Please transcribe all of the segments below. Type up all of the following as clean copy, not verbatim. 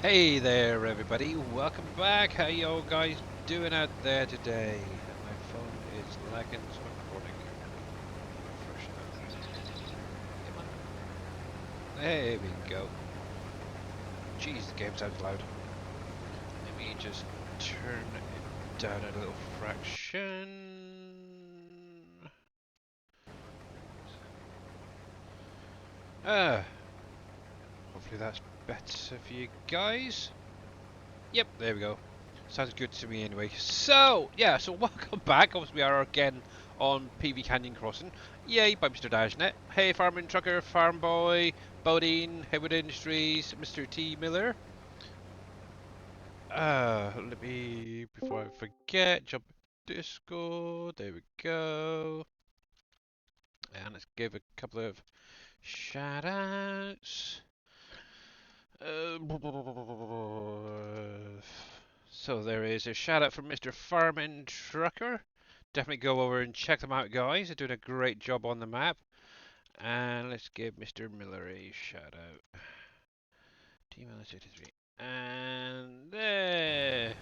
Hey there everybody, welcome back. How y'all guys doing out there today? My phone is lagging, so I'm recording. Refresh that. Come on. There we go. Jeez, the game sounds loud. Let me just turn it down a little fraction. Ah, hopefully that's better for you guys. Yep, there we go. Sounds good to me anyway. So, yeah, so welcome back. Obviously, we are again on PV Canyon Crossing. Yay, by Mr. Dashnet. Hey, Farming Trucker, Farm Boy, Bodine, Haywood Industries, Mr. T. Miller. Let me, before I forget, jump Discord. There we go. And let's give a couple of shout outs. So there is a shout out from Mr. Farming Trucker. Definitely go over and check them out, guys. They're doing a great job on the map. And let's give Mr. Miller a shout out. Team 63. And there.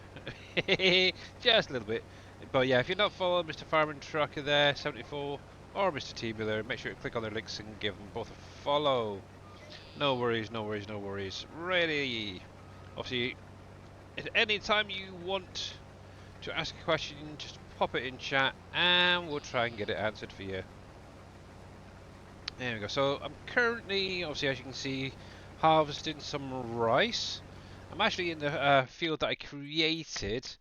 Just a little bit. But yeah, if you're not following Mr. Farming Trucker there, 74, or Mr. T Miller, make sure to click on their links and give them both a follow. No worries, no worries, no worries. Ready. Obviously, at any time you want to ask a question, just pop it in chat and we'll try and get it answered for you. There we go. So I'm currently, obviously, as you can see, harvesting some rice. I'm actually in the field that I created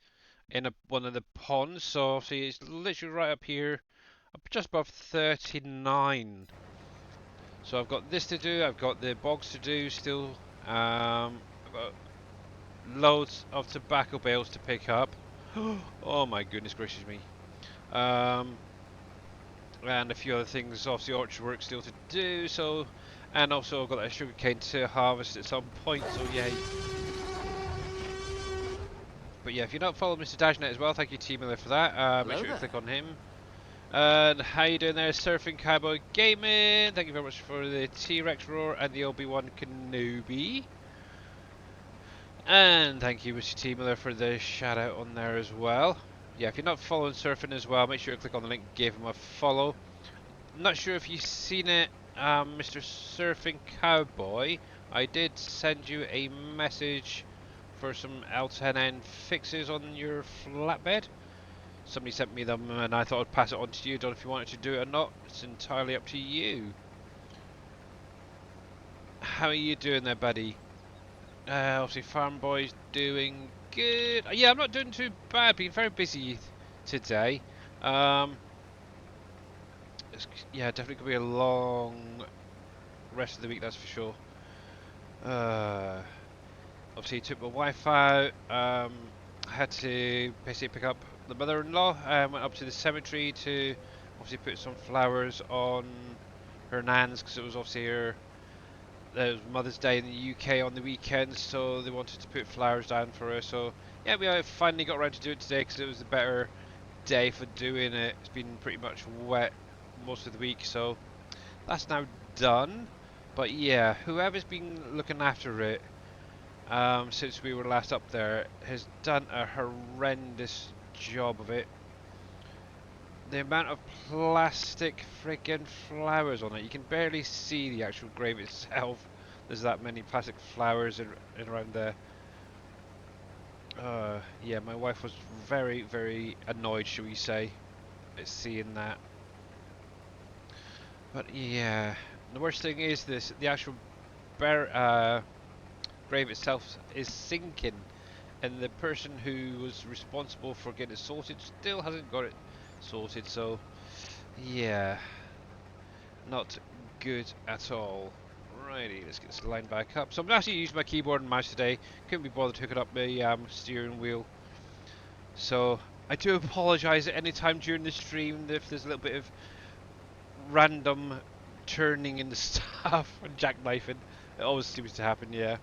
in one of the ponds. So obviously it's literally right up here, up just above 39. So I've got this to do. I've got the bogs to do still. I've got loads of tobacco bales to pick up. Oh my goodness gracious me. Um, and a few other things, obviously orchard work still to do, so, and also I've got that sugarcane to harvest at some point, so yay. But yeah, if you're not following Mr. Dashnet as well, thank you T Miller for that, make sure you click on him. And how you doing there, Surfing Cowboy Gaming, thank you very much for the T-Rex Roar and the Obi-Wan Kenobi. And thank you Mr. T Miller for the shout out on there as well. Yeah, if you're not following Surfing as well, make sure you click on the link, give him a follow. Not sure if you've seen it, Mr. Surfing Cowboy. I did send you a message for some L10N fixes on your flatbed. Somebody sent me them and I thought I'd pass it on to you. Don't know if you wanted to do it or not. It's entirely up to you. How are you doing there, buddy? Obviously, Farm Boy's doing good. Yeah, I'm not doing too bad. Been very busy today. Um, yeah, definitely gonna be a long rest of the week, that's for sure. Obviously took my wife out. I had to basically pick up the mother-in-law. Went up to the cemetery to obviously put some flowers on her nan's because it was obviously her it was Mother's Day in the UK on the weekend, so they wanted to put flowers down for her. So yeah, we finally got around to do it today because it was a better day for doing it. It's been pretty much wet most of the week, so that's now done. But yeah, whoever's been looking after it since we were last up there has done a horrendous job of it. The amount of plastic friggin' flowers on it, you can barely see the actual grave itself. There's that many plastic flowers around there. Yeah, my wife was very, very annoyed, shall we say, at seeing that. But yeah, the worst thing is the actual grave itself is sinking, and the person who was responsible for getting it sorted still hasn't got it sorted, so yeah, not good at all. Righty, let's get this line back up. So I'm actually using my keyboard and mouse today. Couldn't be bothered hooking up my steering wheel. So I do apologise at any time during the stream if there's a little bit of random turning in the stuff and jackknifing. It always seems to happen, yeah.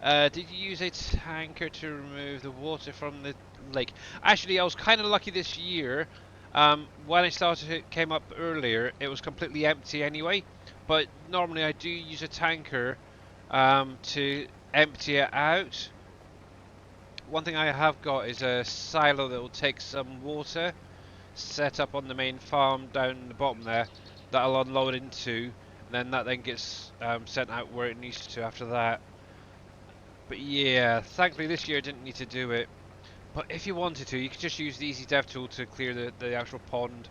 Did you use a tanker to remove the water from the lake? Actually, I was kind of lucky this year. When I started, it came up earlier. It was completely empty anyway. But normally I do use a tanker to empty it out. One thing I have got is a silo that will take some water, set up on the main farm down the bottom there, that I'll unload into, and then that then gets sent out where it needs to after that. But yeah, thankfully this year I didn't need to do it. But if you wanted to, you could just use the Easy Dev tool to clear the actual pond,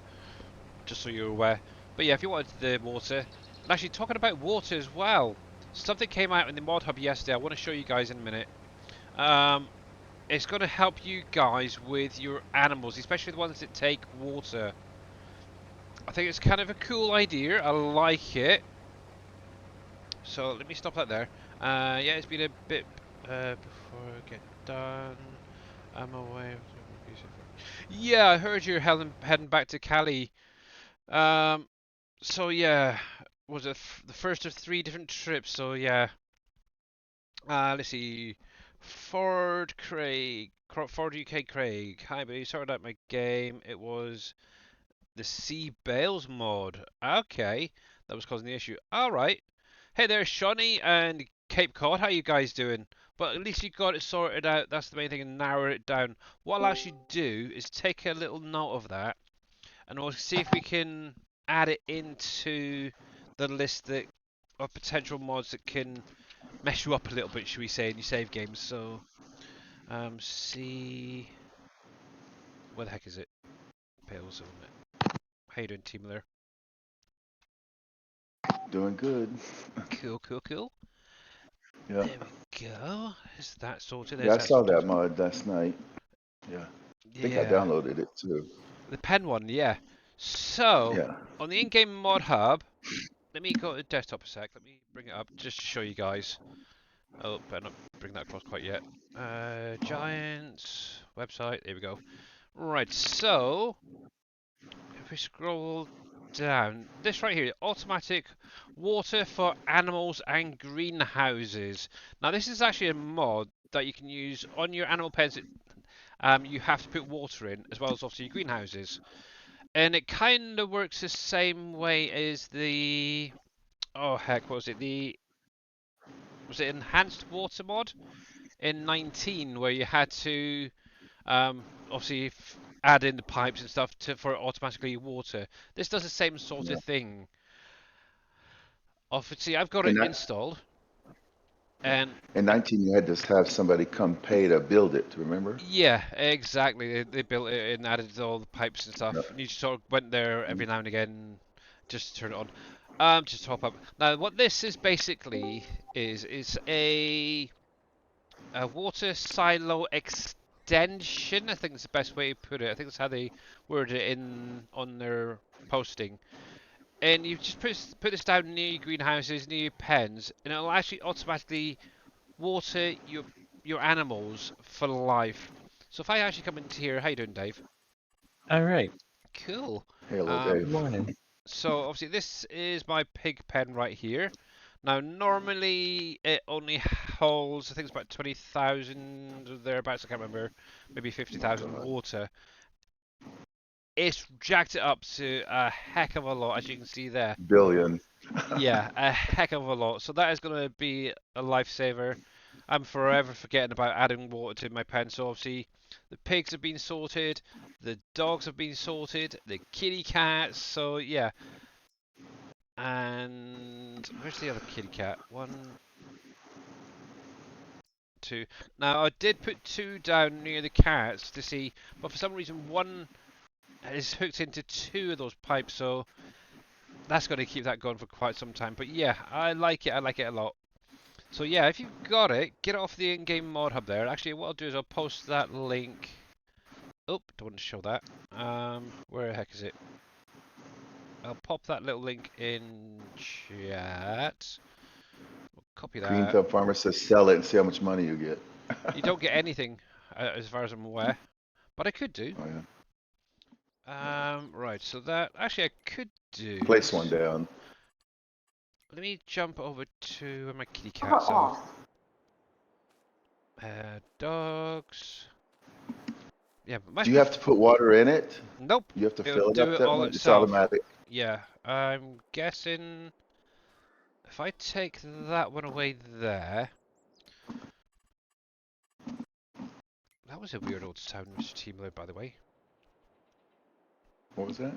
just so you're aware. But yeah, if you wanted the water, and actually talking about water as well, something came out in the mod hub yesterday. I want to show you guys in a minute. Um, it's going to help you guys with your animals, especially the ones that take water. I think it's kind of a cool idea. I like it. So let me stop that there. Yeah, it's been a bit before I get done. I'm away. Yeah, I heard you're heading back to Cali. Um, so yeah, was it the first of 3 different trips? So yeah, let's see. Ford UK Craig. Hi, buddy. Sorted out my game. It was the Sea Bales mod. Okay, that was causing the issue. All right. Hey there, Shawnee and Cape Cod. How you guys doing? But at least you got it sorted out. That's the main thing, and narrow it down. What I'll actually do is take a little note of that, and we'll see if we can add it into the list of potential mods that can mess you up a little bit, should we say, in your save games. So, see, where the heck is it? Pales on it. How you doing, team there? Doing good. Cool, cool, cool. Yeah. There we go. Is that sorted? Yeah, There's I that saw sorted. that mod last night. Yeah. I think I Yeah, downloaded it too. the pen one. Yeah. So Yeah. on the in-game mod hub, let me go to desktop a sec. Let me bring it up just to show you guys. Oh, better not bring that across quite yet. Giants website. There we go. Right. So if we scroll down, this right here, automatic water for animals and greenhouses. Now this is actually a mod that you can use on your animal pens. You have to put water in as well as obviously your greenhouses, and it kind of works the same way as the oh heck, what was it? The was it enhanced water mod in 19 where you had to obviously add in the pipes and stuff for automatically water. This does the same sort Yeah. of thing. Obviously, I've got In it that installed, and in 19 you had to have somebody come pay to build it, remember? yeah, exactly. They built it and added all the pipes and Yeah. stuff. And you just sort of went there every now and again just to turn it on. Just top up. Now, what this is basically is a water silo extension. I think is the best way to put it. I think that's how they worded it in on their posting. And you just put this down near your greenhouses, near your pens, and it'll actually automatically water your animals for life. So if I actually come into here, how you doing, Dave? All right. Cool. Hello, Um, Good Dave. morning. so obviously this is my pig pen right here. Now normally it only holds, I think it's about 20,000 or thereabouts. I can't remember, maybe Oh my 50,000 God. water. It's jacked it up to a heck of a lot, as you can see there. Billion. Yeah, a heck of a lot. So that is going to be a lifesaver. I'm forever forgetting about adding water to my pen. So obviously, the pigs have been sorted, the dogs have been sorted, the kitty cats. So yeah, and where's the other kitty cat? One, two. Now I did put 2 down near the cats to see, but for some reason one is hooked into 2 of those pipes. So that's going to keep that going for quite some time. But yeah, I like it. I like it a lot. So yeah, if you've got it, get it off the in-game mod hub there. Actually, what I'll do is I'll post that link. Oh, don't want to show that. Where the heck is it? I'll pop that little link in chat. We'll copy Green that. Thumb Farmer says sell it and see how much money you get. You don't get anything, as far as I'm aware, but I could do. Oh yeah. Right. So that actually I could do Place one is down. let me jump over to where my kitty cats are. Dogs. Yeah, but Do you have to put water in it? nope. You have to It'll fill it do up it that all much? It's itself. automatic. Yeah, I'm guessing if I take that one away there, That was a weird old sound, Mr. Teamler, by the way. What was that?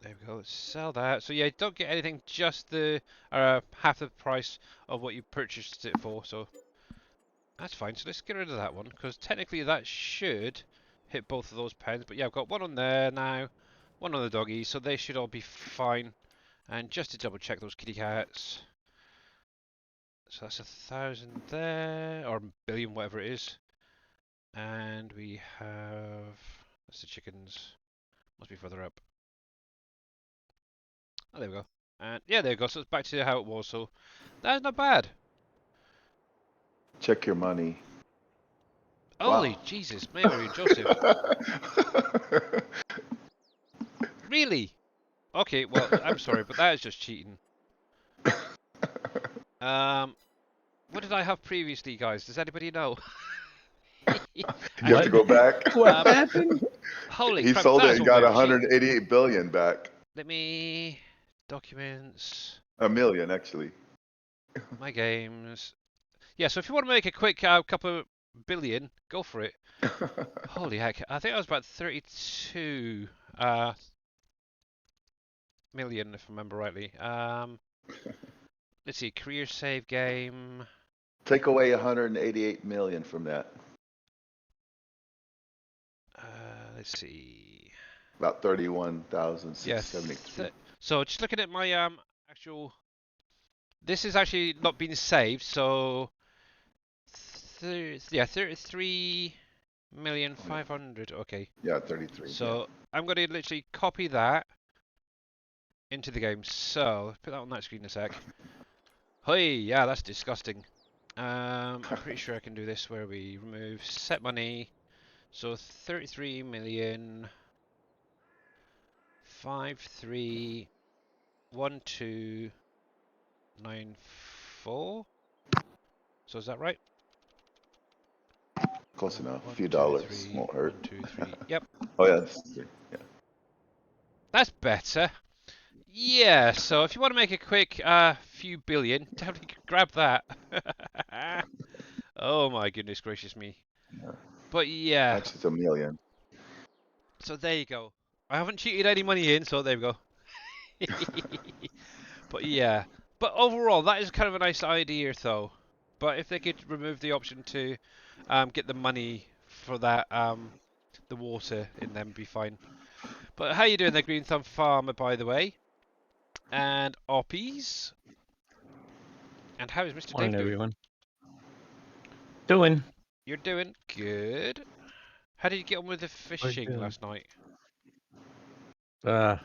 There we go. Sell that. So yeah, you don't get anything, just the half the price of what you purchased it for. So that's fine. So let's get rid of that one, because technically that should hit both of those pens. But yeah, I've got one on there now, one on the doggy, so they should all be fine. And just to double check those kitty cats. So that's 1,000 there, or a billion, whatever it is. And we have, that's the chickens. Must be further up. Oh, there we go. And yeah, there we go. So it's back to how it was. So that's not bad. Check your money. Holy Wow. Jesus, Mary and Joseph. Really? Okay, well, I'm sorry, but that is just cheating. What did I have previously, guys? Does anybody know? You have to go back. What happened? Holy He crap, sold it that's and one got way of cheating. 188 billion back. Let me... Documents... A million, actually. My games... Yeah, so if you want to make a quick couple of billion, go for it. Holy heck, I think I was about 32 million, if I remember rightly. Let's see, career save game. Take away 188 million from that. Let's see. About 31,673. Yes. So just looking at my actual. This is actually not being saved, so. Yeah, 33,500,000. Okay. Yeah, 33. So I'm going to literally copy that into the game. So put that on that screen a sec. Hey, yeah, that's disgusting. I'm pretty sure I can do this where we remove set money. So 33,531,294. So is that right? Close enough. A One, few two, dollars three, won't hurt. 1, 2, 3. Yep, Oh, yeah, that's good. Yeah. that's better. Yeah, so if you want to make a quick few billion, definitely grab that. Oh my goodness gracious me. Yeah. But yeah, Actually, it's a million. so there you go. I haven't cheated any money in, so there we go. But yeah, but overall, that is kind of a nice idea, though. But if they could remove the option to get the money for that, the water in them, be fine. But how you doing there, Green Thumb Farmer, by the way? And Oppies? And how is Mr. Morning, Dave doing? everyone. Doing. You're doing good. How did you get on with the fishing good. last night? Uh,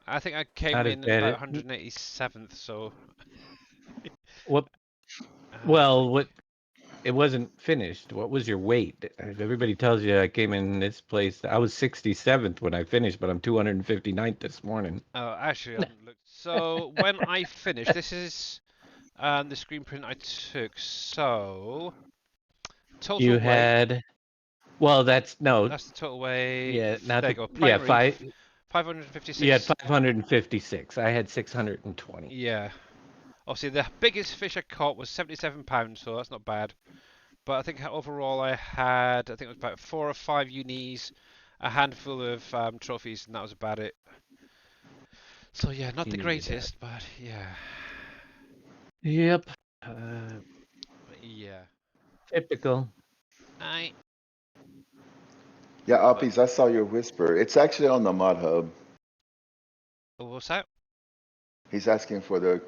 I think I came Not as in bad. about 187th, so. What? Well, what? It wasn't finished. What was your weight? Everybody tells you I came in this place. I was 67th when I finished, but I'm 259th this morning. Oh, actually, I haven't looked. So when I finished, this is the screen print I took. So total You weight. had. Well, that's no. That's the total weight. Yeah, not there you the, go. yeah, Primary, 5. 556. You had 556. I had 620. Yeah. Obviously, the biggest fish I caught was 77 pounds, so that's not bad. But I think overall I had, I think it was about 4 or 5 unis, a handful of trophies, and that was about it. So yeah, not You the needed greatest, but yeah. Yep. But yeah. Typical. Yeah, Uppies, I saw your whisper. It's actually on the Mod Hub. What's that? He's asking for the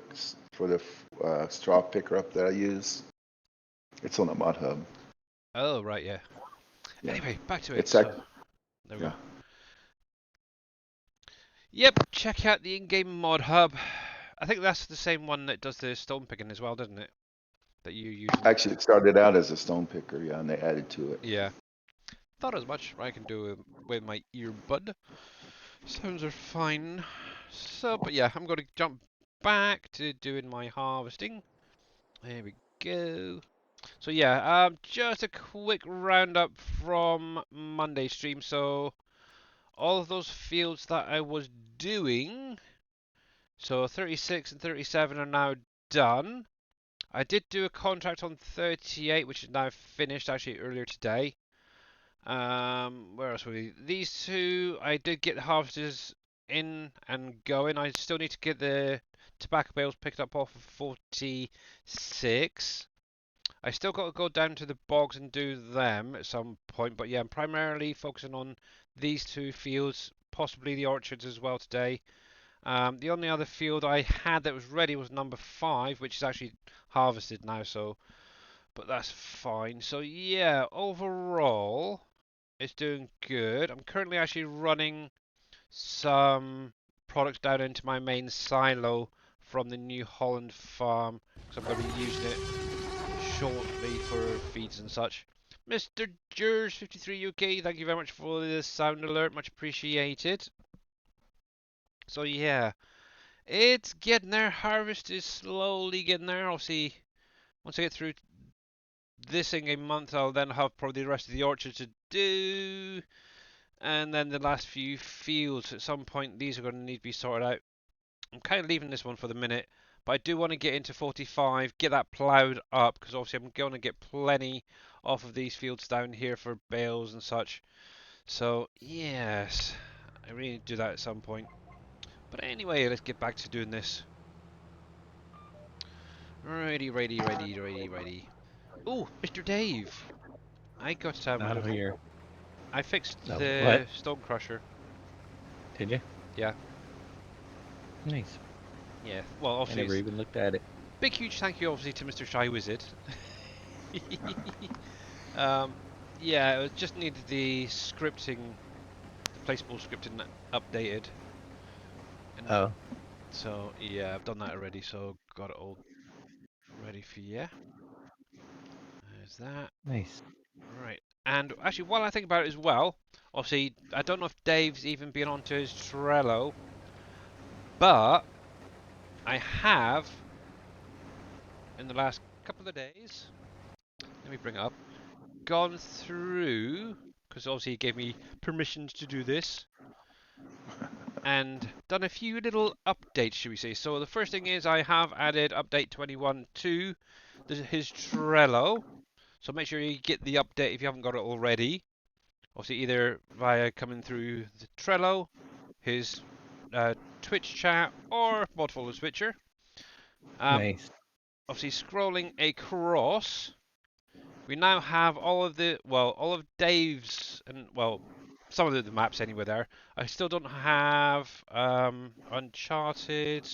straw picker up that I use. It's on the Mod Hub. Oh, right, yeah. Yeah. Anyway, back to it. It's So, ac- there we yeah. go. Yep, check out the in-game mod hub. I think that's the same one that does the stone picking as well, doesn't it? That you use. Actually, it started out as a stone picker, yeah, and they added to it. Yeah. Thought as much. I can do it with my earbud. Sounds are fine. So, but yeah, I'm going to jump back to doing my harvesting. There we go. So yeah, just a quick roundup from Monday's stream. So all of those fields that I was doing, so 36 and 37 are now done. I did do a contract on 38, which is now finished actually earlier today. Where else were we? These two, I did get the harvesters in and going. I still need to get the tobacco bales picked up off of 46. I still got to go down to the bogs and do them at some point, but yeah, I'm primarily focusing on these two fields, possibly the orchards as well today. The only other field I had that was ready was number 5, which is actually harvested now, so but that's fine. So yeah, overall, it's doing good. I'm currently actually running some products down into my main silo from the New Holland farm because I'm going to be using it shortly for feeds and such. Mr. Jers53 UK, thank you very much for the sound alert, much appreciated. So yeah, it's getting there. Harvest is slowly getting there. Obviously, once I get through this in a month, I'll then have probably the rest of the orchard to do. And then the last few fields. At some point, these are going to need to be sorted out. I'm kind of leaving this one for the minute. But I do want to get into 45, get that ploughed up. Because obviously I'm going to get plenty off of these fields down here for bales and such. So, yes. I really need to do that at some point. But anyway, let's get back to doing this. Righty. Oh, Mr. Dave. I got Not here. I fixed No, the what? stone crusher. Did you? Yeah. Nice. Yeah. Well, I obviously, never even looked at it. big huge thank you, obviously, to Mr. Shy Wizard. um, yeah, it just needed the scripting, the placeable scripting updated. And Oh. so yeah, I've done that already. So got it all ready for you. There's that. Nice. Right. And actually, while I think about it as well, obviously, I don't know if Dave's even been onto his Trello, but I have, in the last couple of days, let me bring it up, gone through, because obviously he gave me permissions to do this, and done a few little updates, should we say. So the first thing is I have added update 21 to his Trello. So make sure you get the update if you haven't got it already. Obviously either via coming through the Trello, his Twitch chat, or Modfollow Switcher. Nice. Obviously scrolling across, we now have all of Dave's, and well, some of the maps anyway there. I still don't have Uncharted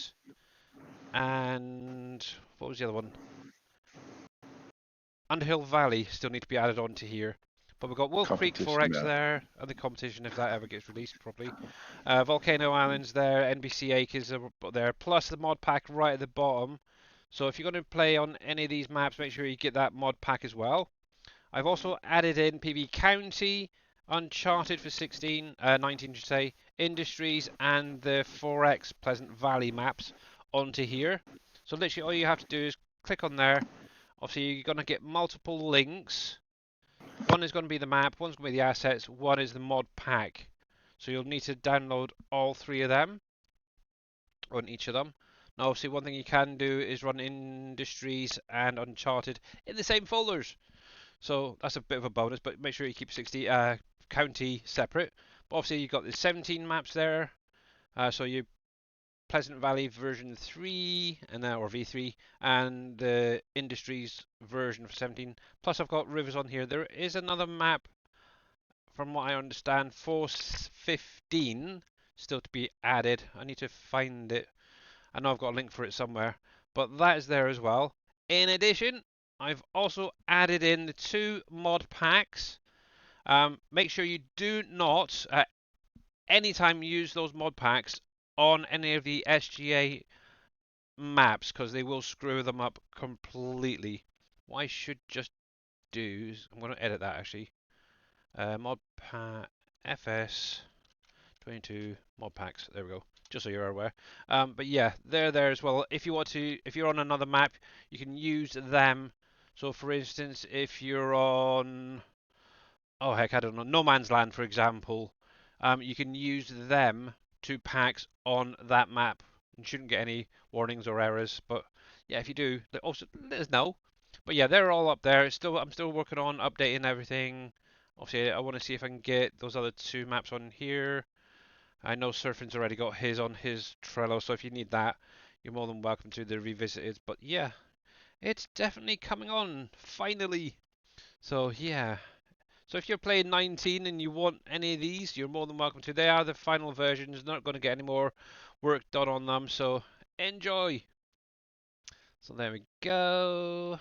and what was the other one? Underhill Valley still need to be added onto here. But we've got Wolf Creek Competition 4X map. there, and the competition if that ever gets released properly. Volcano Islands there, NBC Acres are there, plus the mod pack right at the bottom. So if you're going to play on any of these maps, make sure you get that mod pack as well. I've also added in PV County, Uncharted for 19 to say, Industries, and the 4X Pleasant Valley maps onto here. So literally all you have to do is click on there. Obviously you're going to get multiple links. One is going to be the map, one's going to be the assets, one is the mod pack. So you'll need to download all 3 of them on each of them. Now obviously one thing you can do is run Industries and Uncharted in the same folders. So that's a bit of a bonus, but make sure you keep 60 county separate. But obviously you've got the 17 maps there. So you Pleasant Valley version 3 and or V3 and the Industries version for 17. Plus I've got rivers on here. There is another map from what I understand for 15 still to be added. I need to find it. I know I've got a link for it somewhere, but that is there as well. In addition, I've also added in the 2 mod packs. Make sure you do not at any time use those mod packs on any of the SGA maps because they will screw them up completely. What I should just do is I'm going to edit that actually. Mod pack FS 22 mod packs. There we go. Just so you're aware. But yeah, they're there as well. If you want to, if you're on another map, you can use them. So for instance, if you're on, oh heck, I don't know, No Man's Land, for example, you can use them 2 packs on that map and shouldn't get any warnings or errors. But yeah, if you do, also let us know. But yeah, they're all up there. I'm still working on updating everything. Obviously, I want to see if I can get those other 2 maps on here. I know Surfing's already got his on his Trello, so if you need that, you're more than welcome to the revisited. But yeah, it's definitely coming on, finally. So yeah. So if you're playing 19 and you want any of these, you're more than welcome to. They are the final versions, not going to get any more work done on them, so enjoy. So there we go.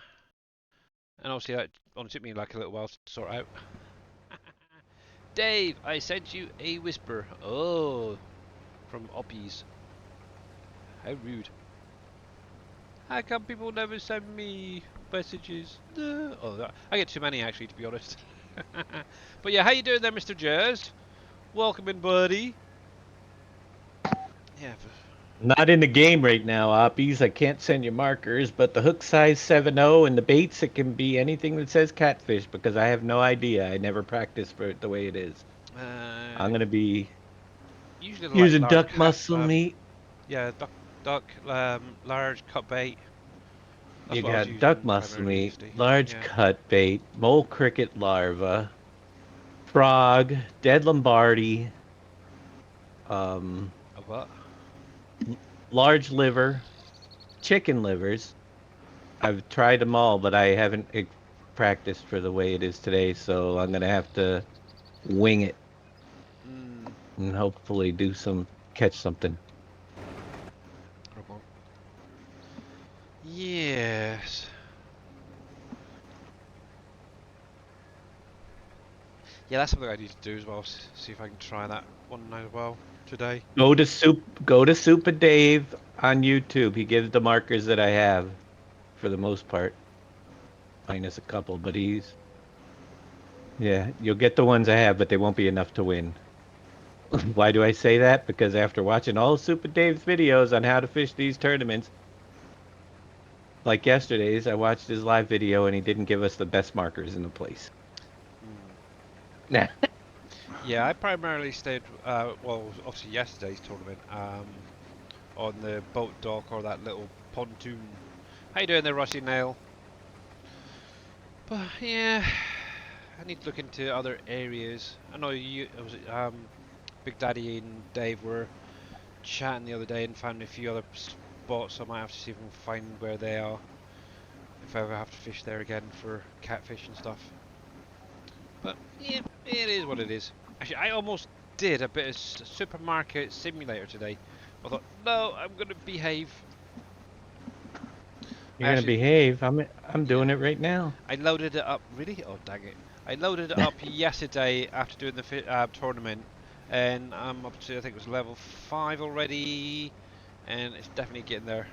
And obviously that only took me like a little while to sort out. Dave, I sent you a whisper. Oh, from Oppies. How rude. How come people never send me messages? Oh, I get too many actually, to be honest. But yeah, how you doing there, Mr. Jers? Welcome in, buddy. Yeah. Not in the game right now, Oppies. I can't send you markers, but the hook size 7.0 and the baits, it can be anything that says catfish because I have no idea. I never practiced for it the way it is. I'm gonna be Usually like using large duck cat. muscle meat. Yeah, duck, large cut bait. That's You what I was got duck using muscle primarily meat, yesterday. large Yeah. cut bait, mole cricket larva, frog, dead Lombardi, um, A what? large liver, chicken livers. I've tried them all, but I haven't practiced for the way it is today, so I'm gonna have to wing it Mm. and hopefully catch something. Okay. Yes. Yeah, that's something I need to do as well. See if I can try that one as well today. Go to Super Dave on YouTube. He gives the markers that I have for the most part, minus a couple, but yeah, you'll get the ones I have, but they won't be enough to win. Why do I say that? Because after watching all Super Dave's videos on how to fish these tournaments, like yesterday's, I watched his live video and he didn't give us the best markers in the place. Nah. Yeah, I primarily stayed. Well, obviously yesterday's tournament. On the boat dock or that little pontoon. How you doing there, Rusty Nail? But yeah, I need to look into other areas. I know Big Daddy and Dave were chatting the other day and found a few other spots. I might have to see if I can find where they are. If I ever have to fish there again for catfish and stuff. But yeah, it is what it is. Actually, I almost did a bit of supermarket simulator today. I thought, no, I'm gonna behave. You're gonna behave. I'm Yeah, doing it right now. I loaded it up. Really? Oh, dang it! I loaded it up yesterday after doing the tournament, and I'm up to I think it was level 5 already, and it's definitely getting there.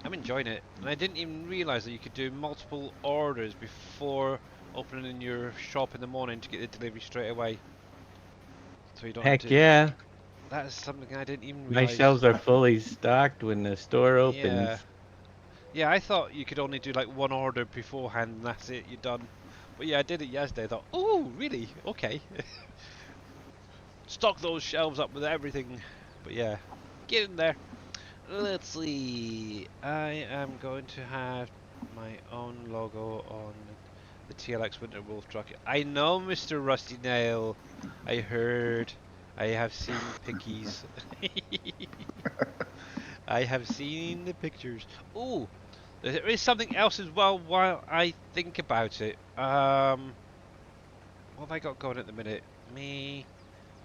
I'm enjoying it, and I didn't even realise that you could do multiple orders before opening your shop in the morning to get the delivery straight away. So you don't have Heck to. yeah. That is something I didn't even My realise. shelves are fully stocked when the store Yeah. opens. Yeah, I thought you could only do like one order beforehand and that's it, you're done. But yeah, I did it yesterday. I thought, oh, really? Okay. Stock those shelves up with everything. But yeah, get in there. Let's see. I am going to have my own logo on the TLX Winter Wolf truck. I know, Mr. Rusty Nail. I heard. I have seen pickies. I have seen the pictures. Oh, there is something else as well while I think about it. What have I got going at the minute? Me,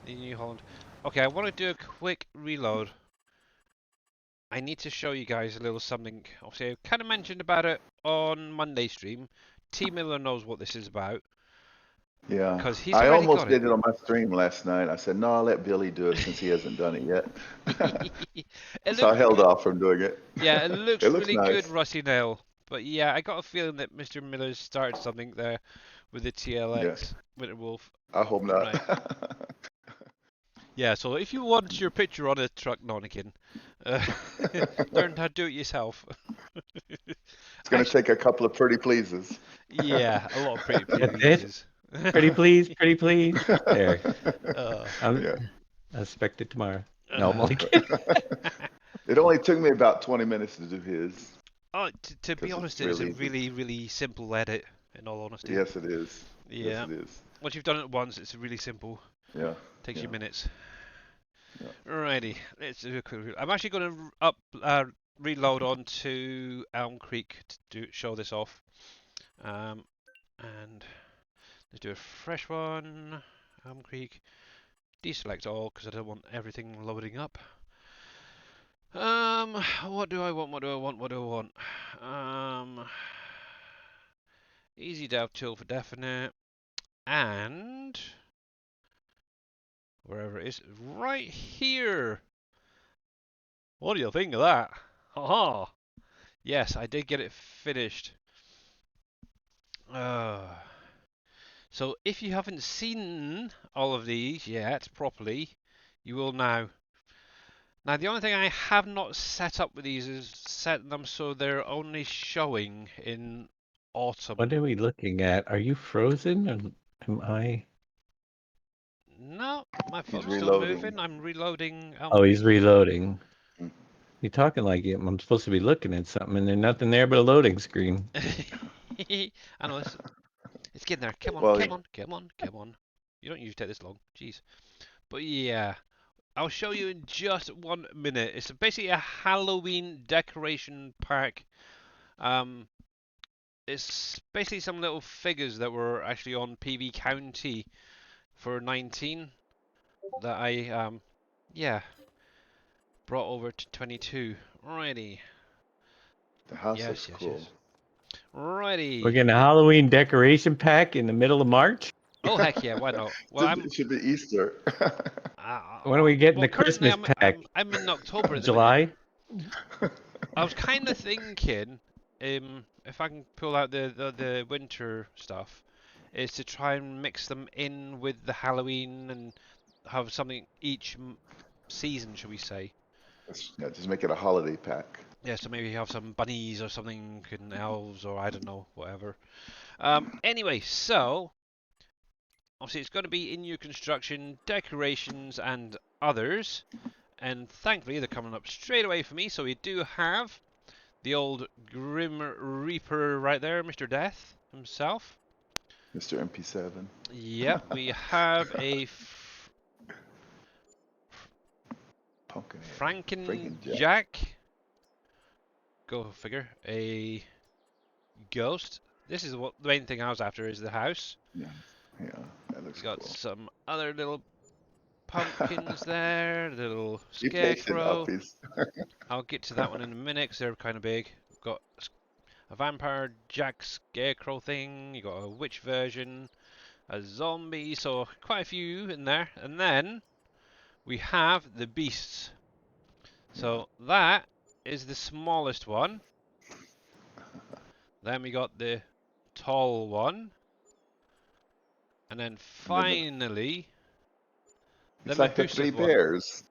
the New Holland. Okay, I want to do a quick reload. I need to show you guys a little something. Obviously, I kind of mentioned about it on Monday stream. T Miller knows what this is about Yeah, because he's I already almost got it. did it on my stream last night. I said, no, I'll let Billy do it since he hasn't done it yet. It So I looks held good. off from doing it. Yeah, it It looks looks really good, nice. Rusty Nail. But yeah, I got a feeling that Mr. Miller's started something there with the Yeah, TLX Winter Wolf. I hope not. Right. Yeah, so if you want your picture on a truck, Nonikin, uh, learn how to do it yourself. It's gonna Actually, take a couple of pretty pleases. yeah, a lot of pretty That's it. pleases. Pretty please, pretty please. There. uh, I'm, Yeah. I expect it tomorrow. No, I'm only kidding. It only took me about 20 minutes to do his. Oh, to be Because it's honest, it is a really easy. really, really simple edit, in all honesty. Yes, it is. Yes, Yeah. it is. Once you've done it once, it's really simple. Yeah. Takes Yeah. you minutes. Yeah. Alrighty, let's do a quick review. I'm actually going to reload onto Elm Creek to show this off. And let's do a fresh one. Elm Creek. Deselect all because I don't want everything loading up. What do I want? What do I want? What do I want? Easy dev tool for definite, and wherever it is, right here. What do you think of that? Haha. Yes, I did get it finished. So if you haven't seen all of these yet properly, you will now. Now the only thing I have not set up with these is set them so they're only showing in autumn. What are we looking at? Are you frozen? Or am I? No, my He's phone's still reloading. moving. I'm reloading. Oh, he's reloading. Mm. You're talking like I'm supposed to be looking at something, and there's nothing there but a loading screen. I know it's getting there. Come on, Well, come on, come on, come on. You don't usually take this long. Jeez. But yeah, I'll show you in just 1 minute. It's basically a Halloween decoration pack. It's basically some little figures that were actually on PV County for 19 that I yeah, brought over to 22. Alrighty. the house Yes, looks yes, cool. yes. Righty. We're getting a Halloween decoration pack in the middle of March. Oh heck yeah, why not? Well, It should be Easter. When are we getting well the currently Christmas pack? I'm in October at the minute. July? I was kind of thinking, if I can pull out the winter stuff, is to try and mix them in with the Halloween and have something each season, shall we say? Yeah, just make it a holiday pack. Yeah, so maybe have some bunnies or something, and elves, or I don't know, whatever. Anyway, so obviously it's going to be in new construction, decorations, and others. And thankfully they're coming up straight away for me. So we do have the old Grim Reaper right there, Mr. Death himself. Mr. MP7. Yep, we have a Pumpkin. Franken Jack. Jack. Go figure. A ghost. This is what the main thing I was after is the house. Yeah, yeah, that looks We got cool. some other little pumpkins there, little He painted scarecrow. uppies. I'll get to that one in a minute because they're kind of big. We've got a vampire Jack scarecrow thing. You got a witch version, a zombie, so quite a few in there. And then we have the beasts. So that is the smallest one. Then we got the tall one. And then finally, It's the like the three Mahusas one. bears.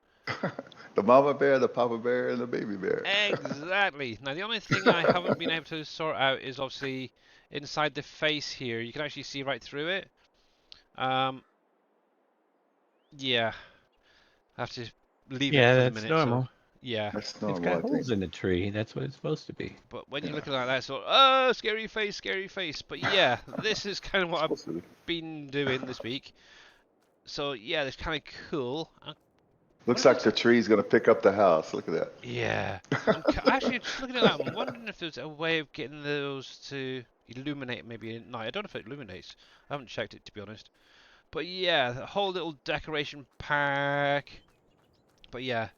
The mama bear, the papa bear, and the baby bear. Exactly. Now the only thing I haven't been able to sort out is obviously inside the face here. You can actually see right through it. Yeah. I have to leave it Yeah, for the that's minute. normal. So yeah. That's It's normal, got I think. holes in the tree. That's what it's supposed to be. But when you're Yeah. looking like that, so oh, scary face, scary face. But yeah, this is kind of what I've Supposed to be. been doing this week. So yeah, it's kind of cool. Looks like the tree's gonna pick up the house. Look at that. Yeah. I'm actually just looking at that. I'm wondering if there's a way of getting those to illuminate maybe at night. I don't know if it illuminates. I haven't checked it to be honest. But yeah, the whole little decoration pack. But yeah,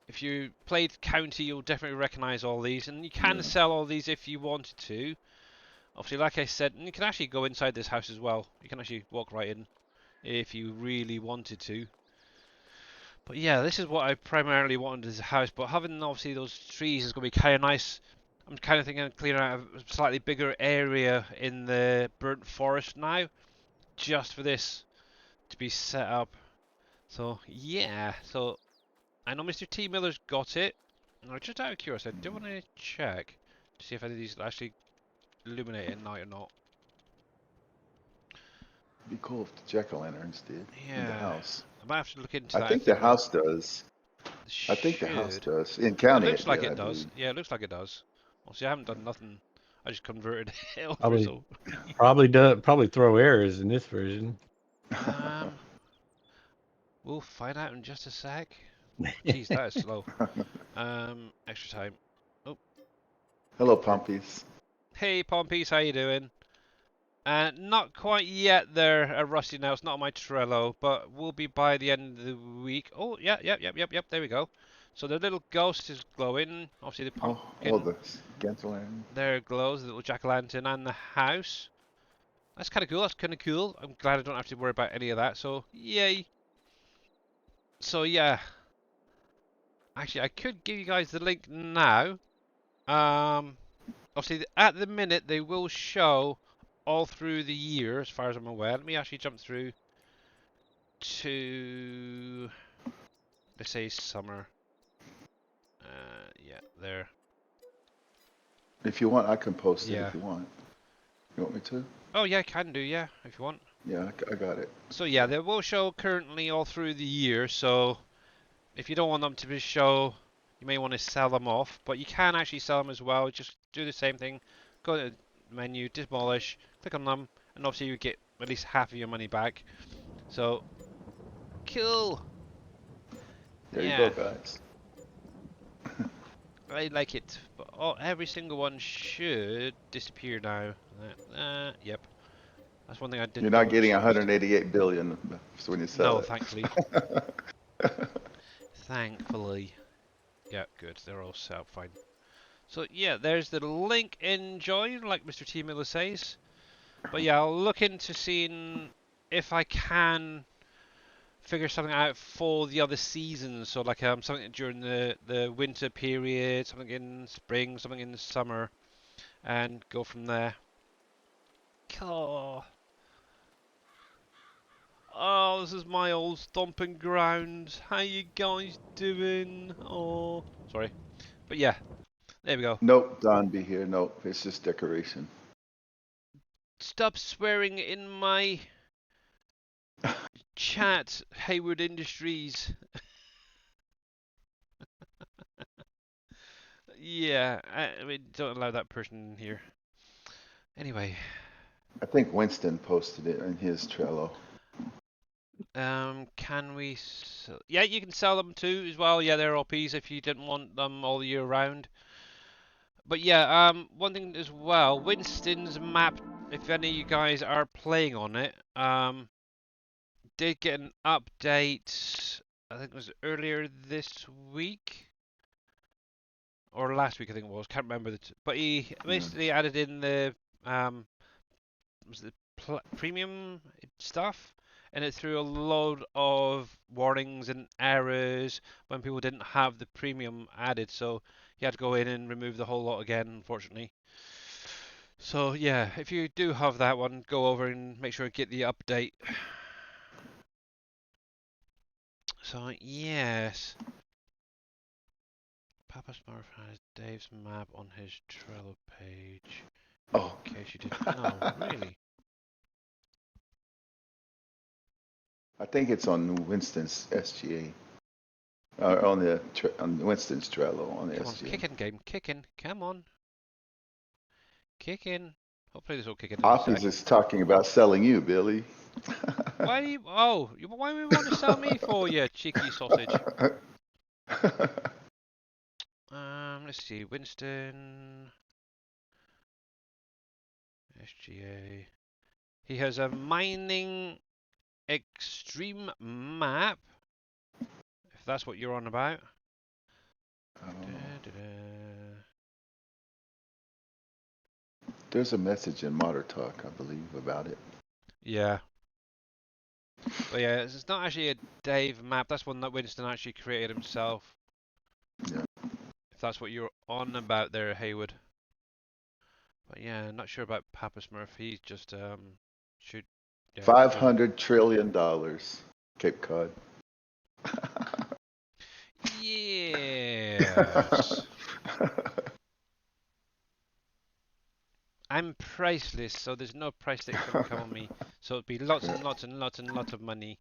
if you played County, you'll definitely recognise all these, and you can sell all these if you wanted to. Obviously, like I said, and you can actually go inside this house as well. You can actually walk right in if you really wanted to. But yeah, this is what I primarily wanted as a house, but having obviously those trees is going to be kind of nice. I'm kind of thinking of clearing out a slightly bigger area in the burnt forest now, just for this to be set up. So yeah, so I know Mr. T. Miller's got it. Now, just out of curiosity, I do want to check to see if any of these actually illuminate at night or not. Be cool if the jack-o'-lanterns did in the Yeah, house. I might have to look into I that. think the Well, house does. it I think the house should. does. In It county, looks it like did, I it does. believe. Yeah, it looks like it does. Obviously, I haven't done nothing. I just converted it over. Probably So, probably throw errors in this version. um, we'll find out in just a sec. Jeez, that is slow. Extra time. Oh, Hello, Pompies. hey, Pompies, how you doing? Not quite yet there, Rusty. Now it's not on my Trello, but we'll be by the end of the week. Oh, yeah, yep. There we go. So the little ghost is glowing. Obviously, the Oh, pumpkin the jack-o'-lantern. there glows, the little jack-o'-lantern, and the house. That's kind of cool. That's kind of cool. I'm glad I don't have to worry about any of that. So, yay. So, yeah. Actually, I could give you guys the link now. Obviously, at the minute, they will show all through the year, as far as I'm aware. Let me actually jump through to, let's say, summer. Yeah, there. If you want, I can post it Yeah. if you want. You want me to? Oh, yeah, can do, yeah, if you want. Yeah, I got it. So, yeah, they will show currently all through the year, so if you don't want them to be show, you may want to sell them off, but you can actually sell them as well. Just do the same thing. Go to the menu, demolish, click on them, and obviously you get at least half of your money back. So, cool. There you go, Yeah, guys. I like it. But every single one should disappear now. Yep. That's one thing I You're didn't not getting notice. 188 billion when you sell No, it. thankfully. Thankfully. Yeah, good. They're all set up fine. So yeah, there's the link. Enjoy, like Mr. T. Miller says. But yeah, I'll look into seeing if I can figure something out for the other seasons. So like something during the winter period, something in spring, something in the summer, and go from there. Oh, oh, this is my old stomping ground. How you guys doing? Oh, sorry, but yeah, there we go. Nope, Don be here. Nope, it's just decoration. Stop swearing in my chat, Hayward Industries. Yeah, I mean, don't allow that person in here. Anyway, I think Winston posted it in his Trello. can we? Yeah, you can sell them too as well. Yeah, they're OPs if you didn't want them all year round. But yeah, one thing as well, Winston's map. If any of you guys are playing on it, did get an update. I think it was earlier this week. Or last week I think it was, can't remember but he basically added in the was it premium stuff, and it threw a load of warnings and errors when people didn't have the premium added, so you had to go in and remove the whole lot again, unfortunately. So yeah, if you do have that one, go over and make sure you get the update. So yes, Papa Smurf has Dave's map on his Trello page. Oh. In case you didn't know, really. I think it's on Winston's SGA. On Winston's Trello on the Come on, SGA. kicking game, kicking, come on. Kicking. Hopefully this will kick in a Office sec. is talking about selling you, Billy. Why do you, oh, why do you want to sell me for, you cheeky sausage? Let's see, Winston, SGA. He has a mining extreme map, if that's what you're on about. There's a message in Modern Talk, I believe, about it. Yeah. But yeah, it's not actually a Dave map. That's one that Winston actually created himself. Yeah. If that's what you're on about there, Haywood. But yeah, not sure about Papa Smurf. He's just should. Yeah, $500 trillion, Cape Cod. Yes. I'm priceless, so there's no price that can come on me. So it'd be lots and lots and lots and lots of money.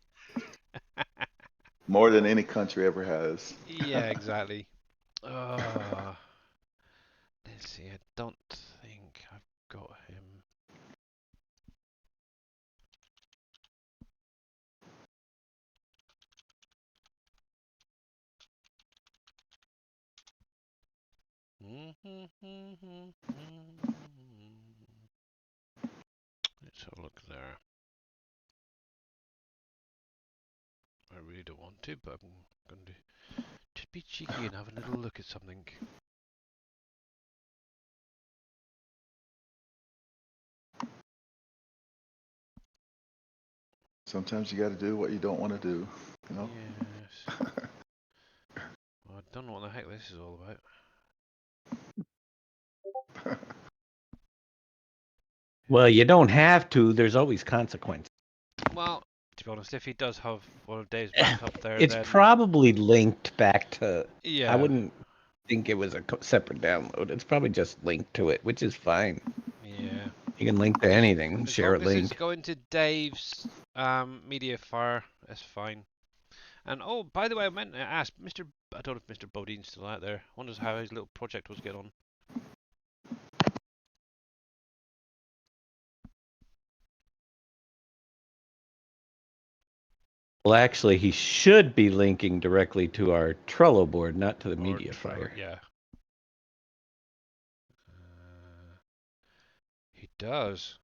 More than any country ever has. Yeah, exactly. Uh, let's see. I don't think I've got him. Let's have a look there. I really don't want to, but I'm going to just be cheeky and have a little look at something. Sometimes you got to do what you don't want to do, you know? Yes. Well, I don't know what the heck this is all about. Well, you don't have to. There's always consequences. Well, to be honest, if he does have one of Dave's back up there, It's then probably linked back to. yeah, I wouldn't think it was a separate download. It's probably just linked to it, which is fine. yeah. You can link to anything. As Share a long as it's link. going to Dave's media fire, that's fine. And oh, by the way, I meant to ask Mr. I don't know if Mr. Bodine's still out there. I wonder how his little project was getting on. Well, actually, he should be linking directly to our Trello board, not to the Or media fire. yeah. He does.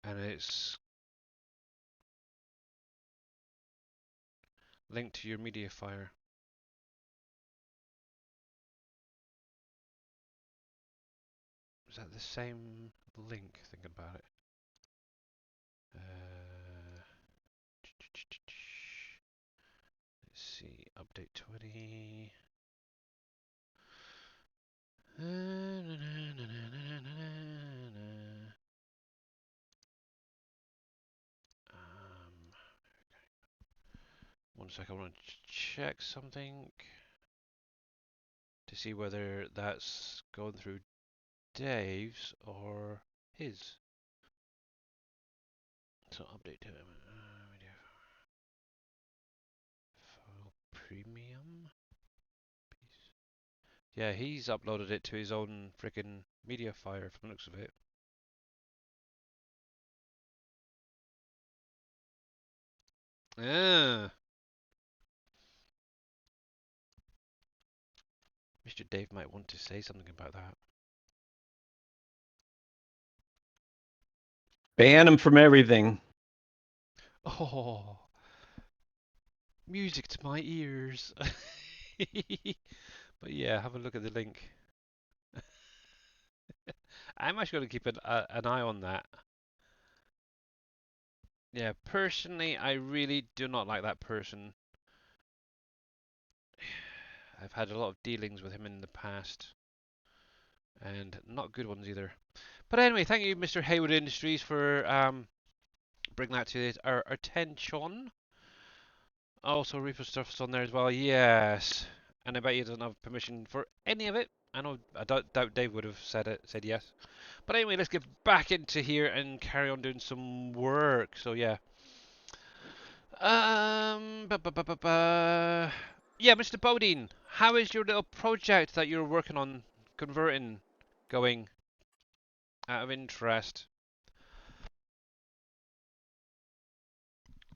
And it's linked to your media fire. Is that the same link? Think about it. Let's see, update 20. One sec, I want to check something to see whether that's going through Dave's or his. So update to media file premium. Yeah, he's uploaded it to his own freaking media fire from the looks of it. Ah, Mr. Dave might want to say something about that. Ban him from everything. Oh, music to my ears. But yeah, have a look at the link. I'm actually going to keep an eye on that. Yeah, personally, I really do not like that person. I've had a lot of dealings with him in the past, and not good ones either. But anyway, thank you, Mr. Hayward Industries, for bringing that to our attention. Also, Reaper stuff's on there as well. Yes, and I bet you doesn't have permission for any of it. I doubt Dave would have said yes. But anyway, let's get back into here and carry on doing some work. So yeah. Yeah, Mr. Bodine, how is your little project that you're working on converting going? Out of interest.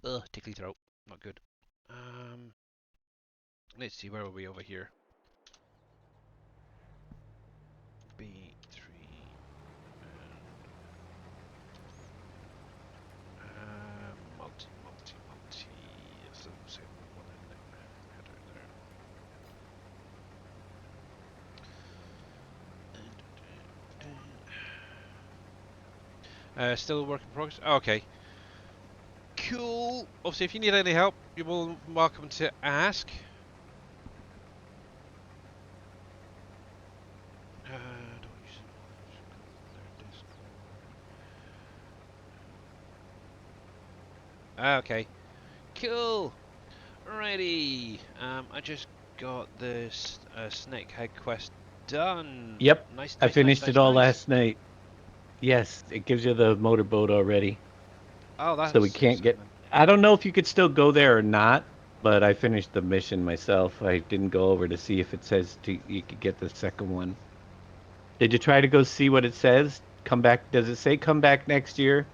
Ugh, tickly throat. Not good. Um, let's see, where are we over here? B3 and multi. Yes, the same one in the header there. Still a work in progress. Okay. Cool. Obviously, if you need any help, you're welcome to ask. Don't use their Discord. Okay. Cool. Righty. I just got this snakehead quest done. Yep, Nice, I nice, nice, finished it nice, all nice. last night. Yes, it gives you the motorboat already. Oh, So we that's can't get. exciting. I don't know if you could still go there or not, but I finished the mission myself. I didn't go over to see if it says you could get the second one. Did you try to go see what it says? Come back. Does it say come back next year?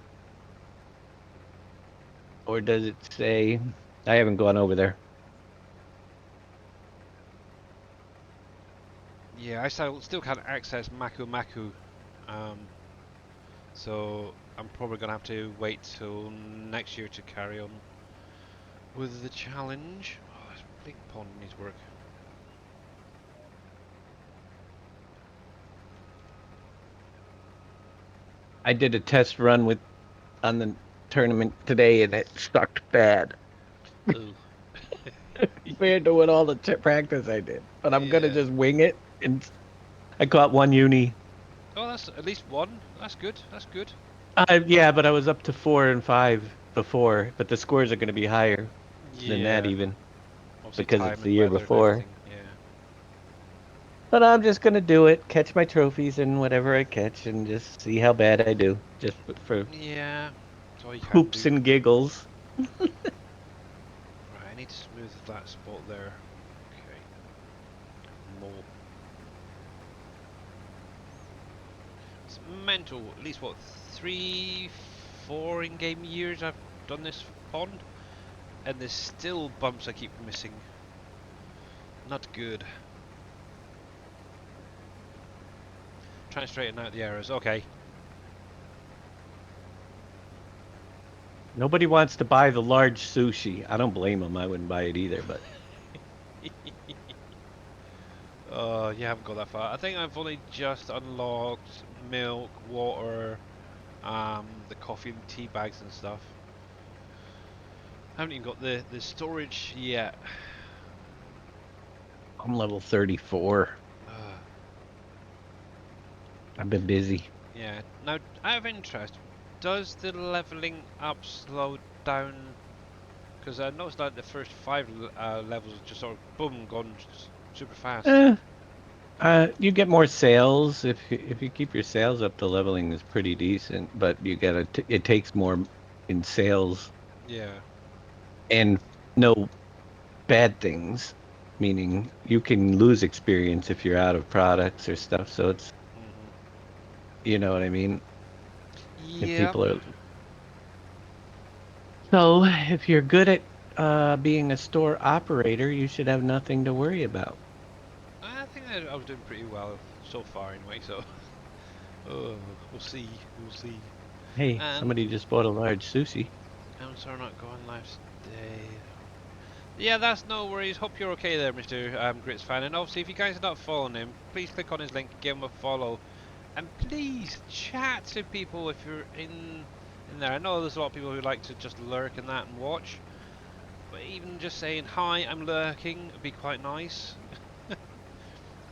Or does it say I haven't gone over there? Yeah, I still can't access Maku Maku, um, so I'm probably gonna have to wait till next year to carry on with the challenge. Oh, this big pond needs work. I did a test run with on the tournament today and it sucked bad Ooh. compared to what all the practice I did. But I'm gonna Yeah. just wing it and I caught one uni. Oh, that's at least one. That's good. That's good. Yeah, but I was up to 4 and 5 before, but the scores are going to be higher than that Yeah. even Obviously, because time it's the and year weather and before. everything. Yeah. But I'm just going to do it, catch my trophies and whatever I catch, and just see how bad I do, just for Yeah. That's all you can hoops do. and giggles. Right, I need to smooth that spot there. Okay. More. It's mental. At least what, 3, 4 in-game years I've done this pond, and there's still bumps I keep missing. Not good. Trying to straighten out the errors. Okay. Nobody wants to buy the large sushi. I don't blame them. I wouldn't buy it either, but Oh, you haven't got that far. I think I've only just unlocked milk, water, the coffee and tea bags and stuff. I haven't even got the storage yet. I'm level 34. Uh, I've been busy. yeah. Now, out of interest, does the leveling up slow down? Because I noticed that the first 5 levels just sort of boom gone super fast. Eh, you get more sales if you keep your sales up. The leveling is pretty decent, but you gotta it takes more in sales Yeah. and no bad things, meaning you can lose experience if you're out of products or stuff. So it's Mhm. you know what I mean. If Yep. people are so if you're good at being a store operator, you should have nothing to worry about. I think I was doing pretty well so far anyway. So, oh, we'll see. We'll see. Hey, And somebody just bought a large sushi. I'm sorry, not going live today. Yeah, that's no worries. Hope you're okay there, Mr. Grits fan. And obviously, if you guys are not following him, please click on his link, give him a follow, and please chat to people if you're in there. I know there's a lot of people who like to just lurk and that and watch, but even just saying hi, I'm lurking would be quite nice.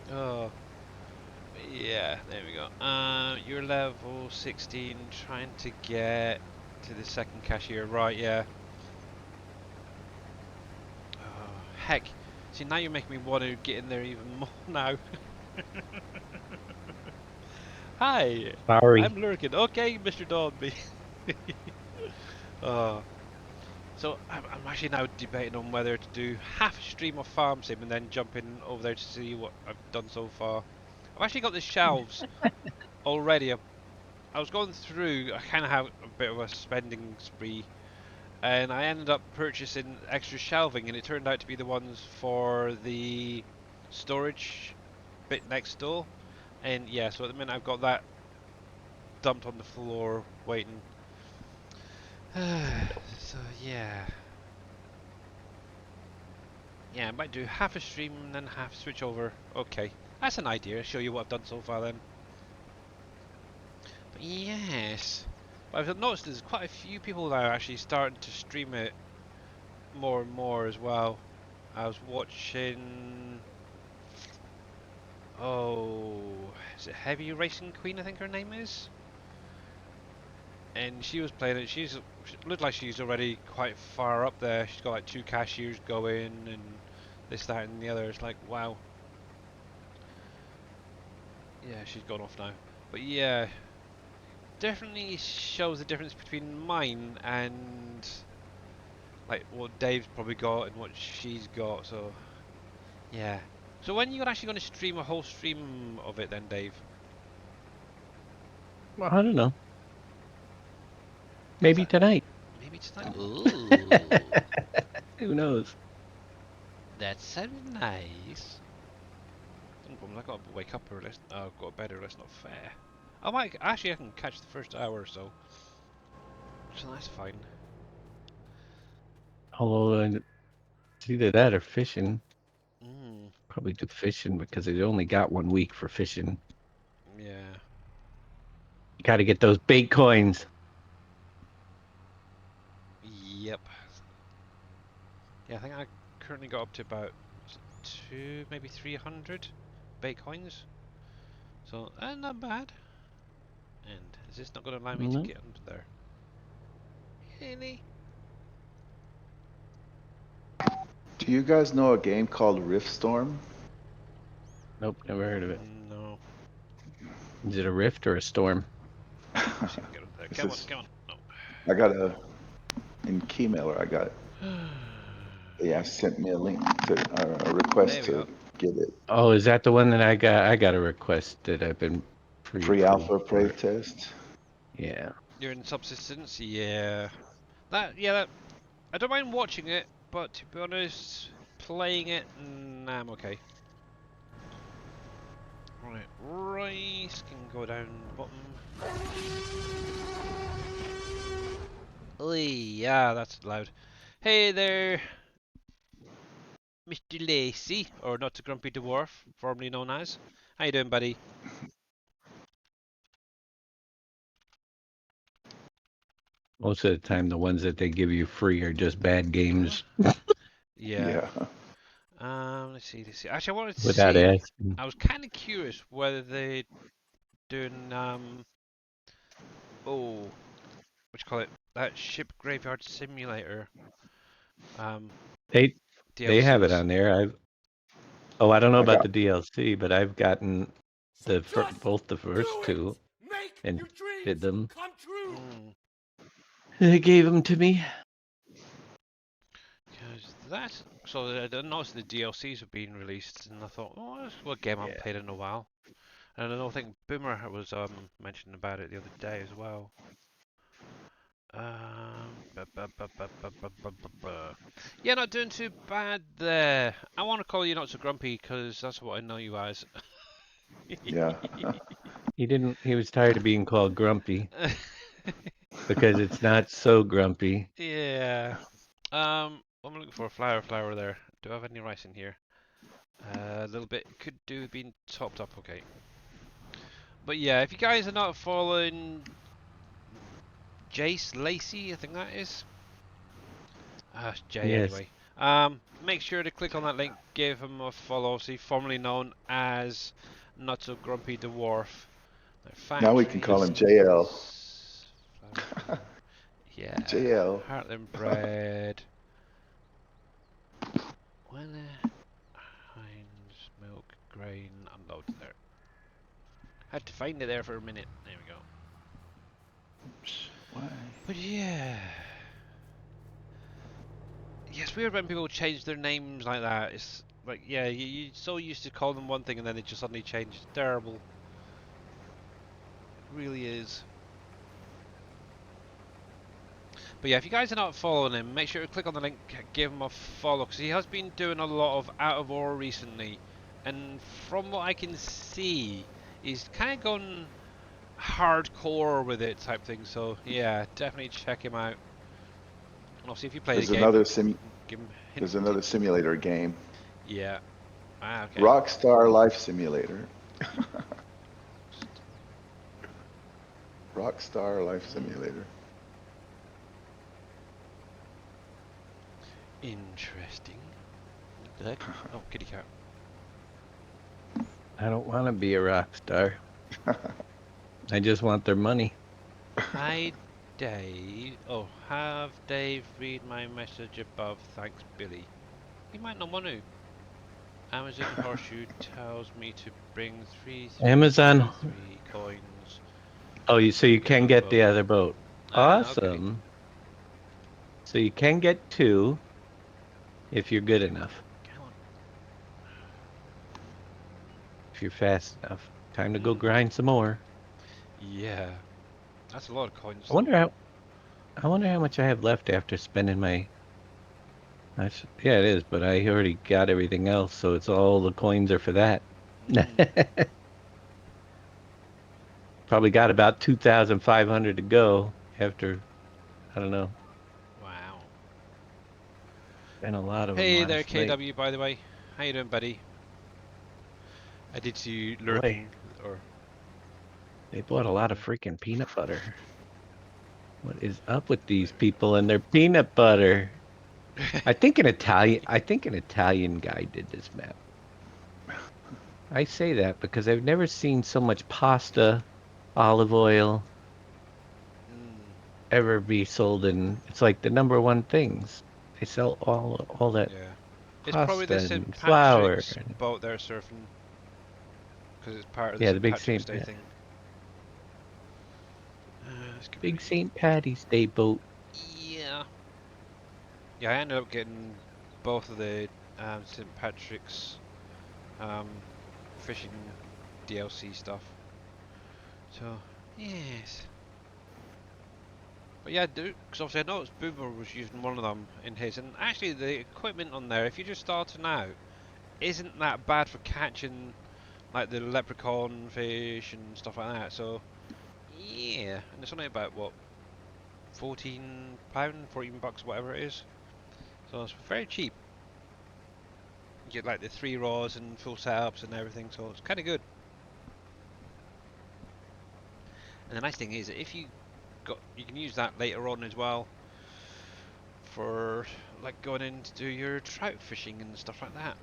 Oh, yeah, there we go. You're level 16, trying to get to the second cashier, right? Yeah. Oh, heck. See, now you're making me want to get in there even more now. Hi, Sorry. I'm lurking. Okay, Mr. Dogby. uh, so I'm actually now debating on whether to do half a stream of Farm Sim and then jump in over there to see what I've done so far. I've actually got the shelves already. I was going through, I kind of have a bit of a spending spree, and I ended up purchasing extra shelving, and it turned out to be the ones for the storage bit next door. And yeah, so at the minute I've got that dumped on the floor waiting. So yeah. Yeah, I might do half a stream and then half switch over. Okay, that's an idea. Show you what I've done so far then. But yes. But I've noticed there's quite a few people now actually starting to stream it more and more as well. I was watching. Oh, is it Heavy Racing Queen? I think her name is. And she was playing it. She looked like she's already quite far up there. She's got like 2 cashiers going and this, that, and the other. It's like wow. Yeah, she's gone off now. But yeah, definitely shows the difference between mine and like what Dave's probably got and what she's got. So yeah. So when you're actually going to stream a whole stream of it then, Dave? Well, I don't know. 'Cause Maybe tonight. maybe tonight. Ooh, Who knows? that sounds nice. I got to wake up early. Go to bed early. That's not fair. I might actually I can catch the first hour or so. So that's fine. Although it's either that or fishing. Mm, Probably do fishing because they only got 1 week for fishing. yeah. Got to get those bait coins. Yep. Yeah, I think I currently got up to about two, maybe 300 bait coins. So, not bad. And is this not going to allow me to No, get under there? Really? Do you guys know a game called Rift Storm? nope, never heard of it. No. Is it a rift or a storm? Let's see if I can get under there. This Come on, is. come on. I got in Keymailer. I got. No. Yeah, sent me a link to a There request we to go. get it. Oh, is that the one that I got? I got a request that I've been Free pre-approved alpha for. playtest. Yeah. You're in subsistence? Yeah. That, I don't mind watching it, but to be honest, playing it, nah, I'm okay. Right, rice can go down the bottom. Oi, yeah, that's loud. Hey there, Mr. Lacey, or not a grumpy dwarf, formerly known as. How you doing, buddy? Most of the time, the ones that they give you free are just bad games Yeah. Yeah. Let's see, Actually, I wanted to without see. asking. I was kind of curious whether they're doing oh, what you call it? That ship graveyard simulator um They they have it DLCs. on there. I don't know I about the got. DLC, but I've gotten So just both the do first it! two Make and your did dreams them. come true! Mm. They gave them to me. Because that, so I noticed the DLCs have been released, and I thought, oh, that's a game I haven't Yeah. played in a while. And I think Boomer was mentioning about it the other day as well. Yeah, not doing too bad there. I want to call you not so grumpy because that's what I know you as. Yeah. He was tired of being called grumpy because it's not so grumpy. Yeah. I'm looking for a flower there. Do I have any rice in here? A little bit could do being topped up. Okay. But yeah, if you guys are not following Jace Lacey, I think that is. Jay Yes. anyway. Make sure to click on that link, give him a follow, obviously formerly known as Not So Grumpy Dwarf. Now we can call him JL. Flower. Yeah. JL. Heartland bread. Well, Heinz milk, grain, unload there. Had to find it there for a minute. There we go. Why? But yeah. Yes, weird when people change their names like that. It's like, yeah, you're so used to calling them one thing and then they just suddenly change. It's terrible. It really is. But yeah, if you guys are not following him, make sure to click on the link, give him a follow, because he has been doing a lot of Out of Ore recently. And from what I can see, he's kind of gone hardcore with it type thing. So yeah, definitely check him out. And obviously if you play the There's game, another give him There's another simulator game. Yeah. Ah, okay. Rockstar Life Simulator. Rockstar Life Simulator. Interesting. What the heck? Oh, kitty cat. I don't want to be a rock star. I just want their money. Hi, Dave. Oh, have Dave read my message above. Thanks, Billy. He might not want to. Amazon Horseshoe tells me to bring three, three, Amazon. three, three coins. Oh, so you Get can another get the boat. other boat. Ah, okay. Awesome. So you can get two if you're good enough. Come on. If you're fast enough. Time to go Mm. grind some more. Yeah. That's a lot of coins I though. wonder how I wonder how much I have left after spending my yeah, it is, but I already got everything else, so it's all the coins are for that. Mm. Probably got about 2,500 to go after, I don't know, Wow. spent a lot of them Hey there, last night. KW, by the way. How you doing, buddy? I did see you Boy, lurking, or they bought a popping lot in of there. freaking peanut butter. What is up with these people and their peanut butter? I think an Italian guy did this map. I say that because I've never seen so much pasta, olive oil Mm. ever be sold in. It's like the number one things. They sell all that Yeah. It's probably pasta the St. and flour Patrick's and boat they're surfing, because it's part of the yeah, the St. Patrick's Day thing. This could Big be. St. Patty's Day boat. Yeah. Yeah, I ended up getting both of the St. Patrick's um, fishing DLC stuff. So, yes. But yeah, because obviously I noticed Boomer was using one of them in his, and actually the equipment on there, if you're just starting out, isn't that bad for catching like the leprechaun fish and stuff like that. So yeah, and it's only about what, £14, £14, whatever it is. So it's very cheap. You get like the 3 rods and full setups and everything, so it's kind of good. And the nice thing is that if you can use that later on as well for like going in to do your trout fishing and stuff like that.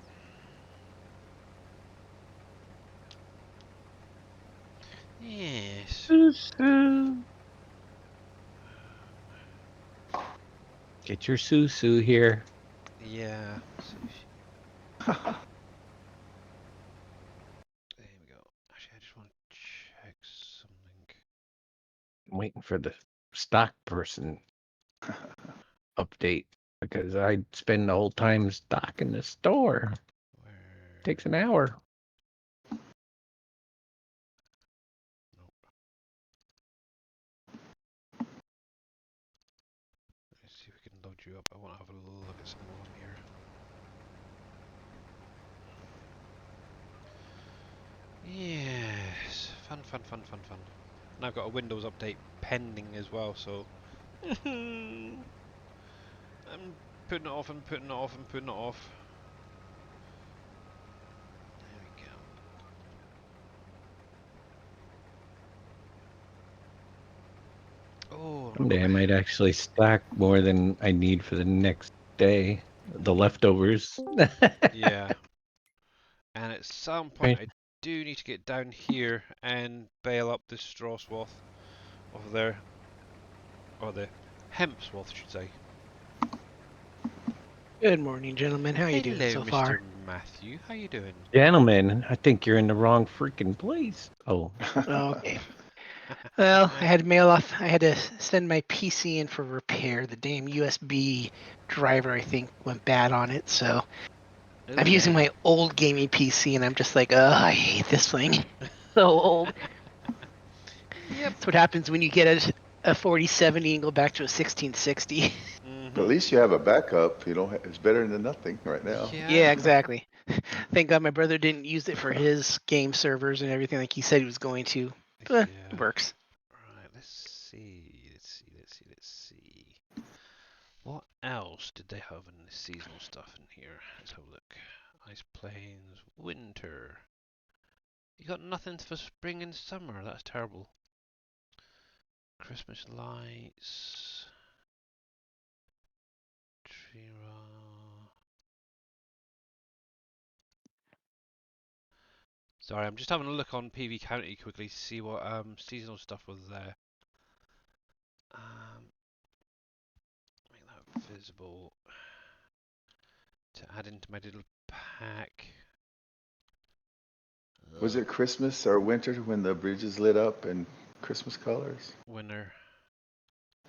Yes. Susu. Get your susu here. Yeah. Sushi. There we go. Actually, I just want to check something. I'm waiting for the stock person update because I spend the whole time stocking the store. Where? Takes an hour. Nope. Let's see if we can load you up. I want to have a look at some of them here. Yes. Fun, fun, fun, fun, fun. And I've got a Windows update pending as well, so I'm putting it off and putting it off and putting it off. There we go. Oh, I've got. Someday I might actually stock more than I need for the next day. The leftovers. Yeah. And at some point, Right. I do need to get down here and bale up this straw swath over there, or the hemp swath, I should say. Good morning, gentlemen. How you doing Hello, so Mr. far? Matthew. How you doing? Gentlemen, I think you're in the wrong freaking place. Oh, Okay. Well, I had to mail off. I had to send my PC in for repair. The damn USB driver, I think, went bad on it. So I'm using Okay. my old gaming PC, and I'm just like, I hate this thing. So old. Yep. That's what happens when you get a 4070 and go back to a 1660. At Mhm. least you have a backup. You know, it's better than nothing right now. Yeah. Yeah, exactly. Thank God my brother didn't use it for his game servers and everything like he said he was going to. But it Yeah. works. Right. Let's see. Let's see. Let's see. Let's see. What else did they have in the seasonal stuff in here? Let's have a look. Ice plains, winter. You got nothing for spring and summer. That's terrible. Christmas lights. Tree raw. Sorry, I'm just having a look on PV County quickly to see what seasonal stuff was there. Um, make that visible to add into my little pack. Was it Christmas or winter when the bridges lit up in Christmas colors? Winner.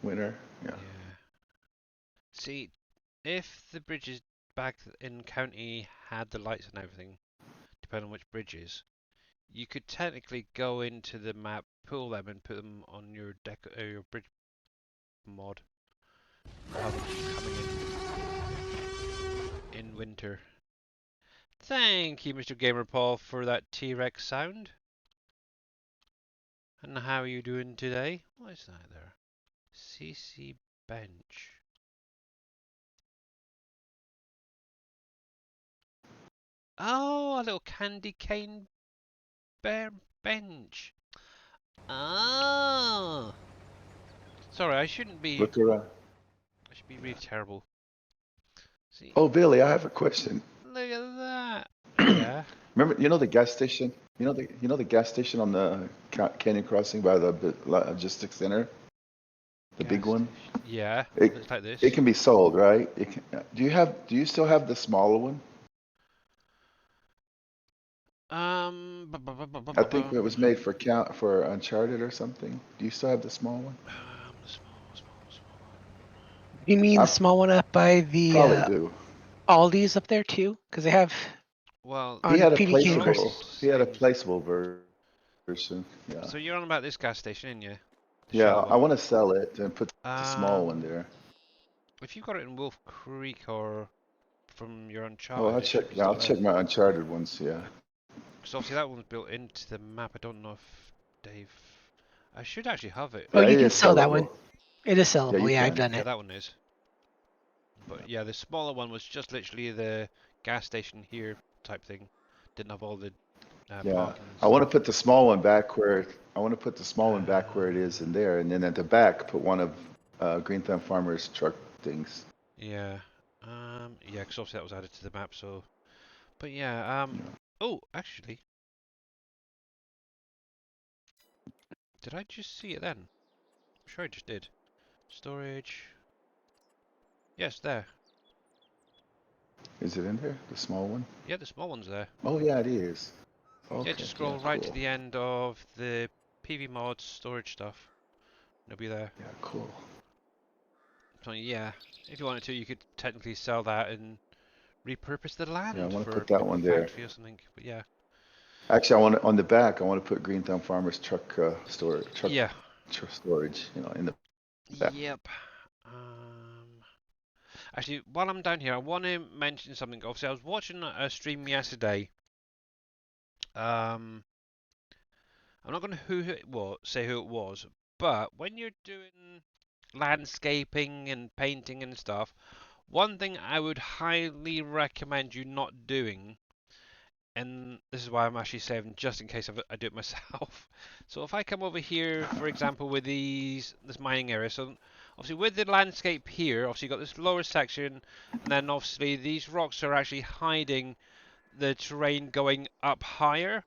Winter, yeah. Yeah. See, if the bridges back in county had the lights and everything, depending on which bridges, you could technically go into the map, pull them, and put them on your deck or your bridge mod. Have them coming in winter. Thank you, Mr. Gamer Paul, for that T-Rex sound. And how are you doing today? What is that there? CC bench. Oh, a little candy cane bear bench. Oh. Sorry, I shouldn't be. Look around. I should be really terrible. See, Oh, Billy, I have a question. look at that. Yeah. Remember, you know the gas station? You know the gas station on the Canyon Crossing by the logistics center, the big Gas one. station. Yeah. It Looks like this. it can be sold, right? It can, do you still have the smaller one? I think it was made for Uncharted or something. Do you still have the small one? Small one. You mean the I small one up by the probably do. Aldi's up there too? Because they have Well, He on had a PVK they're all the cars. same. placeable version. Yeah. So you're on about this gas station, ain't you? The Yeah, Shell I one. want to sell it and put the small one Um, there. if you've got it in Wolf Creek or from your Oh, Uncharted, it should be I'll still there. check my Uncharted ones, yeah. Because obviously that one's built into the map. I don't know if Dave. I should actually have it. Oh, Yeah, you it can is sell that one. sellable. It is Yeah, you sellable. Yeah, I've can. done Yeah, it. that one is. But yeah, the smaller one was just literally the gas station here type thing. Didn't have all the Yeah. parking and I want to stuff. put the small one back where it is in Um, there, and then at the back put one of Green Thumb Farmer's truck things. yeah. Yeah, because obviously that was added to the map. So, but yeah. Yeah. Oh, actually, did I just see it then? I'm sure I just did. Storage. Yes, there. Is it in there? The small one? Yeah, the small one's there. Oh yeah, it is. Yeah, Okay, just yeah, scroll right to cool. the end of the PV mods storage stuff. It'll be there. Yeah, cool. So yeah, if you wanted to, you could technically sell that and repurpose the Yeah, I land want to for put that maybe a one there. factory or something. But yeah, Actually, on the back, I want to put Green Thumb Farmer's yeah, storage, in the back. yep. Actually, while I'm down here, I want to mention something. Obviously, I was watching a stream yesterday. I'm not going to say who it was, but when you're doing landscaping and painting and stuff, one thing I would highly recommend you not doing, and this is why I'm actually saving just in case I do it myself. So if I come over here, for example, with this mining area, so obviously with the landscape here, obviously you've got this lower section, and then obviously these rocks are actually hiding the terrain going up higher.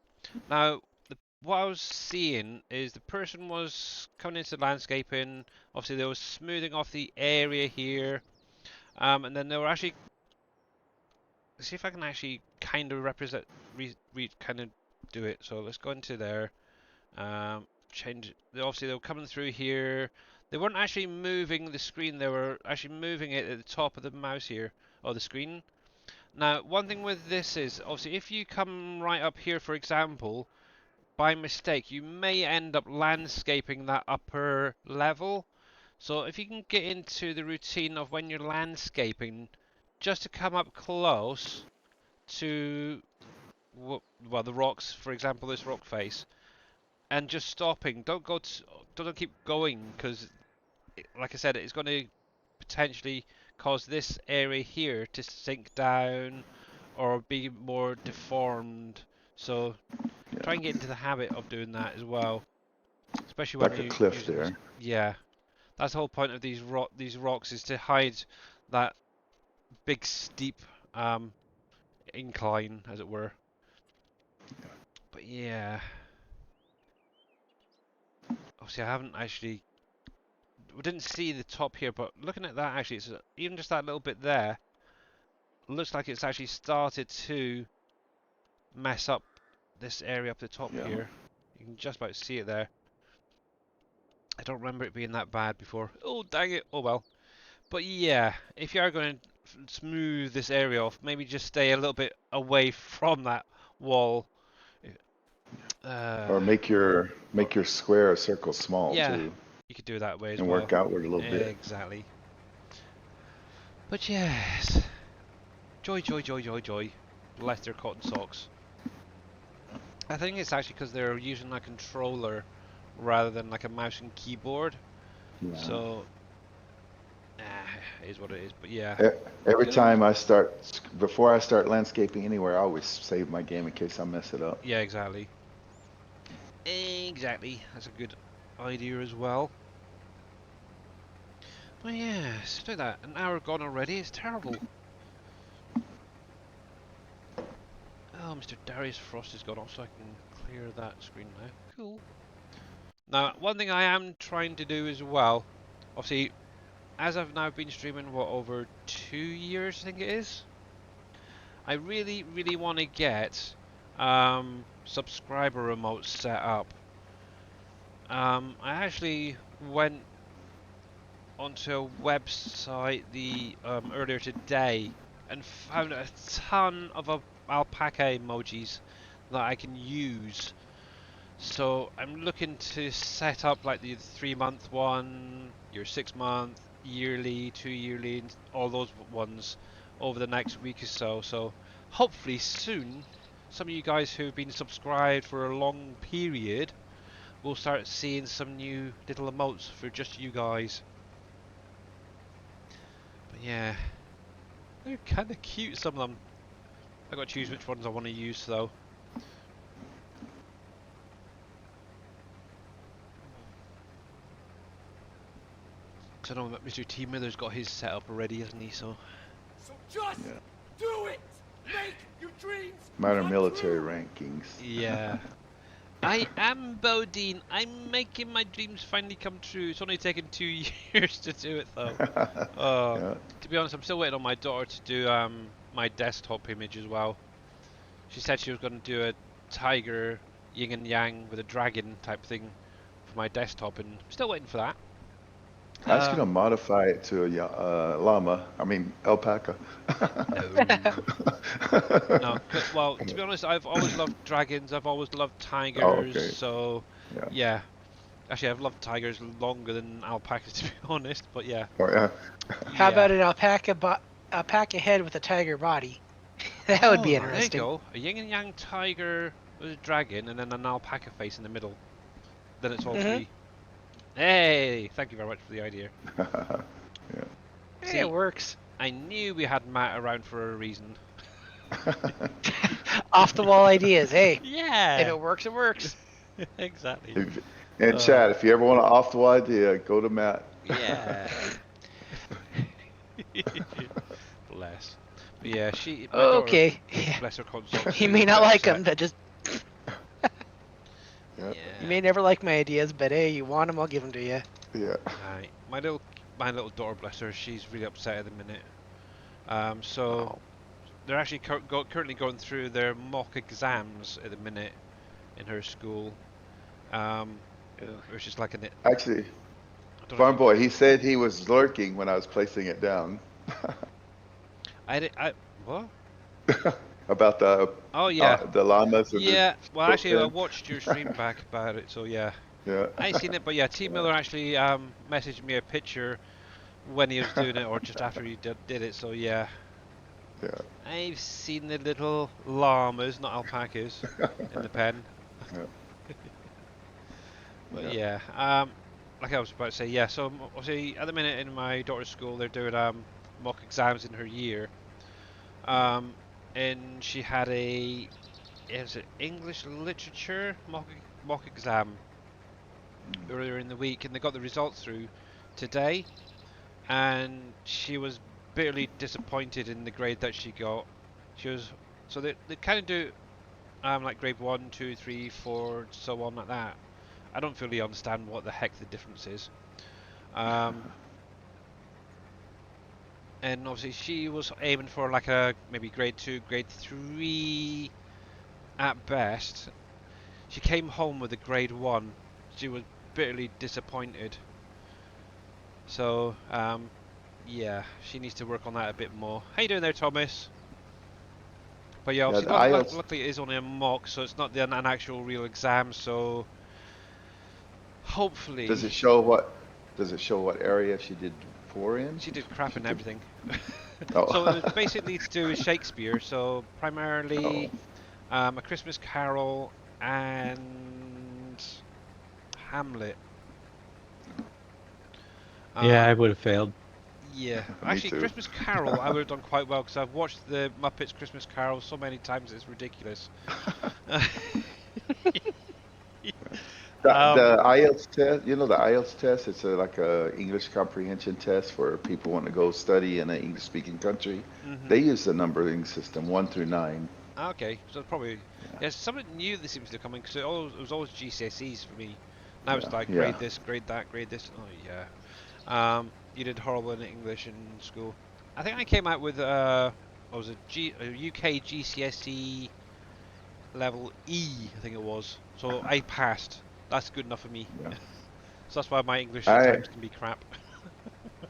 Now, what I was seeing is the person was coming into landscaping, obviously they were smoothing off the area here, and then they were actually, see if I can actually kind of kind of do it. So let's go into there, change, obviously they were coming through here, they weren't actually moving the screen, they were actually moving it at the top of the mouse here, or the screen. Now, one thing with this is, obviously if you come right up here, for example, by mistake, you may end up landscaping that upper level. So if you can get into the routine of when you're landscaping, just to come up close to, well, the rocks, for example, this rock face, and just stopping. Don't keep going, because, like I said, it's going to potentially cause this area here to sink down or be more deformed. So try Yeah, and get into the habit of doing that as well, especially when like a you're cliff using this. there. Yeah, that's the whole point of these rocks, is to hide that big steep incline, as it were. But yeah, obviously I haven't actually, we didn't see the top here, but looking at that, actually, it's even just that little bit there looks like it's actually started to mess up this area up the top Yeah. here. You can just about see it there. I don't remember it being that bad before. Oh, dang it. Oh, well. But yeah, if you are going to smooth this area off, maybe just stay a little bit away from that wall. Or make your square or circle small Yeah, too, you could do it that way as and well. work outward a little bit. Exactly. But yes, joy, joy, joy, joy, joy. Bless their cotton socks. I think it's actually because they're using a controller rather than like a mouse and keyboard. Yeah. So, it is what it is. But yeah, Every cool. time before I start landscaping anywhere, I always save my game in case I mess it up. Yeah, exactly. Exactly. That's a good idea as well. But yes, look at that. An hour gone already. It's terrible. Oh, Mr. Darius Frost has gone off, so I can clear that screen now. Cool. Now, one thing I am trying to do as well, obviously, as I've now been streaming, what, over 2 years, I think it is? I really, really want to get subscriber remotes set up. I actually went onto a website earlier today and found a ton of alpaca emojis that I can use. So I'm looking to set up like the 3-month one, your 6-month, yearly, 2-yearly, and all those ones over the next week or so. So hopefully soon, some of you guys who've been subscribed for a long period will start seeing some new little emotes for just you guys. But yeah, they're kind of cute, some of them. I got to choose which ones I want to use though. Because I know that Mr. T Miller's got his set up already, hasn't he? So just do it! Make your dreams Minor come military true. rankings. yeah. I am Bodine. I'm making my dreams finally come true. It's only taken 2 years to do it though. Yeah. To be honest, I'm still waiting on my daughter to do my desktop image as well. She said she was going to do a tiger, yin and yang with a dragon type thing for my desktop, and I'm still waiting for that. I was gonna modify it to a alpaca. No, well, to be honest, I've always loved dragons. I've always loved Oh, tigers. okay. So, Yeah. yeah. Actually, I've loved tigers longer than alpacas, to be honest. But yeah. Oh, yeah. How about an alpaca head with a tiger body? That would be There you interesting. go. A yin and yang tiger with a dragon, and then an alpaca face in the middle. Then it's all three. Hey, thank you very much for the idea. Yeah. Hey, See, it works. I knew we had Matt around for a reason. Off the wall ideas. Hey, Yeah. if it works, it works. Exactly. And Chad, if you ever want an off-the-wall idea, go to Matt. Yeah. Bless. But yeah, my Okay. daughter, Yeah. bless her console. You may not like them, but just Yeah. you may never like my ideas, but hey, you want them, I'll give them to you. Yeah. Right. My little daughter, bless her, she's really upset at the minute. So they're actually currently going through their mock exams at the minute in her school. Which is like an. Actually, Farm Boy, he said he was lurking when I was placing it down. What? About the yeah. The llamas. Yeah. Well, actually, I bullpen. watched your stream back about it, so yeah. Yeah. I seen it, but yeah, T Miller actually messaged me a picture when he was doing it, or just after he did it. So yeah. Yeah. I've seen the little llamas, not alpacas, in the pen. Yeah. But yeah, like I was about to say, yeah. So obviously, at the minute in my daughter's school, they're doing mock exams in her year. And she had is it English literature mock exam earlier in the week, and they got the results through today, and she was bitterly disappointed in the grade that she got. So they kind of do like grade 1, 2, 3, 4, so on like that. I don't fully understand what the heck the difference is. And obviously she was aiming for like a maybe grade 2, grade 3 at best. She came home with a grade 1. She was bitterly disappointed. So, yeah, she needs to work on that a bit more. How you doing there, Thomas? But yeah, Yeah, obviously, the IELTS. luckily it is only a mock, so it's not an actual real exam. So, hopefully, Does it show what? Does it show what area she did poor in? she did crap She in did. everything. So it was Oh. basically to do with Shakespeare. So Oh. primarily, A Christmas Carol and Hamlet. Yeah, I Um, would have failed. Yeah, Me actually, too. Christmas Carol I would have done quite well because I've watched the Muppets Christmas Carol so many times it's ridiculous. The um, IELTS test, you know, the IELTS test, it's like a English comprehension test for people want to go study in an English-speaking country. mhm. They use the numbering system 1 through 9. Okay, so probably yeah, something new that seems to be coming because it was always GCSEs for me. Now it's Yeah, like yeah. grade this, grade that, grade this. Oh yeah. You did horrible in English in school. I think I came out with what was it, a UK GCSE level E, I think it was. So I passed. That's good enough for me. Yeah. So that's why my English at I times can be crap.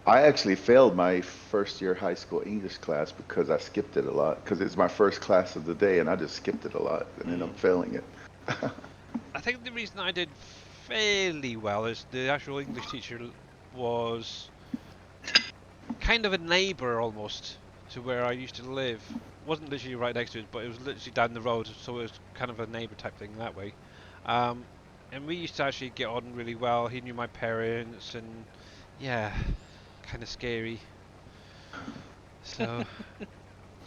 I actually failed my first year high school English class because I skipped it a lot because it's my first class of the day and I just skipped it a lot and ended Mm. up failing it. I think the reason I did fairly well is the actual English teacher was kind of a neighbour almost to where I used to live. Wasn't literally right next to it, but it was literally down the road, so it was kind of a neighbour type thing that way. Um, and we used to actually get on really well. He knew my parents, and yeah, kind of scary. So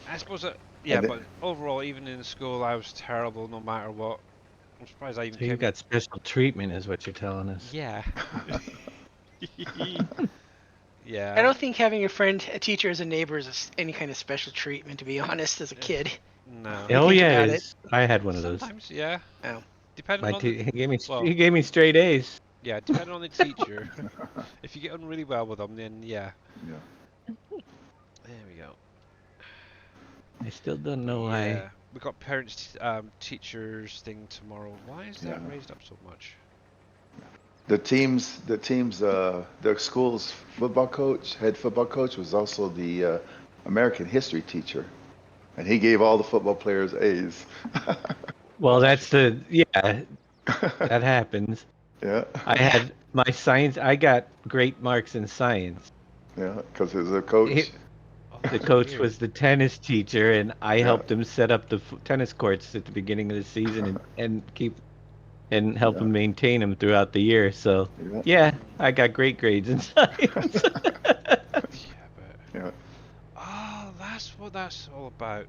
I suppose that yeah, And then, but overall, even in school, I was terrible no matter what. I'm surprised I even So you came. got special treatment, is what you're telling us. Yeah. I Yeah. don't think having a friend, a teacher as a neighbor is any kind of special treatment, to be honest, as a kid. No. If you Oh think yeah, about it it. is. I had one of those. Sometimes, yeah. Oh. Depending on the He well, gave me straight A's. yeah, depending on the teacher. If you get on really well with them, then yeah. yeah. There we go. I still don't But know why. yeah, we got parents teachers thing tomorrow. Why is Yeah. that raised up so much? The school's head football coach was also the American history teacher, and he gave all the football players A's. Well, That's that's interesting. yeah, that happens. Yeah, I Yeah. had my science. I got great marks in science. yeah, because he was a coach. Oh, The that's coach weird. was the tennis teacher, and I Yeah, helped him set up the tennis courts at the beginning of the season and help yeah, him maintain them throughout the year. So yeah, yeah, Mm, I got great grades in science. yeah, but yeah. oh, that's what that's all about.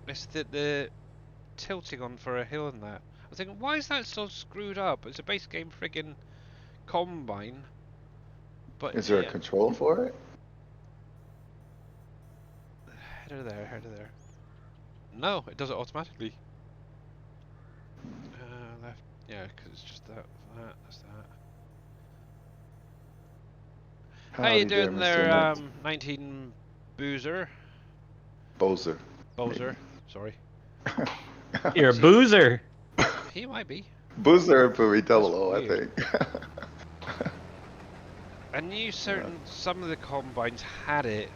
It's the tilting on for a hill and that. I was thinking, why is that so screwed up? It's a base game friggin' combine, but Is there a yeah, control for it? header there, header there. No, it does it automatically. Left, yeah, because it's just that's that. How you Howdy there, doing Mr. there, Knight. 19 Boozer? Bozer, maybe. Bozer, sorry. You're a See, boozer. he might be. Boozer put me That's double O, I weird. think. I knew Yeah, some of the combines had it,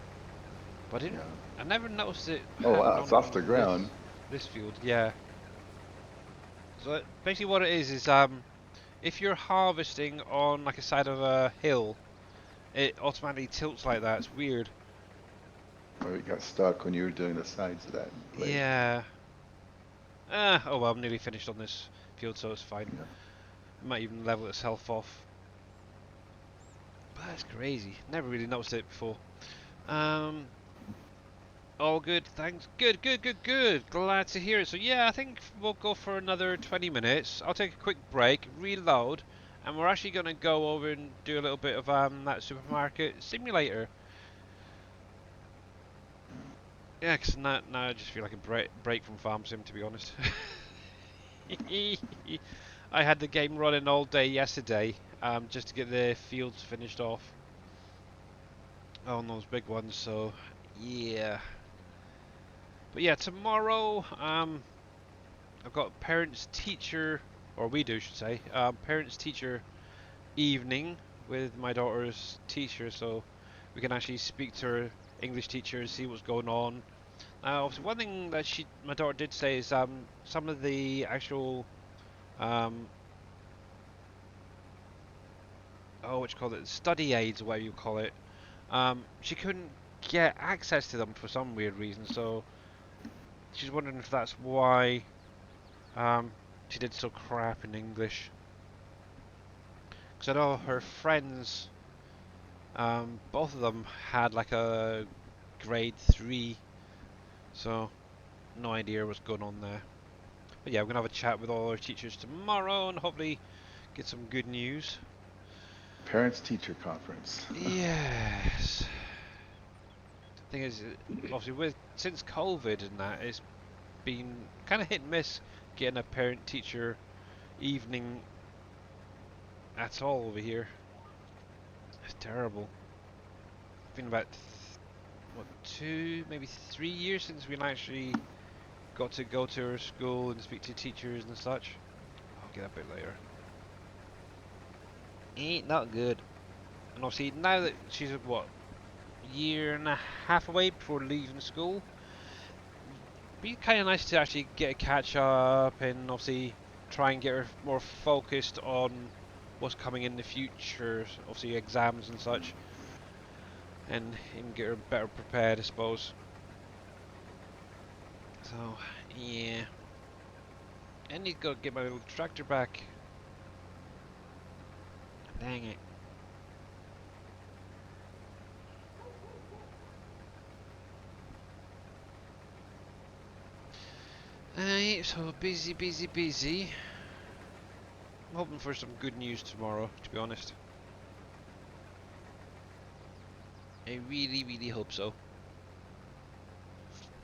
but yeah. I never noticed it Oh had it wow, it's off the on ground. this field. Yeah. So basically, what it is if you're harvesting on like a side of a hill, it automatically tilts like that. It's weird. Or you got stuck when you were doing the sides of that blade. Yeah. Oh well, I'm nearly finished on this field, so it's fine. Yeah. It might even level itself off. But that's crazy. Never really noticed it before. Um, all good, thanks. Good, good, good, good. Glad to hear it. So yeah, I think we'll go for another 20 minutes. I'll take a quick break, reload, and we're actually going to go over and do a little bit of that supermarket simulator. Yeah, because now I just feel like a break from Farm Sim, to be honest. I had the game running all day yesterday, just to get the fields finished off on those big ones. So yeah, but yeah, tomorrow, I've got parents teacher, or we do should say, parents teacher evening with my daughter's teacher, so we can actually speak to her English teacher and see what's going on. Obviously one thing that my daughter did say is some of the actual what you call it, study aids, or whatever you call it. She couldn't get access to them for some weird reason, so she's wondering if that's why she did so crap in English. Because I know her friends, both of them had like a grade 3, so no idea what's going on there. But yeah, we're gonna have a chat with all our teachers tomorrow and hopefully get some good news. Parents-teacher conference. Yes. The thing is, obviously, since COVID and that, it's been kind of hit and miss getting a parent-teacher evening at all over here. It's terrible. It's been about what, 2, maybe 3 years since we actually got to go to her school and speak to teachers and such. I'll get that bit later. Ain't not good. And obviously now that she's what, year and a half away before leaving school, be kind of nice to actually get a catch up and obviously try and get her more focused on what's coming in the future, obviously exams and such, and even get her better prepared, I suppose. So yeah, I need to go get my little tractor back. Dang it. So busy, busy, busy. I'm hoping for some good news tomorrow, to be honest. I really, really hope so.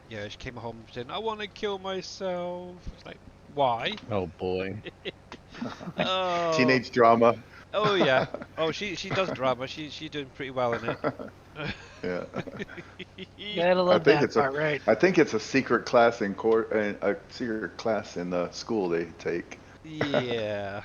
Yeah, she came home saying, I want to kill myself. It's like, why? Oh boy. Oh, Teenage drama. oh yeah. Oh, she does drama. She's doing pretty well in it. Yeah. Gotta love that part, right? I think it's a secret class in a secret class in the school they take. Yeah.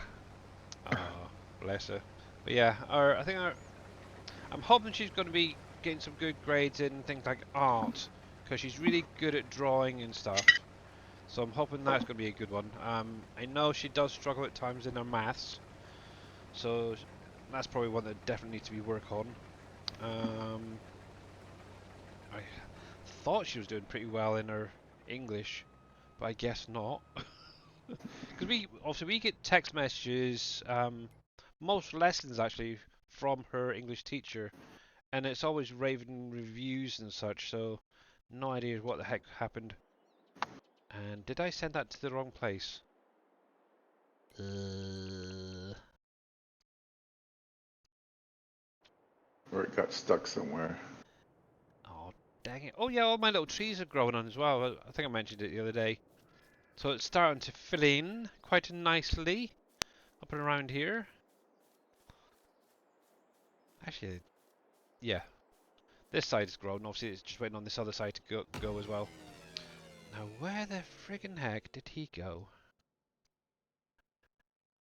Oh, bless her. But yeah, I'm hoping she's going to be getting some good grades in things like art, because she's really good at drawing and stuff. So I'm hoping that's going to be a good one. I know she does struggle at times in her maths, so that's probably one that definitely needs to be worked on. I thought she was doing pretty well in her English, but I guess not. Because we get text messages, most lessons actually, from her English teacher, and it's always raving reviews and such, so no idea what the heck happened. And did I send that to the wrong place? Or it got stuck somewhere. Oh, dang it. Oh yeah, all my little trees are growing on as well. I think I mentioned it the other day. So it's starting to fill in quite nicely up and around here. Actually, yeah. This side is grown. Obviously, it's just waiting on this other side to go as well. Now, where the friggin' heck did he go?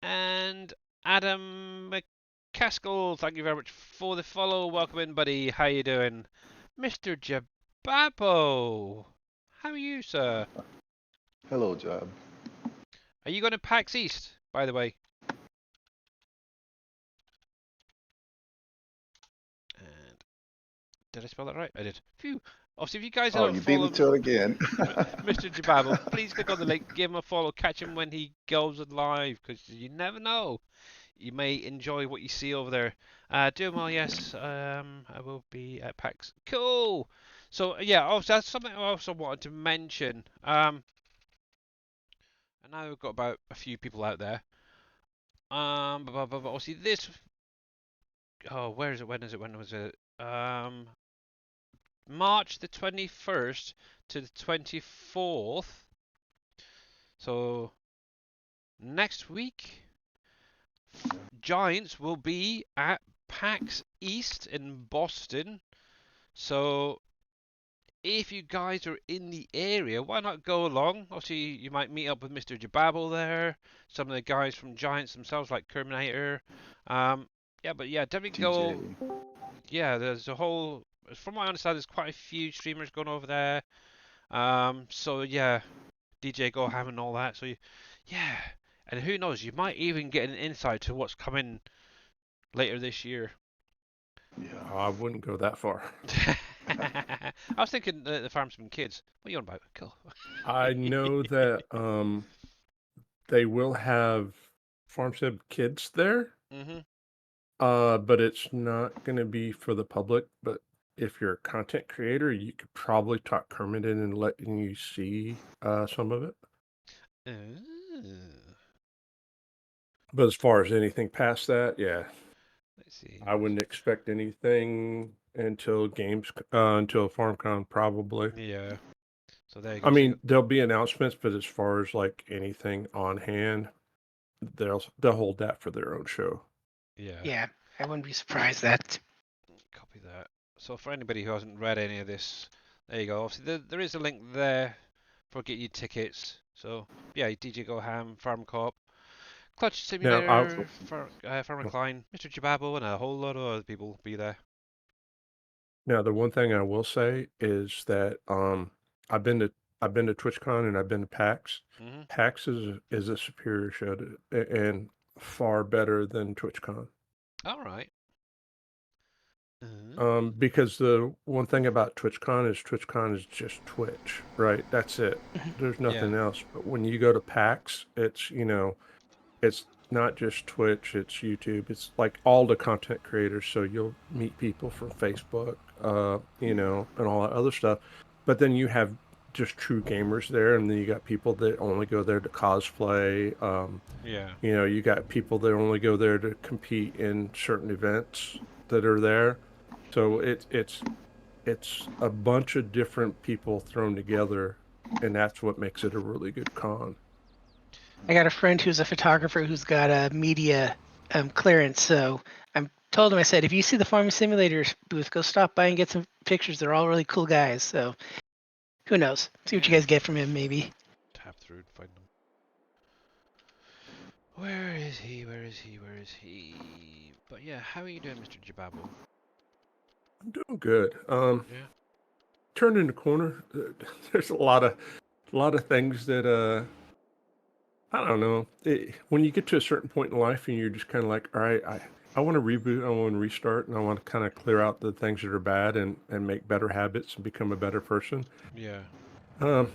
And Adam McCaskill, thank you very much for the follow. Welcome in, buddy. How you doing? Mr. Jababo, how are you, sir? Hello, Job. Are you going to PAX East, by the way? And did I spell that right? I did. Phew. Obviously, if you guys Oh, don't you beat follow me to it again. Mr. Jababo, please click on the link, give him a follow, catch him when he goes live, because you never know. You may enjoy what you see over there. Doing well, yes. I will be at PAX. Cool. So yeah, also that's something I also wanted to mention. And now we've got about a few people out there. But obviously this. Oh, where is it? When is it? When was it? March the 21st to the 24th. So next week, Giants will be at PAX East in Boston. So if you guys are in the area, why not go along? Obviously, you might meet up with Mr. Jababble there, some of the guys from Giants themselves, like Terminator. Yeah, definitely go. TJ. Yeah, there's a whole. From what I understand, there's quite a few streamers going over there. So yeah, DJ Go Ham and all that. Yeah, and who knows, you might even get an insight to what's coming later this year. Yeah. I wouldn't go that far. I was thinking the Farmsman Kids. What are you on about? Cool. I know that they will have Farmstead Kids there, Mhm. but it's not going to be for the public. But if you're a content creator, you could probably talk Kermit in and letting you see some of it. But as far as anything past that, yeah, Let's see. I wouldn't expect anything until until FarmCon probably. Yeah. So there you I go. mean, there'll be announcements, but as far as like anything on hand, they'll hold that for their own show. Yeah. Yeah, I wouldn't be surprised that. Copy that. So for anybody who hasn't read any of this, there you go. Obviously, there is a link there for getting you tickets. So yeah, DJ Go Ham, Farm Corp, Clutch Now, Simulator, Farmer Klein, Mr. Jababo, and a whole lot of other people will be there. now the one thing I will say is that I've been to TwitchCon and I've been to PAX. Hmm. PAX is a superior show and far better than TwitchCon. All right. Because the one thing about TwitchCon is just Twitch, right? That's it. There's nothing Yeah. else. But when you go to PAX, it's it's not just Twitch, it's YouTube. It's like all the content creators. So you'll meet people from Facebook, and all that other stuff. But then you have just true gamers there, and then you got people that only go there to cosplay. Yeah. You got people that only go there to compete in certain events that are there. So it's a bunch of different people thrown together, and that's what makes it a really good con. I got a friend who's a photographer who's got a media clearance, so I told him, I said, if you see the Farming Simulator booth, go stop by and get some pictures. They're all really cool guys. So who knows? See what you Yeah. guys get from him, maybe. Tap through and find them. Where is he? Where is he? Where is he? But yeah, how are you doing, Mr. Jababo? I'm doing good. Yeah. Turning the corner. There's a lot of things that I don't know. When you get to a certain point in life and you're just kind of like, all right, I want to reboot, I want to restart, and I want to kind of clear out the things that are bad and make better habits and become a better person. Yeah. Um,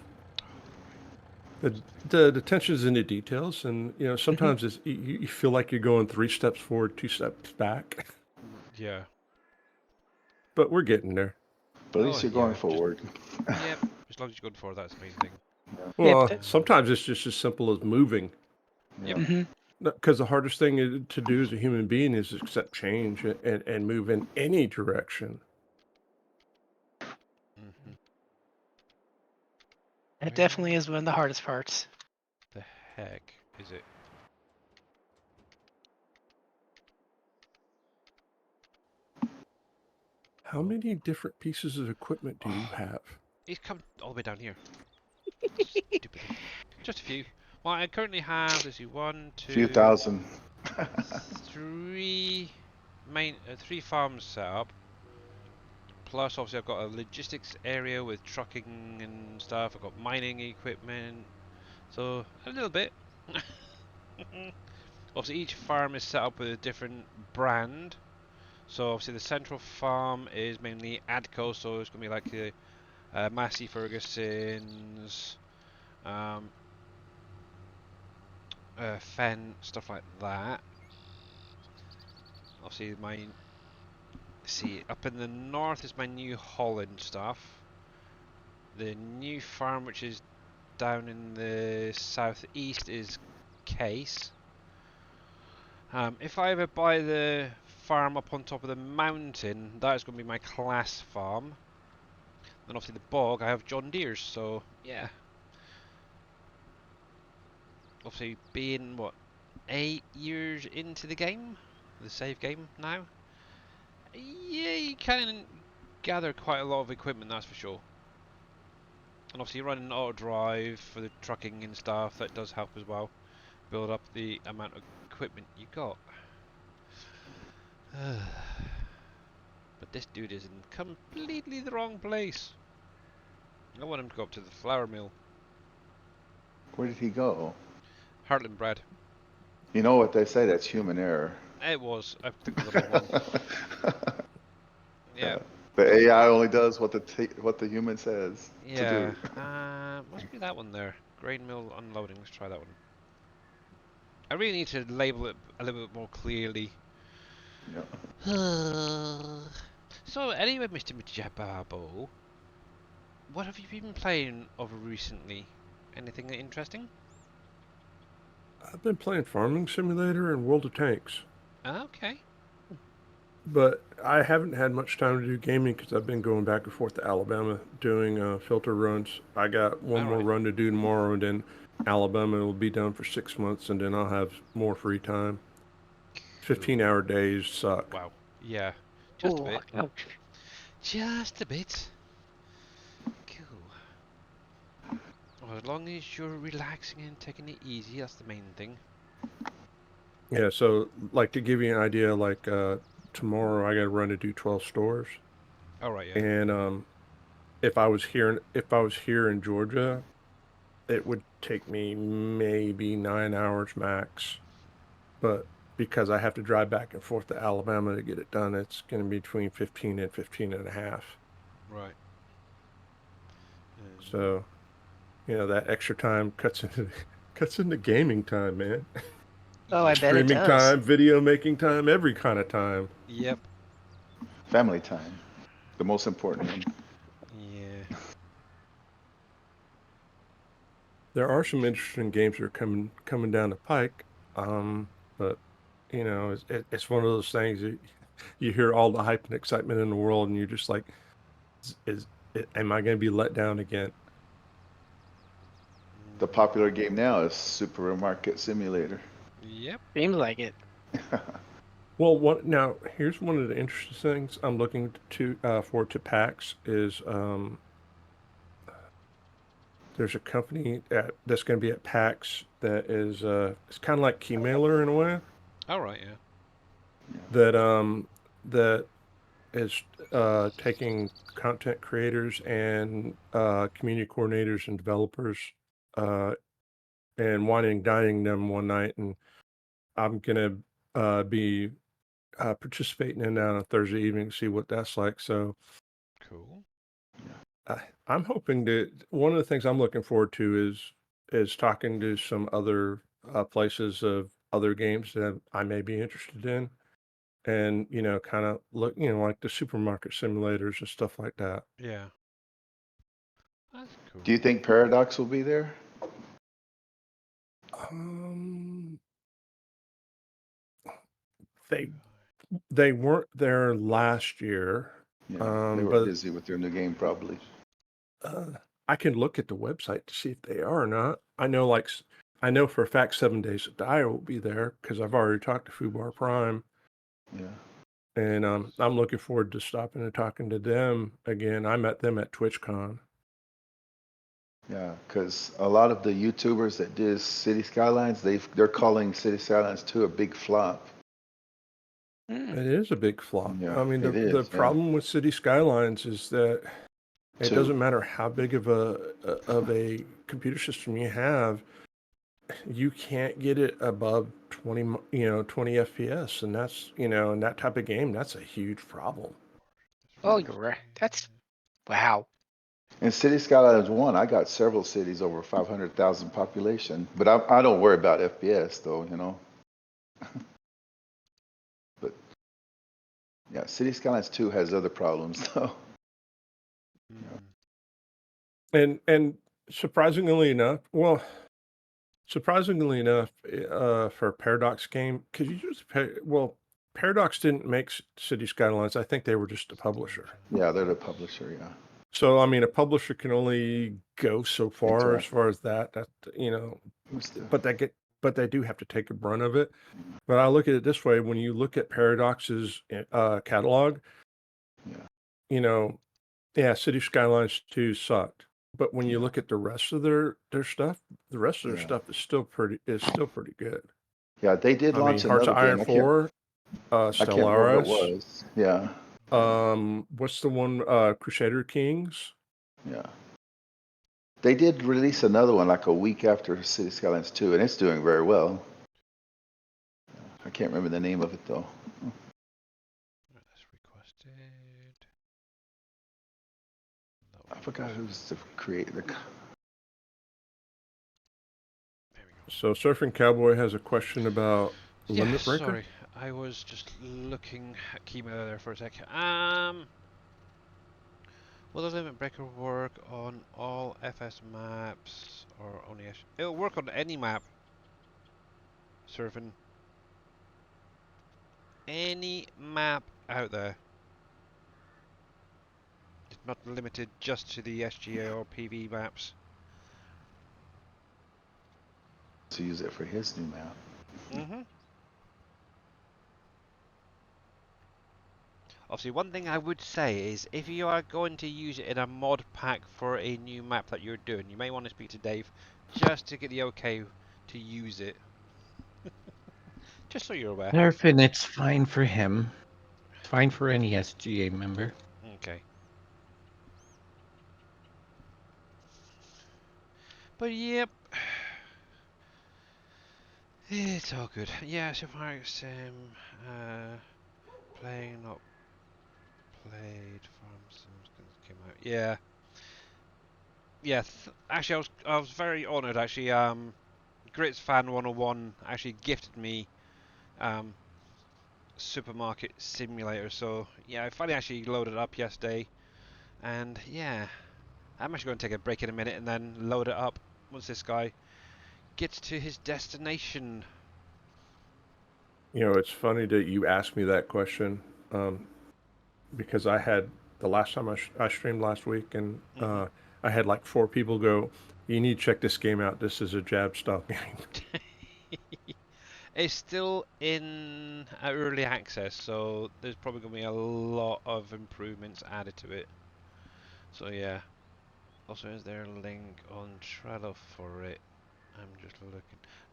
the attention's in the details, and sometimes it's you feel like you're going 3 steps forward, 2 steps back, Yeah. but we're getting there. But at least you're going Just, forward. yep. As long as you're good for that's the main thing. Well, Yep. sometimes it's just as simple as moving. Yep. Mm-hmm. Because the hardest thing to do as a human being is accept change and move in any direction. Mm-hmm. That definitely is one of the hardest parts. The heck is it? How many different pieces of equipment do you have? He's come all the way down here. Stupid. Just a few. Well, I currently have, let's see, one, A few two, thousand. three three farms set up. Plus, obviously, I've got a logistics area with trucking and stuff. I've got mining equipment. So, a little bit. Obviously, each farm is set up with a different brand. So, obviously, the central farm is mainly Adco, so it's going to be like the Massey Ferguson's, Fen, stuff like that. Obviously, see, up in the north is my New Holland stuff. The new farm, which is down in the southeast, is Case. If I ever buy the farm up on top of the mountain, that is going to be my class farm. Then obviously the bog, I have John Deere's, so yeah. Obviously being, what, 8 years into the game? The save game now? Yeah, you can gather quite a lot of equipment, that's for sure. And obviously running auto drive for the trucking and stuff, that does help as well. Build up the amount of equipment you got. But this dude is in completely the wrong place. I want him to go up to the flour mill. Where did he go? Heartland bread. You know what they say? That's human error. It was. I took the wrong one. Yeah. The AI only does what the human says to Yeah. do. Must be that one there. Grain mill unloading. Let's try that one. I really need to label it a little bit more clearly. Yeah. So anyway, Mr. Majababo, what have you been playing over recently? Anything interesting? I've been playing Farming Simulator and World of Tanks, Okay. but I haven't had much time to do gaming because I've been going back and forth to Alabama doing filter runs. I got one more Alright. run to do tomorrow, and then Alabama will be done for 6 months, and then I'll have more free time. 15-hour days suck. Wow. Yeah. Just a Ooh, bit. ouch. Just a bit. Cool. Well, as long as you're relaxing and taking it easy, that's the main thing. Yeah, so like to give you an idea, like tomorrow I got to run to do 12 stores, Alright, yeah. and if I was here in Georgia, it would take me maybe 9 hours max. But because I have to drive back and forth to Alabama to get it done, it's going to be between 15 and 15 and a half. Right. So, that extra time cuts into gaming time, man. Oh, I bet it Streaming does. time, video making time, every kind of time. Yep. Family time. The most important one. Yeah. There are some interesting games that are coming down the pike, but it's one of those things that you hear all the hype and excitement in the world, and you're just like, am I going to be let down again? The popular game now is Supermarket Simulator. Yep. Seems like it. Well, now here's one of the interesting things I'm looking forward to PAX is there's a company that's going to be at PAX that is it's kind of like Keymailer in a way Alright, yeah. that is taking content creators and community coordinators and developers uh, and dining them one night, and I'm gonna be participating in that on a Thursday evening to see what that's like. So Cool. I'm hoping to. One of the things I'm looking forward to is talking to some other places of other games that I may be interested in, and kind of look, like the supermarket simulators and stuff like that. Yeah. That's cool. Do you think Paradox will be there? They they weren't there last year, Yeah, they were but busy with their new game probably. I can look at the website to see if they are or not. I know for a fact 7 Days to Die will be there because I've already talked to Fubar Prime, Yeah. and I'm looking forward to stopping and talking to them again. I met them at TwitchCon. Yeah, because a lot of the YouTubers that did City Skylines, they're calling City Skylines 2 a big flop. Hmm. It is a big flop. Yeah, I mean, it the is. Yeah. problem with City Skylines is that it Two. doesn't matter how big of a computer system you have, you can't get it above 20 FPS, and that's in that type of game, that's a huge problem. Oh, you're right. That's wow. In City Skylines 1, I got several cities over 500,000 population, but I don't worry about FPS though. But yeah, City Skylines 2 has other problems though. And surprisingly enough, for a Paradox game, because Paradox didn't make City Skylines. I think they were just a publisher. Yeah, they're the publisher. Yeah. So I mean, a publisher can only go so far as Exactly. far as that. Who's the- But they do have to take a brunt of it. But I look at it this way: when you look at Paradox's catalog, Yeah. yeah, City Skylines 2 sucked. But when you look at the rest of their stuff, the rest of their Yeah. stuff is still pretty good. Yeah, they did I mean, launch Hearts another of Iron game. 4, I can't remember what it Stellaris. was. Yeah, What's the one? Crusader Kings. yeah. They did release another one like a week after City Skylines 2, and it's doing very well. I can't remember the name of it though. That's requested. I forgot who's the creator. There we go. So Surfing Cowboy has a question about Yeah, Limit Breaker. sorry, I was just looking at Keymail there for a sec. Will the limit breaker work on all FS maps or only S? It'll work on any map. Surfing. Any map out there. It's not limited just to the SGA or PV maps. To use it for his new map. Mm-hmm. Obviously, one thing I would say is if you are going to use it in a mod pack for a new map that you're doing, you may want to speak to Dave just to get the okay to use it. Just so you're aware. Surfing, it's fine for him. It's fine for any SGA member. Okay. But yep. It's all good. Yeah, so far it's playing, not played from Sims came out. Yeah. Yeah, actually I was very honoured actually. Grits Fan 101 actually gifted me Supermarket Simulator, so yeah, I finally actually loaded it up yesterday, and yeah, I'm actually going to take a break in a minute and then load it up once this guy gets to his destination. You know, it's funny that you asked me that question, because I had the last time I streamed last week, and I had like 4 people go, "You need to check this game out. This is a jab style game." It's still in early access, so there's probably going to be a lot of improvements added to it. So yeah. Also, is there a link on Trello for it? I'm just looking.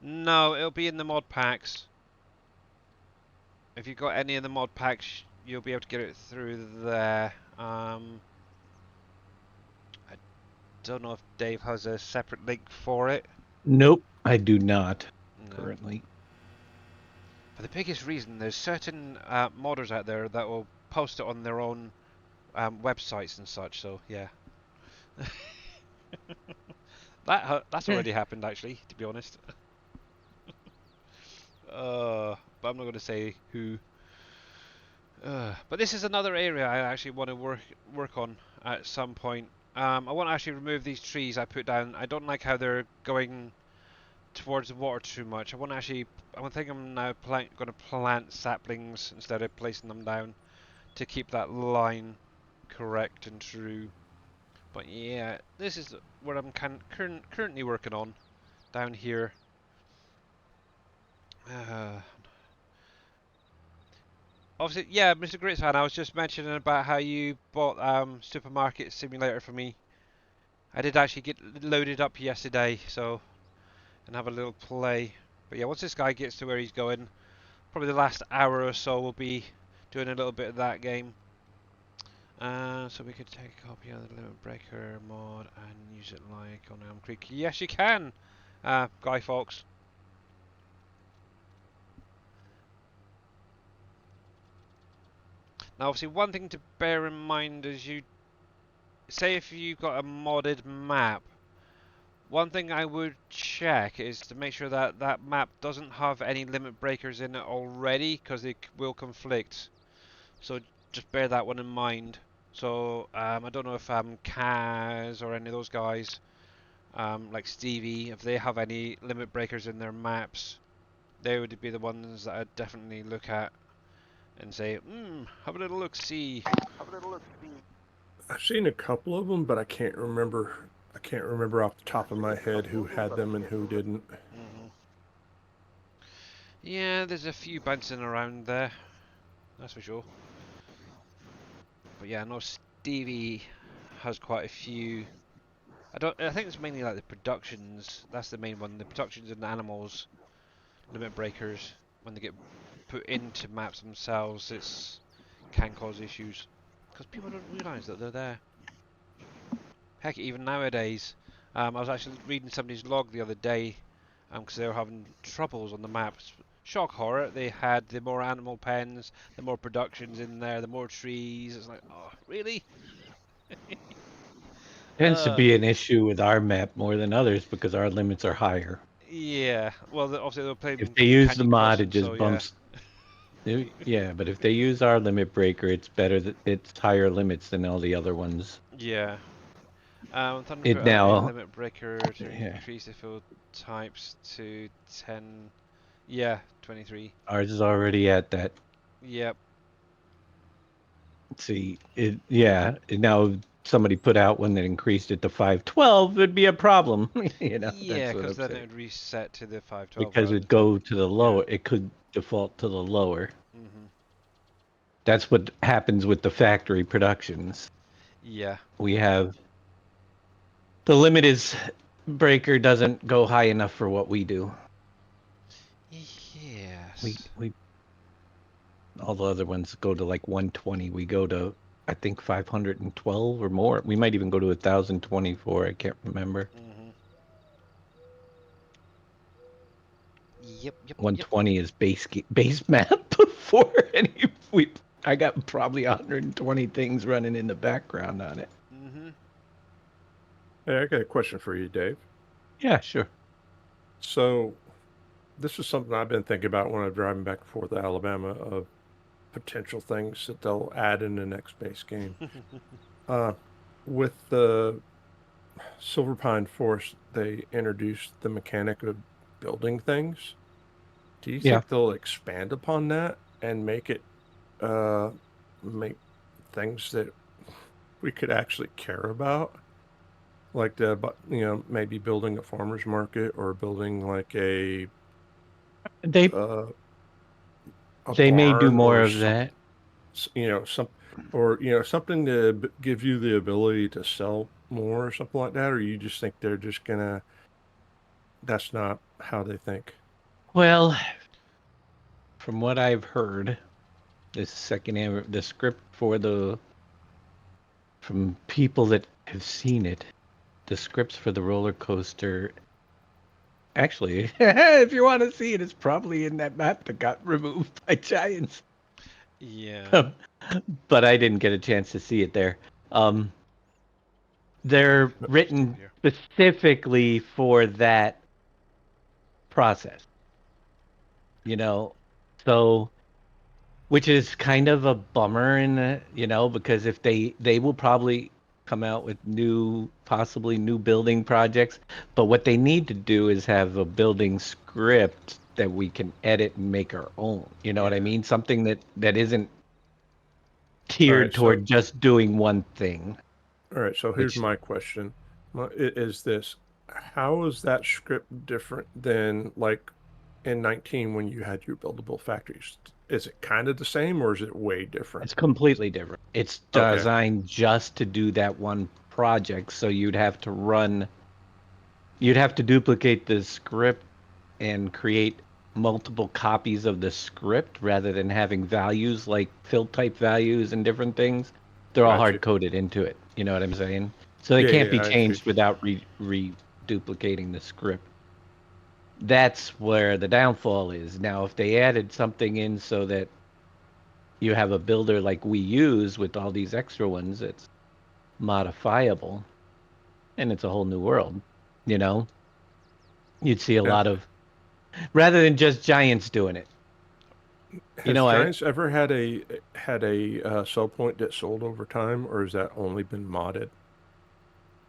No, it'll be in the mod packs. If you've got any of the mod packs, you'll be able to get it through there. I don't know if Dave has a separate link for it. Nope, I do not No. currently. For the biggest reason, there's certain modders out there that will post it on their own websites and such. So yeah, that's already happened actually. To be honest, but I'm not going to say who. But this is another area I actually want to work on at some point. I want to actually remove these trees I put down. I don't like how they're going towards the water too much. I think I'm now going to plant saplings instead of placing them down to keep that line correct and true. But yeah, this is what I'm currently working on down here. Obviously, yeah, Mr. Gritsfan, I was just mentioning about how you bought Supermarket Simulator for me. I did actually get loaded up yesterday, so and have a little play. But yeah, once this guy gets to where he's going, probably the last hour or so we'll be doing a little bit of that game. So we could take a copy of the Limit Breaker mod and use it like on Elm Creek. Yes, you can, Guy Fawkes. Now, obviously, one thing to bear in mind is you say if you've got a modded map. One thing I would check is to make sure that that map doesn't have any limit breakers in it already, because they will conflict. So just bear that one in mind. So I don't know if Kaz or any of those guys, like Stevie, if they have any limit breakers in their maps, they would be the ones that I'd definitely look at and say, have a little look, see. I've seen a couple of them, but I can't remember. I can't remember off the top of my head who had them and who didn't. Yeah, there's a few bouncing around there, that's for sure. But yeah, I know Stevie has quite a few I think it's mainly like the productions. That's the main one. The productions and the animals, limit breakers, when they get put into maps themselves, can cause issues because people don't realise that they're there. Heck, even nowadays, I was actually reading somebody's log the other day, because they were having troubles on the maps. Shock horror! They had the more animal pens, the more productions in there, the more trees. It's like, oh, really? Tends to be an issue with our map more than others because our limits are higher. Yeah. Well, obviously they're If playing they use the Canyon mod, Crossing, it just so yeah. bumps. Yeah, but if they use our limit breaker, it's better that it's higher limits than all the other ones. Yeah. Thunderfoot It added a now, limit breaker to yeah, increase the field types to 10. Yeah, 23. ours is already at that. Yep. See, now somebody put out one that increased it to 512, it'd be a problem. Yeah, That's what because I'm then it saying. would reset to the 512 Because rather it'd than 10. go to the lower, it could default to the lower. Mhm. That's what happens with the factory productions. Yeah. We have the limit is breaker doesn't go high enough for what we do. Yes. We all the other ones go to like 120. We go to I think 512 or more. We might even go to 1024. I can't remember. Mhm. Yep. Yep. Yep. 120 is base map before any we. I got probably 120 things running in the background on it. Mhm. Hey, I got a question for you, Dave. Yeah, sure. So this is something I've been thinking about when I'm driving back and forth to Alabama of potential things that they'll add in the next base game. Uh, with the Silver Pine Forest, they introduced the mechanic of building things. Do you Yeah. think they'll expand upon that and uh, make things that we could actually care about? Like maybe building a farmer's market or building like They uh, a they may do barn more or of that. something to give you the ability to sell more or something like that, or you just think they're just gonna that's not how they think. Well, from what I've heard, the script for from people that have seen it, the scripts for the roller coaster. Actually, if you want to see it, it's probably in that map that got removed by Giants. Yeah. But I didn't get a chance to see it there. Um, they're Just over written here. specifically for that process, so which is kind of a bummer because if they will probably come out with possibly new building projects, but what they need to do is have a building script that we can edit and make our own. You know what I Yeah. mean? Something that isn't All right, tiered so toward just doing one thing, here's which my question. Is this how is that script different than like in 19 when you had your buildable factories? Is it kind of the same or is it way different? it's completely different. It's Okay. designed just to do that one project, so you'd have to duplicate the script and create multiple copies of the script rather than having values like field type values and different things. They're all Gotcha. hard coded into it. You know what I'm saying? So they Yeah, can't yeah, be I see changed what you're without duplicating the script. That's where the downfall is. Now, if they added something in so that you have a builder like we use with all these extra ones, it's modifiable and it's a whole new world. You know, you'd see a saying. lot of rather than just giants doing it. Has I Giants ever had a sell point that sold over time, or has that only been modded?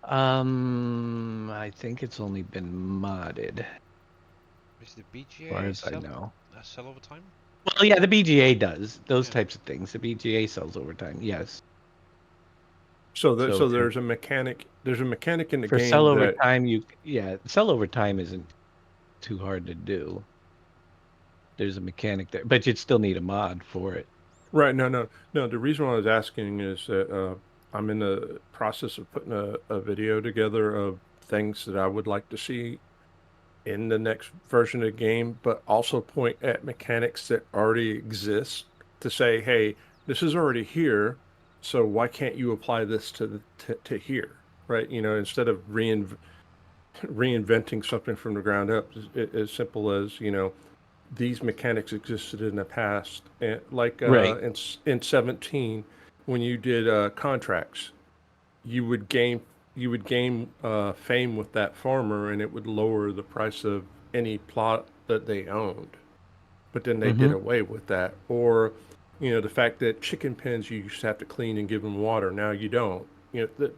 I think it's only been modded, as Is the far BGA as I know. sell over time? Well, yeah, the BGA does those Yeah. types of things. The BGA sells over time, yes. So So there's a mechanic. There's a mechanic in the for sell game over that time, sell over time isn't too hard to do. There's a mechanic but you'd still need a mod for it. right. No, no, no. The reason why I was asking is that I'm in the process of putting a video together of things that I would like to see in the next version of the game, but also point at mechanics that already exist to say, hey, this is already here, so why can't you apply this to here, right? Instead of reinventing something from the ground up, as simple as these mechanics existed in the past, and like Right. in 17, when you did contracts, you would gain fame with that farmer, and it would lower the price of any plot that they owned. But then they did Mm-hmm. away with that. Or, the fact that chicken pens you used to have to clean and give them water. Now you don't.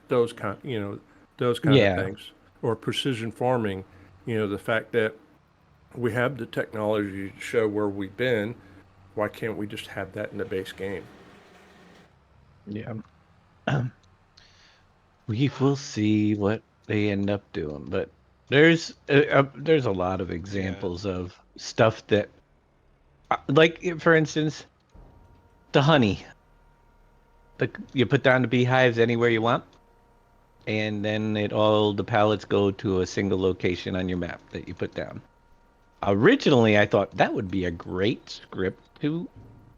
Those kind of Yeah. things. Or precision farming. The fact that we have the technology to show where we've been. Why can't we just have that in the base game? Yeah. We will see what they end up doing, but there's a lot of Yeah. examples of stuff that, like for instance, the honey. You put down the beehives anywhere you want, and then all the pallets go to a single location on your map that you put down. Originally, I thought that would be a great script to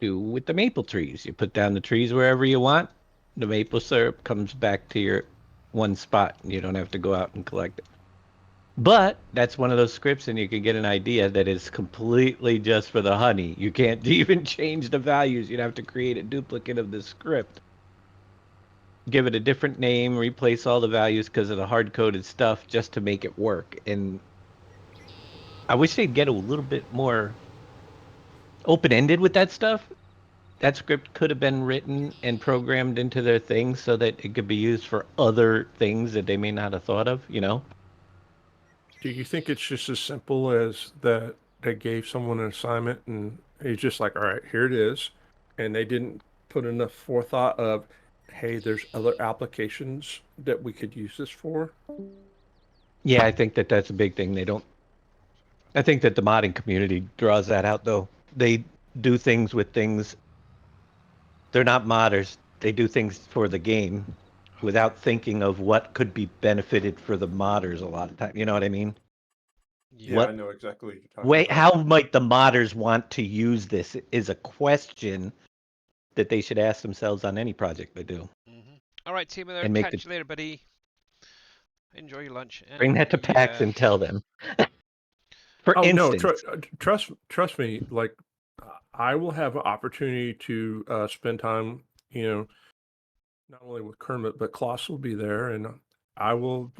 do with the maple trees. You put down the trees wherever you want, the maple syrup comes back to your one spot, and you don't have to go out and collect it. But that's one of those scripts, and you can get an idea that is completely just for the honey. You can't even change the values. You'd have to create a duplicate of the script, give it a different name, replace all the values because of the hard-coded stuff just to make it work. And I wish they'd get a little bit more open-ended with that stuff. That script could have been written and programmed into their thing so that it could be used for other things that they may not have thought of. Do you think it's just as simple as that they gave someone an assignment and he's just like, all right, here it is. And they didn't put enough forethought of, hey, there's other applications that we could use this for? Yeah, I think that that's a big thing. They don't. I think that the modding community draws that out, though. They do things with things. They're not modders. They do things for the game without thinking of what could be benefited for the modders a lot of time. You know what I mean? Yeah. Yeah, I What know exactly what you're talking way about. how might the modders want to use this is a question that they should ask themselves on any project they do. All right, team. There. And make the Catch you later, buddy. Enjoy your lunch. bring that to PAX and tell them. For Oh no, instance, trust me. Like, I will have an opportunity to spend time, not only with Kermit, but Klaus will be there, and I will,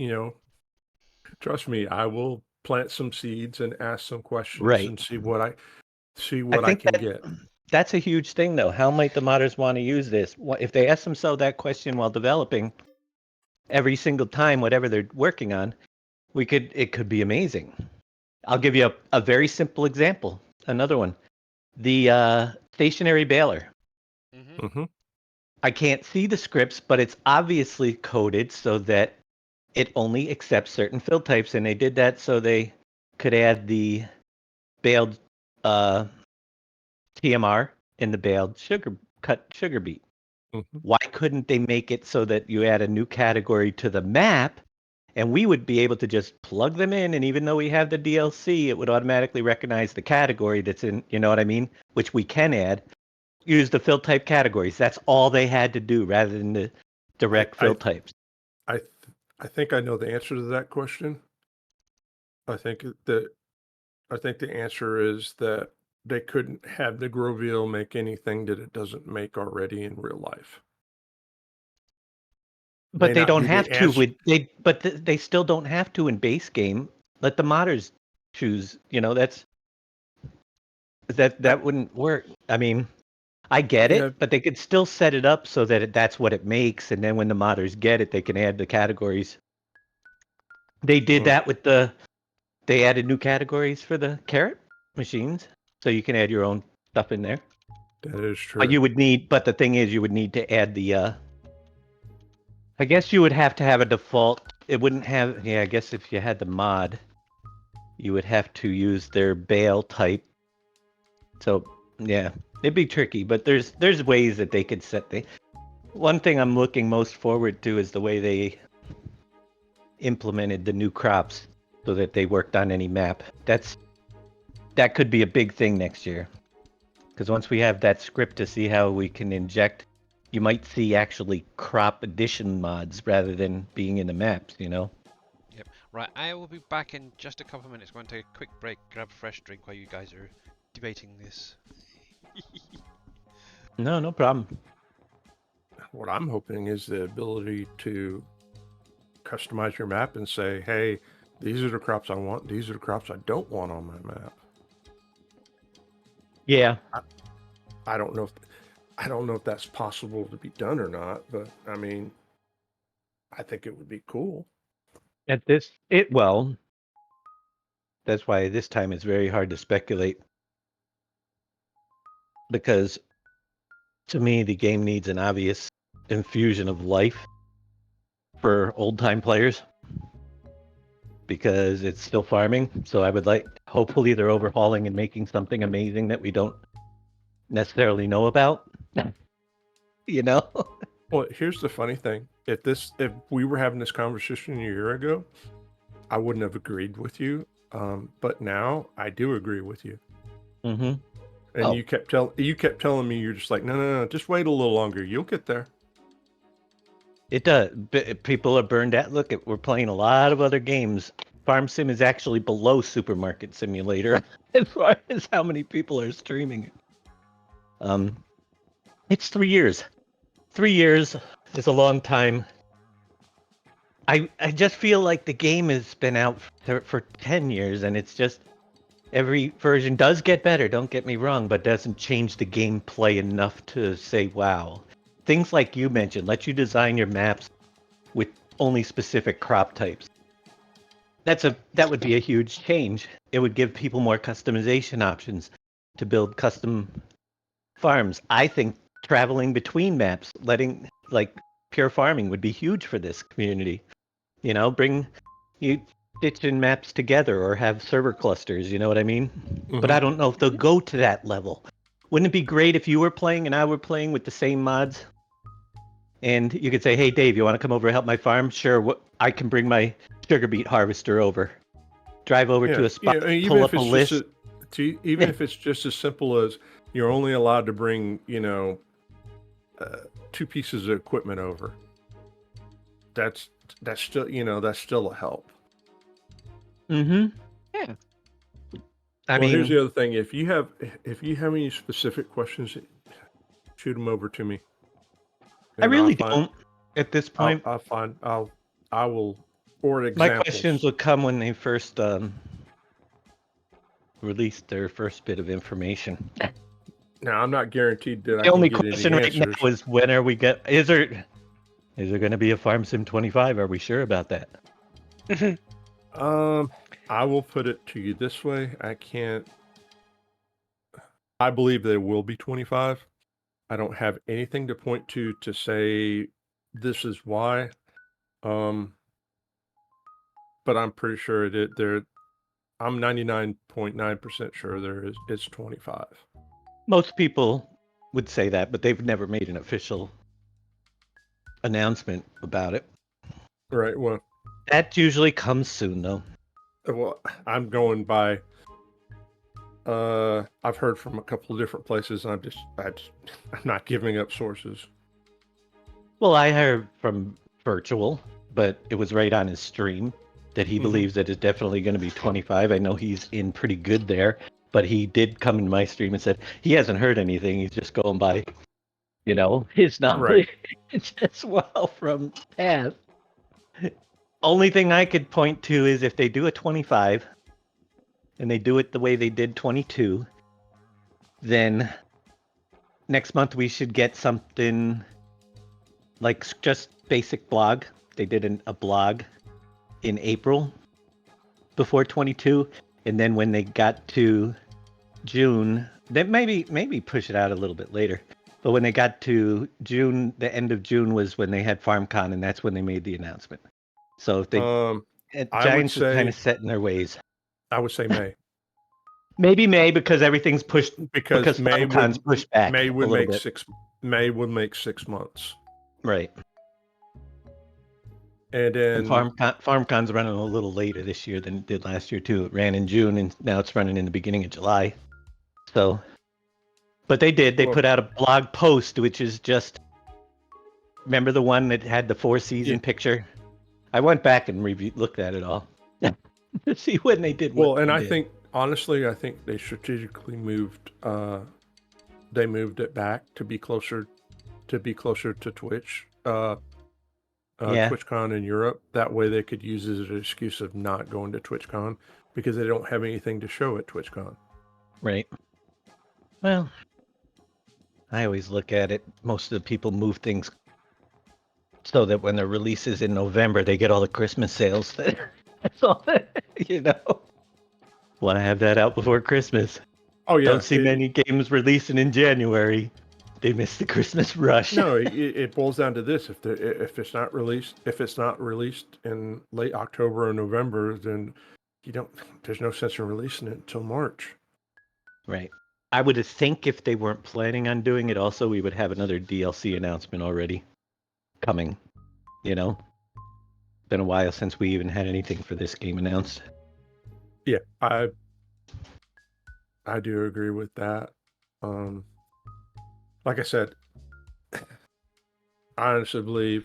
trust me, I will plant some seeds and ask some questions right. and see I what I think can that get. that's a huge thing, though. How might the modders want to use this? If they ask themselves that question while developing every single time, whatever they're working on, it could be amazing. I'll give you a very simple example. Another one, the stationary baler. Hmm. I can't see the scripts, but it's obviously coded so that it only accepts certain fill types, and they did that so they could add the baled uh, TMR in the baled cut sugar beet. Hmm. Why couldn't they make it so that you add a new category to the map and we would be able to just plug them in, and even though we have the DLC, it would automatically recognize the category that's in, you know what I mean? Which we can add. Use the fill type categories. That's all they had to do rather than the I direct I fill types. I th- I think I know the answer to that question. I think that I think the answer is that they couldn't have the Groville make anything that it doesn't make already in real life. But May they not don't be the have to answer. with they still don't have to in base game. Let the modders choose. I, That wouldn't work. I mean, I get yeah. it, but they could still set it up so that that's what it makes, and then when the modders get it, they can add the categories. They did Mm, that with they added new categories for the carrot machines, so you can add your own stuff in there. that is But true. but the thing is, you would need to add the. I guess you would have to have a default. It wouldn't have. Yeah, I guess if you had the mod, you would have to use their bale type. So yeah, it'd be tricky, but there's ways that they could set the. One thing I'm looking most forward to is the way they implemented the new crops so that they worked on any map. That could be a big thing next year. Because once we have that script to see how we can inject, you might see actually crop addition mods rather than being in the maps, you know? Yep. Right, I will be back in just a couple of minutes. Going to take a quick break, grab a fresh drink while you guys are debating this. No problem. What I'm hoping is the ability to customize your map and say, hey, these are the crops I want. These are the crops I don't want on my map. Yeah. I don't know if that's possible to be done or not, but I mean, I think it would be cool. Well, that's why this time it's very hard to speculate. Because to me, the game needs an obvious infusion of life for old time players. Because it's still farming. So I would hopefully they're overhauling and making something amazing that we don't necessarily know about. You know? Well, here's the funny thing. If we were having this conversation a year ago, I wouldn't have agreed with you. But now I do agree with you. Mm-hmm. And Oh. you kept telling me, you're just like, no, just wait a little longer. You'll get there. It does. People are burned out. Look, we're playing a lot of other games. Farm Sim is actually below Supermarket Simulator as far as how many people are streaming it. It's 3 years. 3 years is a long time. I just feel like the game has been out for 10 years, and it's just every version does get better. Don't get me wrong, but doesn't change the gameplay enough to say wow. Things like you mentioned, let you design your maps with only specific crop types. That would be a huge change. It would give people more customization options to build custom farms. I think traveling between maps, letting like pure farming would be huge for this community. You know, bring you stitch in maps together or have server clusters, you know what I mean? But I don't know if they'll go to that level. Wouldn't it be great if you were playing and I were playing with the same mods? And you could say, hey, Dave, you want to come over and help my farm? Sure, I can bring my sugar beet harvester over. Drive over to a spot, pull up a list. Even if it's just as simple as you're only allowed to bring, 2 pieces of equipment over. That's still a help. Mm-hmm. Yeah. Here's the other thing. If you have any specific questions, shoot them over to me. I really don't at this point. I will forward examples. My questions will come when they first released their first bit of information. Now, I'm not guaranteed that the only question right now is when are we is there going to be a Farm Sim 25? Are we sure about that? I will put it to you this way. I believe there will be 25. I don't have anything to point to say this is why. But I'm pretty sure I'm 99.9% sure it's 25. Most people would say that, but they've never made an official announcement about it. Right. Well, that usually comes soon, though. Well, I'm going by. I've heard from a couple of different places, and I'm not giving up sources. Well, I heard from Virtual, but it was right on his stream that he believes that it's definitely going to be 25. I know he's in pretty good there, but he did come in my stream and said he hasn't heard anything. He's just going by, his knowledge as well from past. Only thing I could point to is if they do a 25 and they do it the way they did 22, then next month we should get something like just basic blog. They did a blog in April before 22, and then when they got to June, they maybe push it out a little bit later. But when they got to June, the end of June was when they had FarmCon, and that's when they made the announcement. So if they Giants is kind of set in their ways. I would say May. Maybe May because everything's pushed because FarmCon's pushed back. May would a little make bit. May would make 6 months. Right. And And then FarmCon's running a little later this year than it did last year too. It ran in June and now it's running in the beginning of July. So, but they Well- put out a blog post which is just, remember the one that had the 4-season Yeah. picture? I went back and looked at it all to see when they did what well, and they I did. think honestly, I think they strategically moved. They moved it back to be closer to Twitch. Yeah. TwitchCon in Europe. That way they could use it as an excuse of not going to TwitchCon because they don't have anything to show at TwitchCon. Right. Well, I always look at it. Most of the people move things so that when the release is in November, they get all the Christmas sales. That's all. Want to have that out before Christmas. Oh yeah, Don't see many games releasing in January. They miss the Christmas rush. No, it boils down to this: if it's not released in late October or November, then there's no sense in releasing it until March. Right. I would think if they weren't planning on doing it, also we would have another DLC announcement already coming. Been a while since we even had anything for this game announced. Yeah, I do agree with that. Like I said, I honestly believe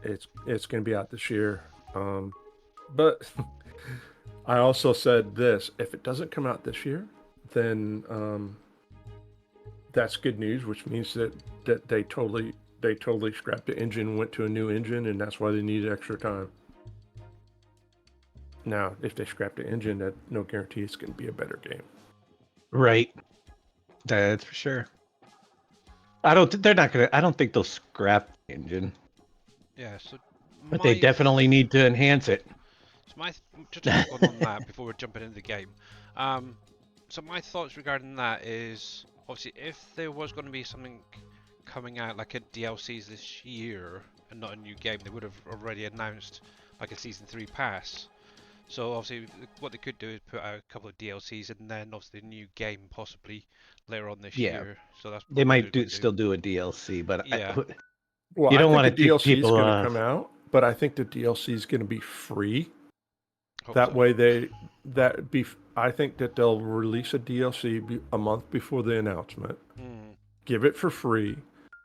it's going to be out this year. But I also said this: if it doesn't come out this year, then that's good news, which means that they totally scrapped the engine and went to a new engine, and that's why they needed extra time. Now, if they scrap the engine, that no guarantee it's going to be a better game. Right. That's for sure. I don't think they'll scrap the engine, Yeah, so but they definitely need to enhance it. So just a quick one on that before we're jumping into the game. So my thoughts regarding that is, obviously, if there was going to be something coming out like a DLCs this year and not a new game, they would have already announced like a Season 3 pass. So obviously what they could do is put out a couple of DLCs and then obviously a new game possibly later on this year. So that's They what might they're still do a DLC, but Yeah. Well, you I don't think want the to DLC people is going to come out, but I think the DLC is going to be free. Hope That so. way I think that they'll release a DLC a month before the announcement. Give it for free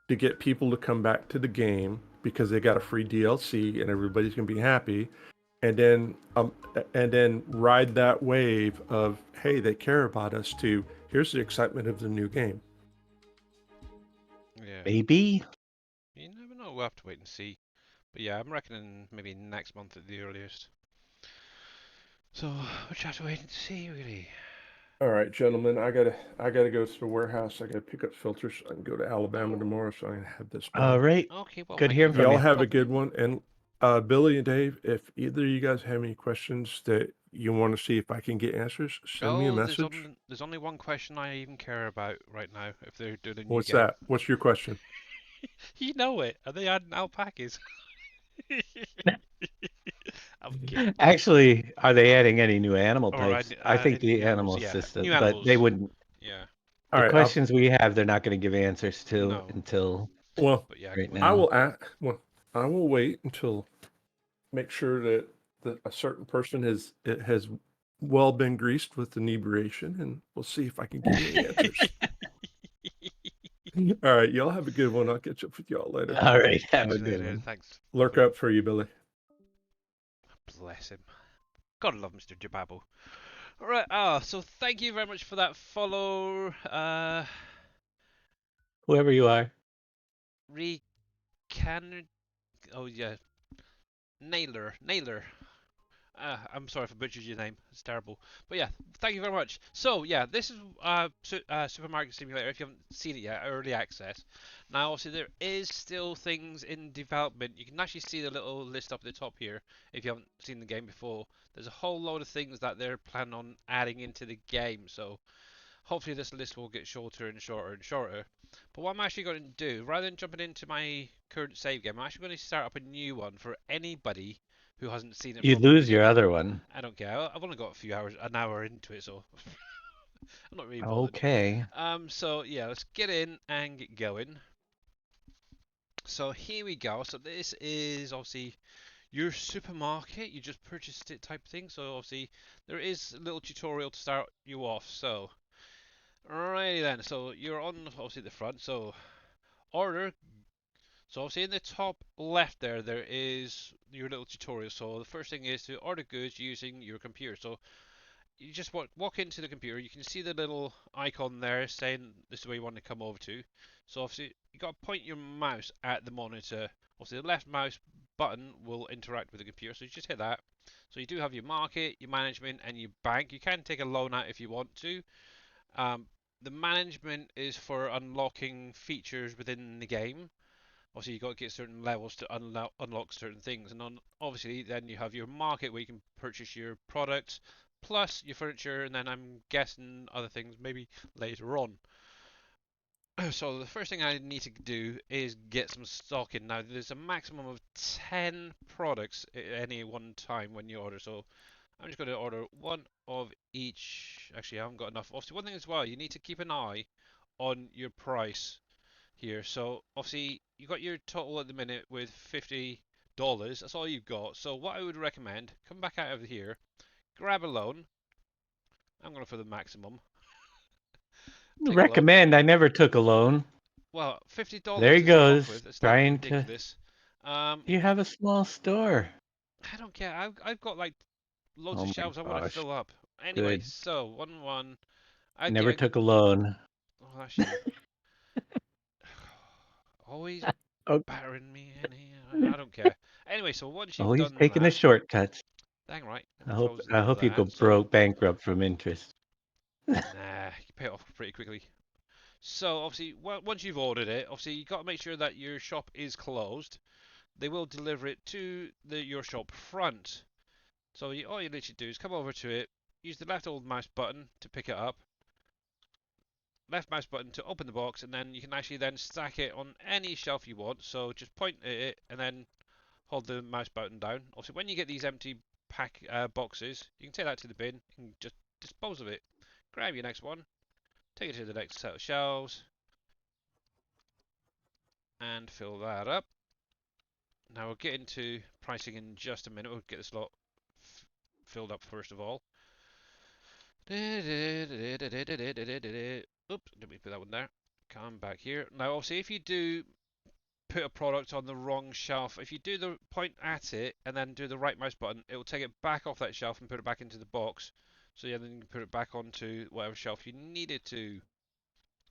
to get people to come back to the game because they got a free DLC and everybody's going to be happy. And then ride that wave of, hey, they care about us too. Here's the excitement of the new game. Yeah. Maybe. You never know. We'll have to wait and see. But yeah, I'm reckoning maybe next month at the earliest. So we'll just have to wait and see, really. All right, gentlemen, I gotta go to the warehouse. I gotta pick up filters. I can go to Alabama tomorrow, so I can have this done. All right. Okay, well, Good thank hearing you from Y'all you. have a good one. And Billy and Dave, if either of you guys have any questions that you want to see if I can get answers, send me a message. There's only one question I even care about right now. If they're doing a new What's game. that? What's your question? You know it. Are they adding alpacas? I'm kidding. Actually, are they adding any new animal Or types? I think any the new animals, animal yeah. system, New but animals. they wouldn't. Yeah. All The right. questions we have, they're not going to give answers to No. until Well, But yeah, right we'll- now. I will wait until make sure that a certain person has well been greased with inebriation, and we'll see if I can give you the answers. All right, y'all have a good one. I'll catch up with y'all later. All right, have Catch a you good later. one. Thanks. Lurk up for you, Billy. Bless him. God love Mr. Jababo. Alright, so thank you very much for that follow. Whoever you are. Oh yeah. Nailer. I'm sorry if I butchered your name. It's terrible. But yeah, thank you very much. So yeah, this is Supermarket Simulator. If you haven't seen it yet, early access. Now, obviously, there is still things in development. You can actually see the little list up at the top here. If you haven't seen the game before, there's a whole load of things that they're planning on adding into the game. So hopefully, this list will get shorter and shorter and shorter. But what I'm actually going to do, rather than jumping into my current save game, I'm actually going to start up a new one for anybody who hasn't seen it You from lose the your beginning. other one. I don't care. I've only got an hour into it, so I'm not really bothered. Okay. So yeah, let's get in and get going. So here we go. So this is obviously your supermarket. You just purchased it type thing. So obviously there is a little tutorial to start you off. So alrighty then. So you're on obviously the front. So order. So obviously in the top left there is your little tutorial. So the first thing is to order goods using your computer. So you just walk into the computer. You can see the little icon there saying this is where you want to come over to. So obviously you got to point your mouse at the monitor. Obviously the left mouse button will interact with the computer, so you just hit that. So you do have your market, your management, and your bank. You can take a loan out if you want to. The management is for unlocking features within the game. Obviously you've got to get certain levels to unlock certain things, and obviously then you have your market where you can purchase your products plus your furniture, and then I'm guessing other things maybe later on. So the first thing I need to do is get some stock in. Now there's a maximum of 10 products at any one time when you order, so I'm just going to order one of each. Actually I haven't got enough. Obviously one thing as well, you need to keep an eye on your price here. So obviously you got your total at the minute with $50. That's all you've got. So what I would recommend, come back out of here, grab a loan. I'm going for the maximum. Take a loan. Recommend. I never took a loan. Well, $50 There he to start off goes, with. It's not trying to. ridiculous. You have a small store. I don't care. I've got like loads Oh of my shelves I want to gosh. fill up. Anyway, Good. so 1-1. I Never get. took a loan. Oh, that's you. Always Oh, battering me in here. I don't care. Anyway, so once you've he's done taking the that, shortcuts. dang right, I never hope. frozen I none of hope you go that. So bankrupt from interest. nah, you pay it off pretty quickly. So obviously, once you've ordered it, obviously you got to make sure that your shop is closed. They will deliver it to your shop front. So all you literally do is come over to it, use the left old mouse button to pick it up, left mouse button to open the box, and then you can actually then stack it on any shelf you want. So just point at it and then hold the mouse button down. Also, when you get these empty boxes, you can take that to the bin and just dispose of it. Grab your next one, take it to the next set of shelves, and fill that up. Now we'll get into pricing in just a minute. We'll get this lot filled up first of all. Oops, let me put that one there. Come back here. Now, obviously, if you do put a product on the wrong shelf, if you do the point at it and then do the right mouse button, it will take it back off that shelf and put it back into the box. So yeah, then you can put it back onto whatever shelf you need it to.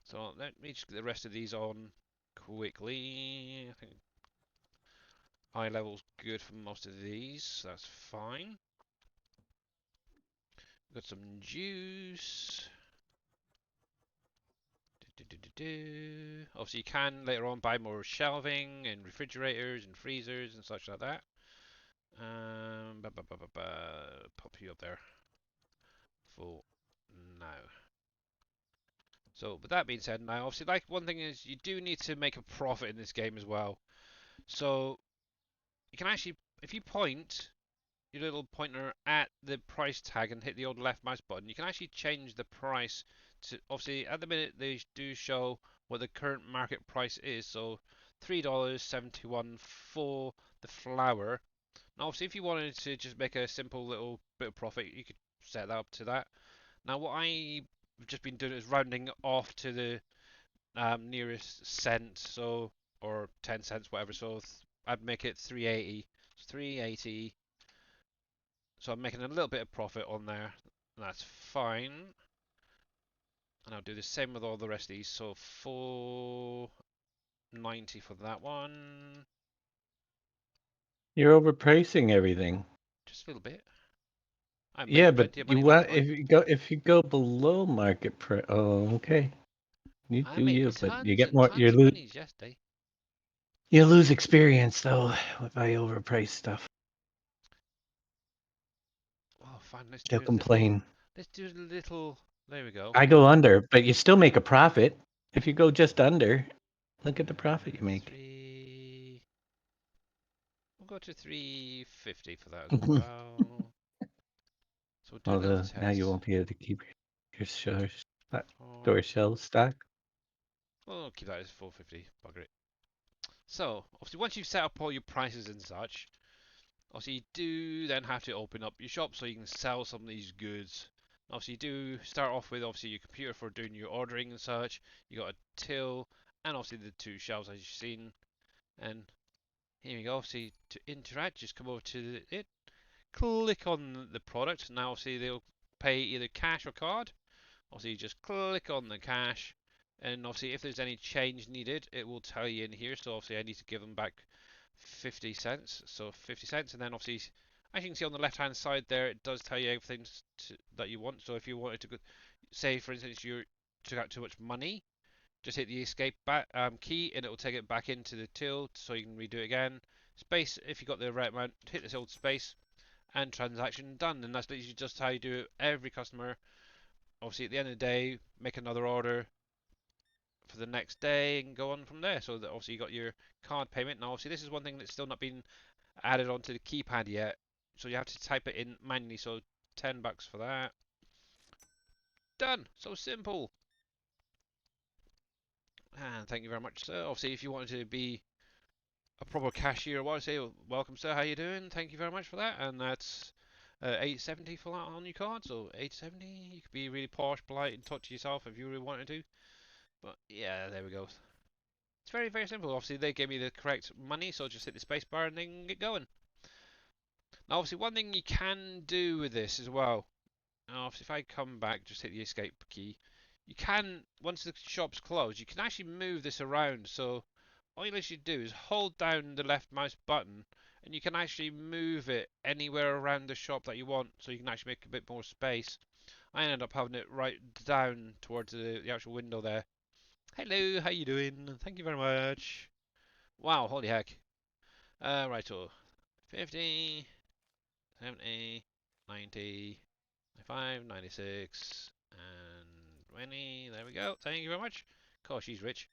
So let me just get the rest of these on quickly. I think high level's good for most of these, so that's fine. Got some juice. Obviously, you can later on buy more shelving and refrigerators and freezers and such like that. Pop you up there for now. So, with that being said, now obviously, like one thing is you do need to make a profit in this game as well. So, you can actually, if you point your little pointer at the price tag and hit the old left mouse button, you can actually change the price to, obviously at the minute they do show what the current market price is, so $3.71 for the flour. Now obviously if you wanted to just make a simple little bit of profit, you could set that up to that. Now what I've just been doing is rounding off to the nearest cent, so, or 10 cents, whatever, so I'd make it 380. So 380. So I'm making a little bit of profit on there, and that's fine. And I'll do the same with all the rest of these. So 490 for that one. You're overpricing everything. Just a little bit. I'm Yeah, making but plenty of you money last want month. if you go below market price. Oh, okay. You I do made you, but you tons get and more. tons of money yesterday. You lose experience though if I overprice stuff. Oh, fine. Let's They'll do a little. complain. Let's do a little. There we go. I go under, but you still make a profit. If you go just under, look at the profit you make. 3. We'll go to 350 for that as well. So we'll do another Although now you test. won't be able to keep your store Oh, shelves stocked. we'll keep that as 450. Bugger it. So, obviously, once you've set up all your prices and such, obviously you do then have to open up your shop so you can sell some of these goods. Obviously, you do start off with obviously your computer for doing your ordering and such. You got a till and obviously the 2 shelves as you've seen. And here we go. Obviously, to interact, just come over to it, click on the product. Now, obviously, they'll pay either cash or card. Obviously, you just click on the cash, and obviously, if there's any change needed, it will tell you in here. So, obviously, I need to give them back 50 cents. So, 50 cents, and then obviously, as you can see on the left-hand side there, it does tell you everything that you want. So, if you wanted to, say, for instance, you took out too much money, just hit the escape back, key, and it will take it back into the till, so you can redo it again. Space, if you got the right amount, hit this old space, and transaction done. And that's literally just how you do it every customer. Obviously, at the end of the day, make another order for the next day and go on from there. So that obviously you got your card payment. Now, obviously, this is one thing that's still not been added onto the keypad yet. So you have to type it in manually. So $10 for that. Done. So simple. And thank you very much, sir. Obviously, if you wanted to be a proper cashier, I say, welcome, sir. How you doing? Thank you very much for that. And that's 870 for that on your card. So 870. You could be really posh, polite, and talk to yourself if you really wanted to. But yeah, there we go. It's very, very simple. Obviously, they gave me the correct money, so just hit the space bar and then get going. Now, obviously, one thing you can do with this as well. Now, obviously, if I come back, just hit the escape key. You can, once the shop's closed, you can actually move this around. So all you literally do is hold down the left mouse button, and you can actually move it anywhere around the shop that you want. So you can actually make a bit more space. I ended up having it right down towards the actual window there. Hello, how you doing? Thank you very much. Wow, holy heck. Right, so 50, 70, 90, 95, 96, and 20. There we go. Thank you very much. Gosh, she's rich.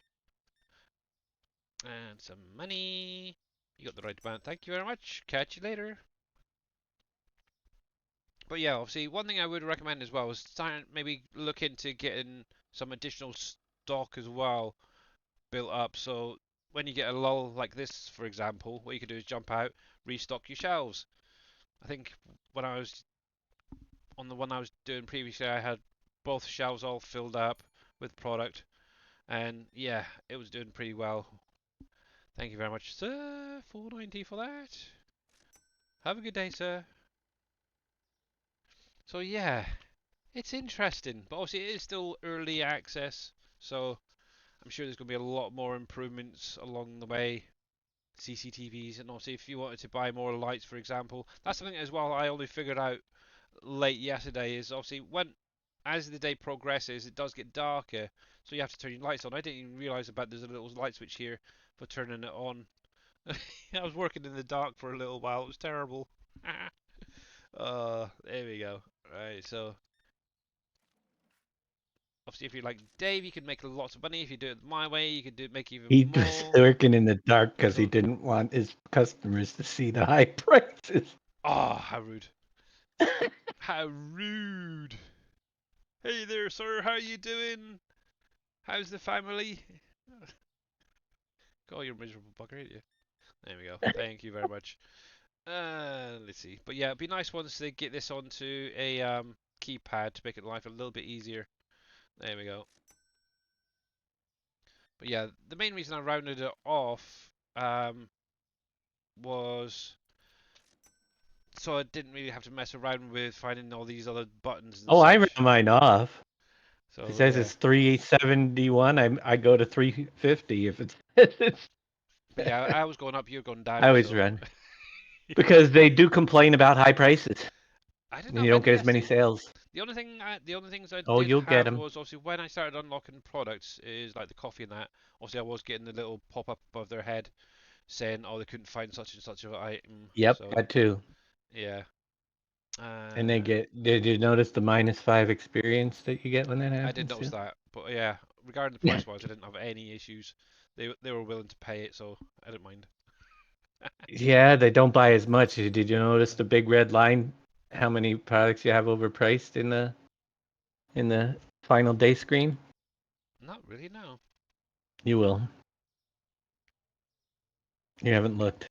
And some money. You got the right amount. Thank you very much. Catch you later. But yeah, obviously, one thing I would recommend as well is start maybe look into getting some additional stock as well built up. So when you get a lull like this, for example, what you could do is jump out, restock your shelves. I think when I was on the one I was doing previously, I had both shelves all filled up with product, and yeah, it was doing pretty well. Thank you very much, sir. 490 for that. Have a good day, sir. So yeah, it's interesting, but obviously it is still early access, so I'm sure there's going to be a lot more improvements along the way. CCTVs, and obviously if you wanted to buy more lights, for example, that's something as well I only figured out late yesterday, is obviously when as the day progresses it does get darker, so you have to turn your lights on. I didn't even realise about there's a little light switch here for turning it on. I was working in the dark for a little while, it was terrible. There we go. Right, so obviously if you're like Dave, you can make lots of money. If you do it my way, you could make even He more. was working in the dark because he So didn't want his customers to see the high prices. oh, how rude. How rude. Hey there, sir, how you doing? How's the family? God, you're a miserable bugger, ain't you? There we go. Thank you very much. Let's see. But yeah, it'd be nice once they get this onto a keypad to make it life a little bit easier. There we go. But yeah, the main reason I rounded it off was so I didn't really have to mess around with finding all these other buttons and Oh, I such. round mine off. So It says yeah. it's 371. I go to 350 if it's. But yeah, I was going up, you're going I down, always so run because they do complain about high prices. I didn't And you have don't any get as many yesterday. sales. The only things I Oh, did you'll get have them. was obviously when I started unlocking products is like the coffee and that. Obviously, I was getting the little pop up above their head saying, "Oh, they couldn't find such and such an item." Yep, So that too. yeah. And they get. Did you notice the -5 experience that you get when that I did happens notice too? that, but yeah, regarding the price wise, I didn't have any issues. They were willing to pay it, so I didn't mind. Yeah, they don't buy as much. Did you notice the big red line? How many products you have overpriced in the final day screen? Not really, no. You will. You haven't looked.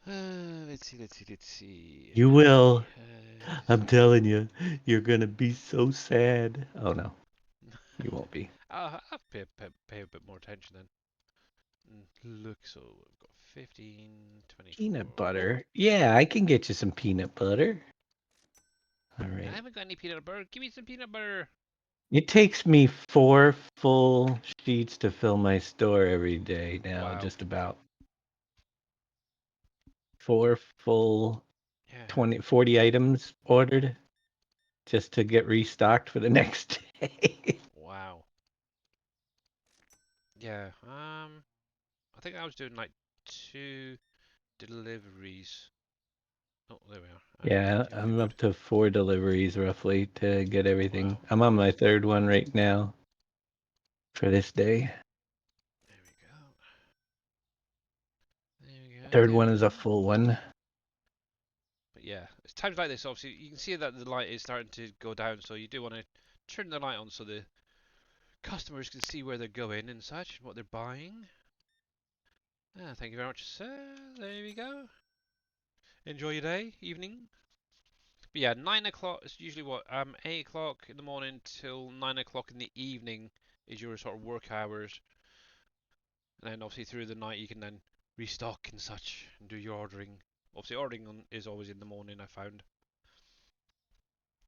Let's see. You How will. many I'm telling you, you're gonna be so sad. Oh no, you won't be. I'll have to pay a bit more attention then. Look, so we've got 15, 24. Peanut butter. Yeah, I can get you some peanut butter. All I right. haven't got any peanut butter. Give me some peanut butter. It takes me 4 full sheets to fill my store every day now, Wow. just about. 4 full Yeah. 40 items ordered just to get restocked for the next day. Wow. Yeah. I think I was doing like 2 deliveries. Oh, there we are. Yeah, Empty I'm food. up to 4 deliveries roughly to get everything. Wow. I'm on my 3rd one right now for this day. There we go. There we go. 3rd There we one is a go. full one. But yeah, it's times like this. Obviously, you can see that the light is starting to go down, so you do want to turn the light on so the customers can see where they're going and such, and what they're buying. Thank you very much, sir. There we go. Enjoy your day, evening. But yeah, 9 o'clock is usually what 8 o'clock in the morning till 9 o'clock in the evening is your sort of work hours, and then obviously through the night you can then restock and such and do your ordering. Obviously, is always in the morning. I found.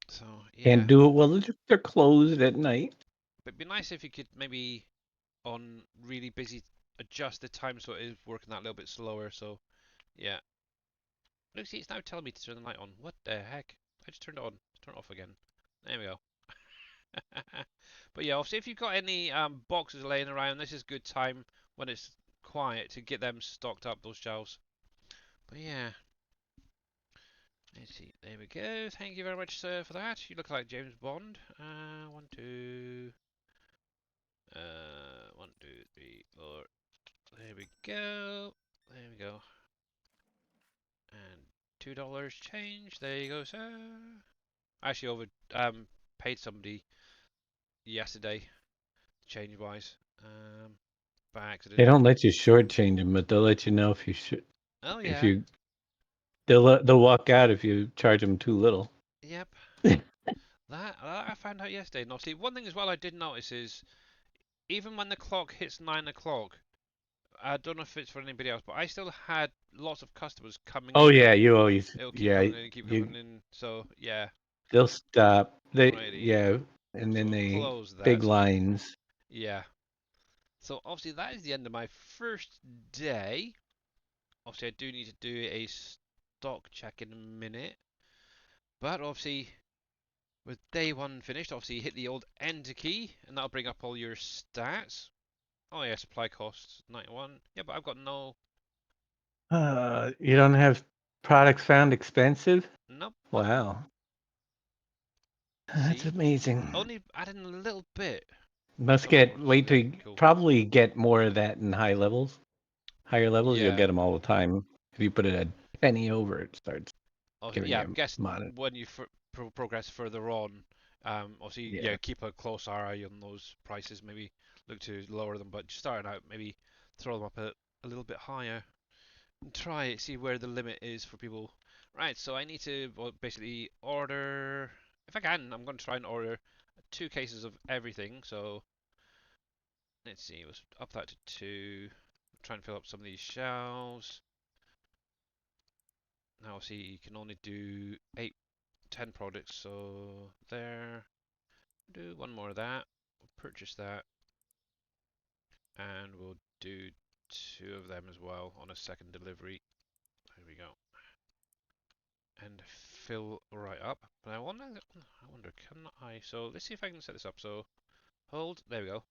So Can't yeah, do it while they're closed at night. but it'd be nice if you could maybe on really busy adjust the time so it is working that little bit slower. So yeah. Lucy, it's now telling me to turn the light on. What the heck? I just turned it on. Turn it off again. There we go. But yeah, obviously if you've got any boxes laying around, this is a good time when it's quiet to get them stocked up, those shelves. But yeah. Let's see. There we go. Thank you very much, sir, for that. You look like James Bond. One, two. One, two, three, four. There we go. There we go. And $2 change. There you go, sir. I actually paid somebody yesterday, change wise, by They accident. don't let you shortchange them, but they'll let you know if you should. Oh If yeah. you, they'll walk out if you charge them too little. Yep. That I found out yesterday. And obviously, one thing as well I did notice is even when the clock hits 9 o'clock, I don't know if it's for anybody else, but I still had lots of customers coming Oh in. yeah, you always It'll keep yeah coming in and keep you coming in. So yeah, they'll stop. alrighty. Yeah, and So then I'll they close big that. lines. Yeah. So obviously that is the end of my first day. Obviously I do need to do a stock check in a minute. But obviously with day one finished, obviously you hit the old enter key and that'll bring up all your stats. Oh yeah, supply costs 91. Yeah, but I've got no. You don't have products found expensive? Nope, nothing. Wow, that's See? amazing. Only adding a little bit. Must Oh, get which is wait till really you cool. probably get more of that in high levels. Higher levels, you'll Yeah. get them all the time. If you put it a penny over, it starts Obviously, giving yeah, I'm you guessing money. when you progress further on, obviously, Yeah. yeah, keep a close eye on those prices. Maybe look to lower them, but just starting out, maybe throw them up a little bit higher and try it, see where the limit is for people. Right, so I need to basically order, if I can, I'm going to try and order 2 cases of everything. So let's see, let's up that to 2. Try and fill up some of these shelves. Now, see, you can only do 8, 10 products, so there. Do one more of that. We'll purchase that, and we'll do 2 of them as well on a second delivery. There we go. And fill right up. But I wonder, can I? So let's see if I can set this up. So hold. There we go.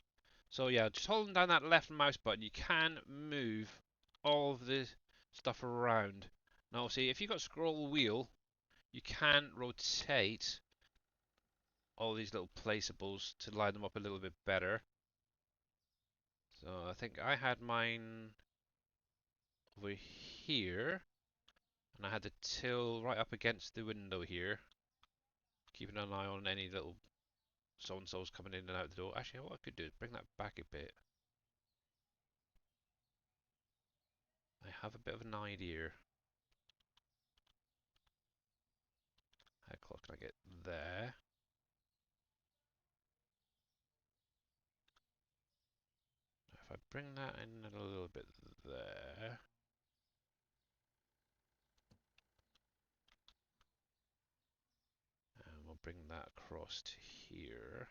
So yeah, just holding down that left mouse button, you can move all of the stuff around. Now, see, if you've got scroll wheel, you can rotate all these little placeables to line them up a little bit better. So I think I had mine over here, and I had the till right up against the window here, keeping an eye on any little so-and-sos coming in and out the door. Actually, what I could do is bring that back a bit. I have a bit of an idea. How close can I get there? If I bring that in a little bit there. And we'll bring that across to here.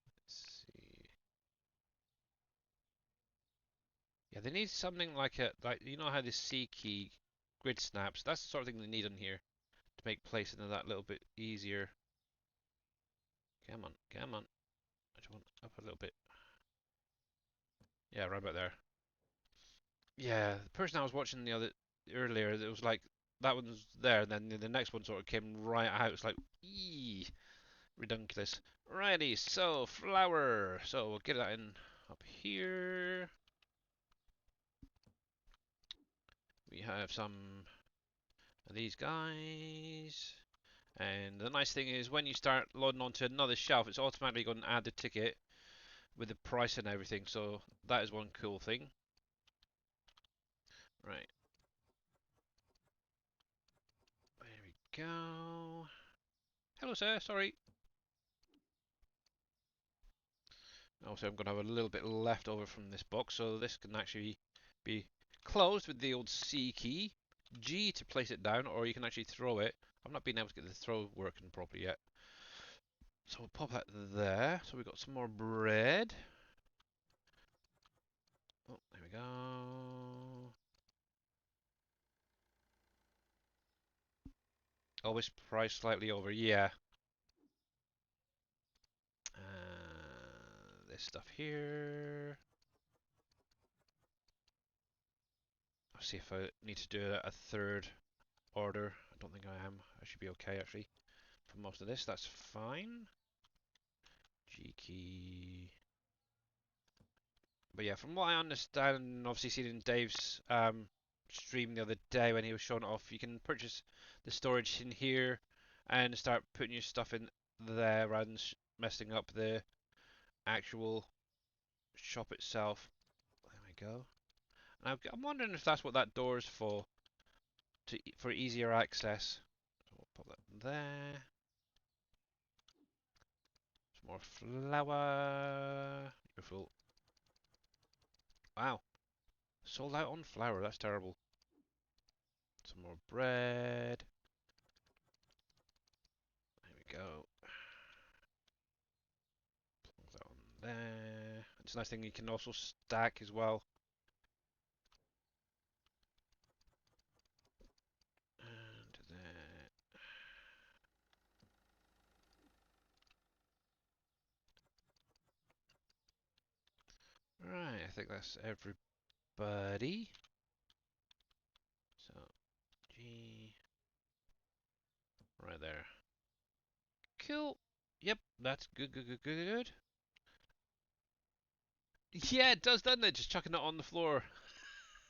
Let's see. Yeah, they need something like you know how the C key grid snaps? That's the sort of thing they need on here to make placing of that a little bit easier. Come on, come on. I just want up a little bit. Yeah, right about there. Yeah, the person I was watching earlier, it was like that one's there, and then the next one sort of came right out. It's like, eee, redunculous. Righty, so flower. So we'll get that in up here. We have some of these guys. And the nice thing is when you start loading onto another shelf, it's automatically going to add the ticket with the price and everything. So that is one cool thing. Right. There we go. Hello, sir. Sorry. Also, I'm going to have a little bit left over from this box, so this can actually be closed with the old C key. G to place it down, or you can actually throw it. I've not been able to get the throw working properly yet. So we'll pop that there. So we've got some more bread. Oh, there we go. Always priced slightly over, yeah. This stuff here. I'll see if I need to do a third order. I don't think I am. I should be okay actually. For most of this, that's fine. G key. But yeah, from what I understand, and obviously seen in Dave's stream the other day when he was showing it off, you can purchase the storage in here and start putting your stuff in there rather than messing up the actual shop itself. There we go. And I'm wondering if that's what that door is for easier access. So we'll pop that there. Some more flour. Beautiful. Wow. Sold out on flour. That's terrible. Some more bread. There we go. Plonk that on there. It's a nice thing you can also stack as well. And there. Right, I think that's everybody. So, G. Right there. Cool. Yep, that's good, good, good, good, good. Yeah, it does, doesn't it? Just chucking it on the floor.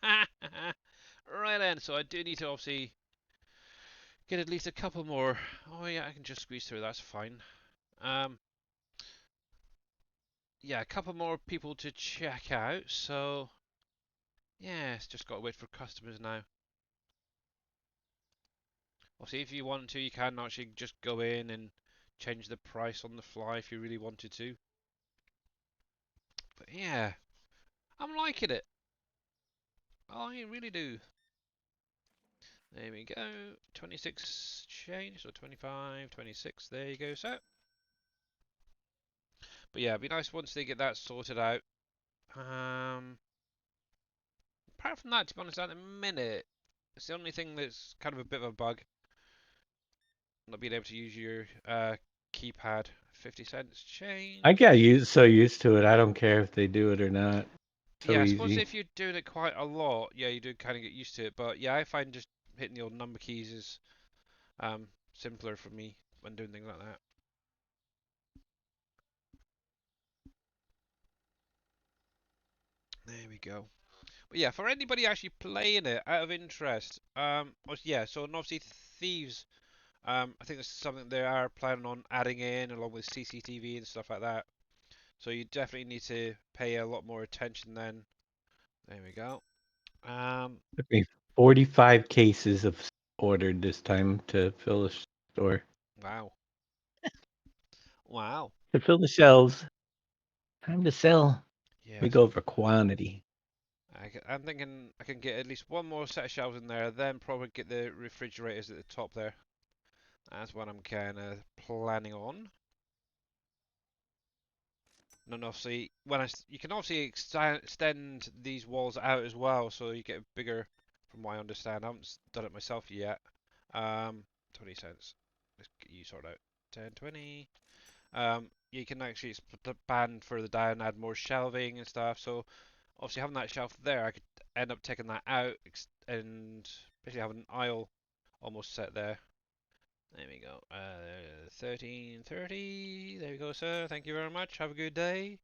Right then, so I do need to obviously get at least a couple more. Oh yeah, I can just squeeze through, that's fine. Yeah, a couple more people to check out, so yeah, it's just got to wait for customers now. Obviously, if you want to, you can actually just go in and change the price on the fly if you really wanted to. But yeah, I'm liking it. I really do. There we go. 26 change, so 25, 26. There you go, so. But yeah, it'd be nice once they get that sorted out. Apart from that, to be honest, at the minute, it's the only thing that's kind of a bit of a bug. Not being able to use your keypad. 50 cents change. I got so used to it. I don't care if they do it or not. So Yeah, I suppose easy. if you're doing it quite a lot, yeah, you do kind of get used to it. But yeah, I find just hitting the old number keys is simpler for me when doing things like that. There we go. But yeah, for anybody actually playing it out of interest, yeah, so and obviously Thieves, I think this is something they are planning on adding in along with CCTV and stuff like that. So you definitely need to pay a lot more attention then There we go. Took me 45 cases of ordered this time to fill the store. Wow. Wow. To fill the shelves. Time to sell. We Yeah, go so for quantity. I'm thinking I can get at least one more set of shelves in there, then probably get the refrigerators at the top there. That's what I'm kind of planning on. And then obviously, you can obviously extend these walls out as well, so you get bigger. From what I understand, I haven't done it myself yet. 20 cents. Let's get you sorted out. 10, 20. You can actually split the band further down, add more shelving and stuff. So obviously having that shelf there, I could end up taking that out and basically have an aisle almost set there. There we go. 1330. There we go, sir. Thank you very much. Have a good day.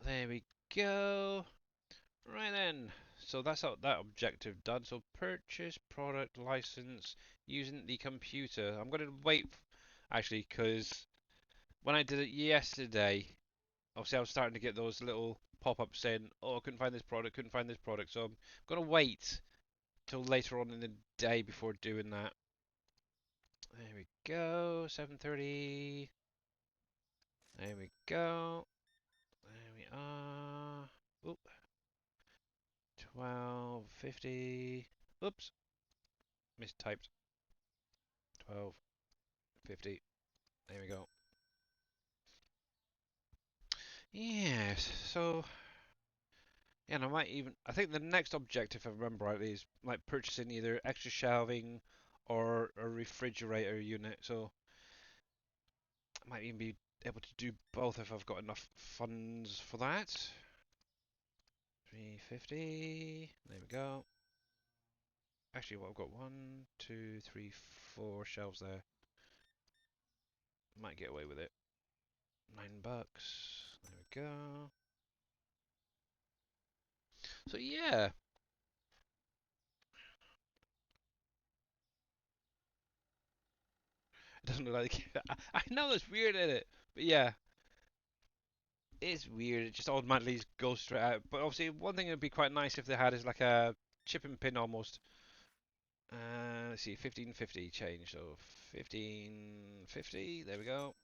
There we go. Right then. So that's that objective done. So purchase product license using the computer. I'm going to wait actually because when I did it yesterday, obviously I was starting to get those little pop-ups saying, "Oh, I couldn't find this product, couldn't find this product." So I'm going to wait till later on in the day before doing that. There we go. 7:30. There we go. There we are. Oop. 12:50. Oops. Mistyped. 12:50. There we go. Yes. So, yeah, and I think the next objective, if I remember rightly, is like purchasing either extra shelving or a refrigerator unit. So, I might even be able to do both if I've got enough funds for that. 350. There we go. Actually, well, I've got 1, 2, 3, 4 shelves there. Might get away with it. $9. There we go. So yeah. It doesn't look like I know it's weird in it, but yeah. It's weird, it just automatically goes straight out. But obviously one thing that'd be quite nice if they had is like a chip and pin almost. Let's see, 1550 change, so 1550, there we go.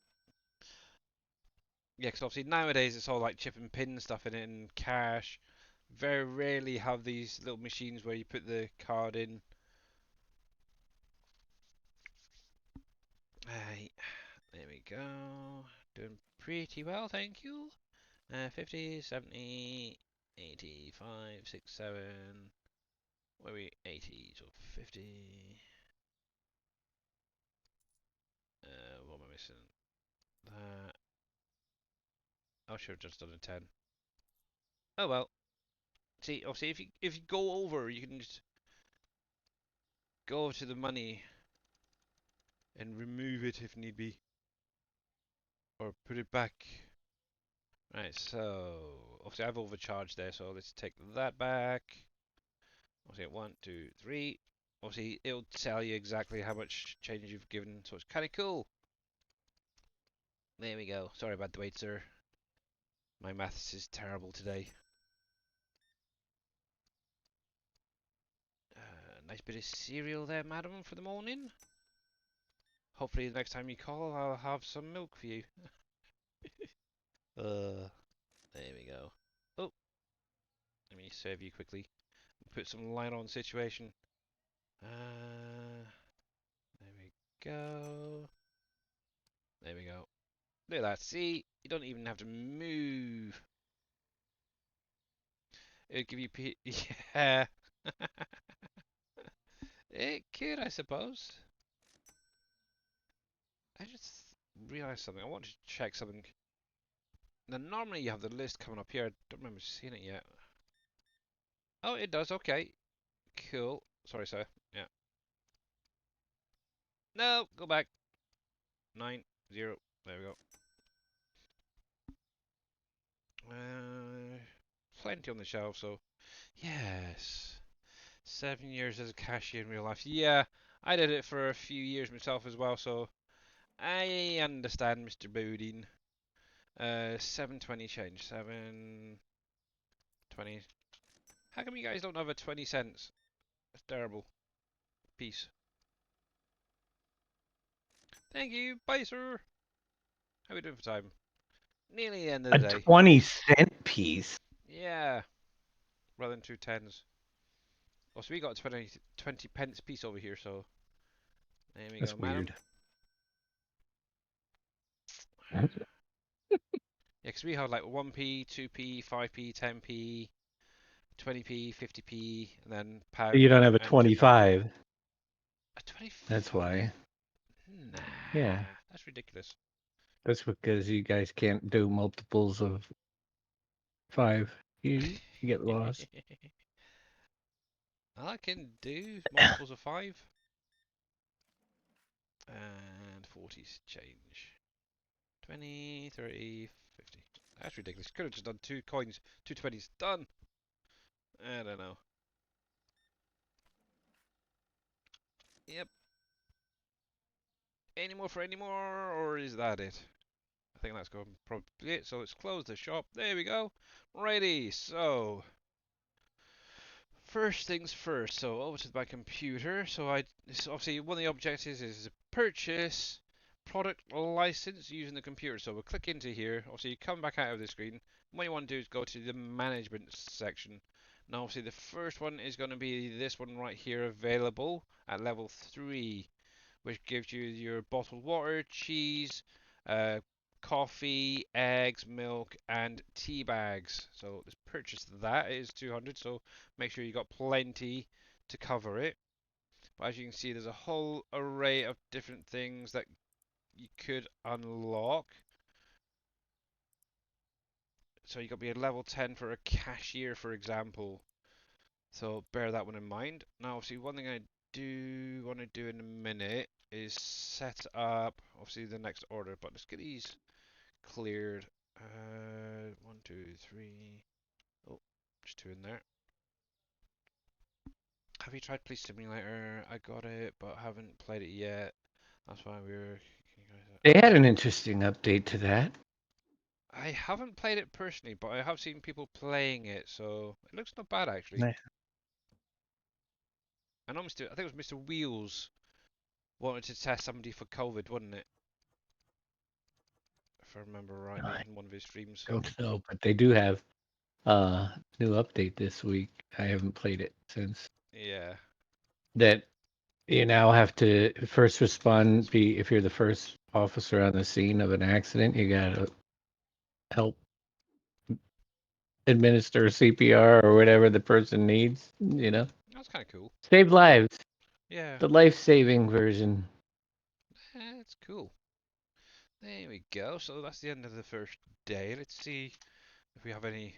Yeah, because obviously nowadays it's all like chip and pin stuff in it and cash. Very rarely have these little machines where you put the card in. Right, there we go. Doing pretty well, thank you. 50, 70, 85, 6, 7. Where are we? 80, so 50. What am I missing? That. I should have just done a 10. Oh well. See, obviously, if you go over, you can just go to the money and remove it if need be, or put it back. Right. So obviously I've overcharged there, so let's take that back. Obviously, 1, 2, 3. Obviously, it'll tell you exactly how much change you've given, so it's kind of cool. There we go. Sorry about the wait, sir. My maths is terrible today. Nice bit of cereal there, madam, for the morning. Hopefully the next time you call, I'll have some milk for you. There we go. Oh, let me save you quickly. Put some light on situation. There we go. There we go. Look at that. See, you don't even have to move. It'll give you yeah. It could, I suppose. I just realised something. I want to check something. Now, normally you have the list coming up here. I don't remember seeing it yet. Oh, it does. Okay. Cool. Sorry, sir. Yeah. No, go back. 9, 0. There we go. Plenty on the shelf, so yes. 7 years as a cashier in real life. Yeah, I did it for a few years myself as well, so I understand, Mr. Boudin. 720 change. 720. How come you guys don't have a 20 cents? That's terrible. Peace. Thank you. Bye, sir. How are we doing for time? Nearly the end of A the day. 20-cent piece. Yeah. Rather than 2 10s. Also, we got a 20 pence piece over here, so there we That's go, madam. weird. Yeah, because we have like 1p, 2p, 5p, 10p, 20p, 50p, and then pound. You don't have a and chip. 25. A 25? That's why. Nah. Yeah. That's ridiculous. That's because you guys can't do multiples of 5. You get lost. I can do multiples of 5. And 40's change. 20, 30, 50. That's ridiculous. Could have just done 2 coins, 2 20s. Done. I don't know. Yep. Any more for any more, or is that it? I think that's going probably it. So let's close the shop. There we go. Righty. So first things first. So over to my computer. So obviously one of the objectives is to purchase product license using the computer. So we'll click into here. Obviously you come back out of the screen. What you want to do is go to the management section. Now obviously the first one is going to be this one right here, available at level 3, which gives you your bottled water, cheese, uh, coffee, eggs, milk, and tea bags. So let's purchase that. It is 200, so make sure you got plenty to cover it. But as you can see, there's a whole array of different things that you could unlock. So you got to be a level 10 for a cashier, for example. So bear that one in mind. Now, obviously, one thing I do want to do in a minute is set up, obviously, the next order. But let's get these cleared. 1, 2, 3. Oh, just 2 in there. Have you tried Police Simulator? I got it, but haven't played it yet. That's why we're. They had an interesting update to that. I haven't played it personally, but I have seen people playing it, so it looks not bad actually. Nah. I know I think it was Mr. Wheels wanted to test somebody for COVID, wasn't it? If I remember rightly, I in one of his streams. don't know, but they do have a new update this week. I haven't played it since. Yeah. That you now have to first respond. If you're the first officer on the scene of an accident, you gotta help administer CPR or whatever the person needs. That's kind of cool. Save lives. Yeah. The life-saving version. That's cool. There we go. So that's the end of the first day. Let's see if we have anything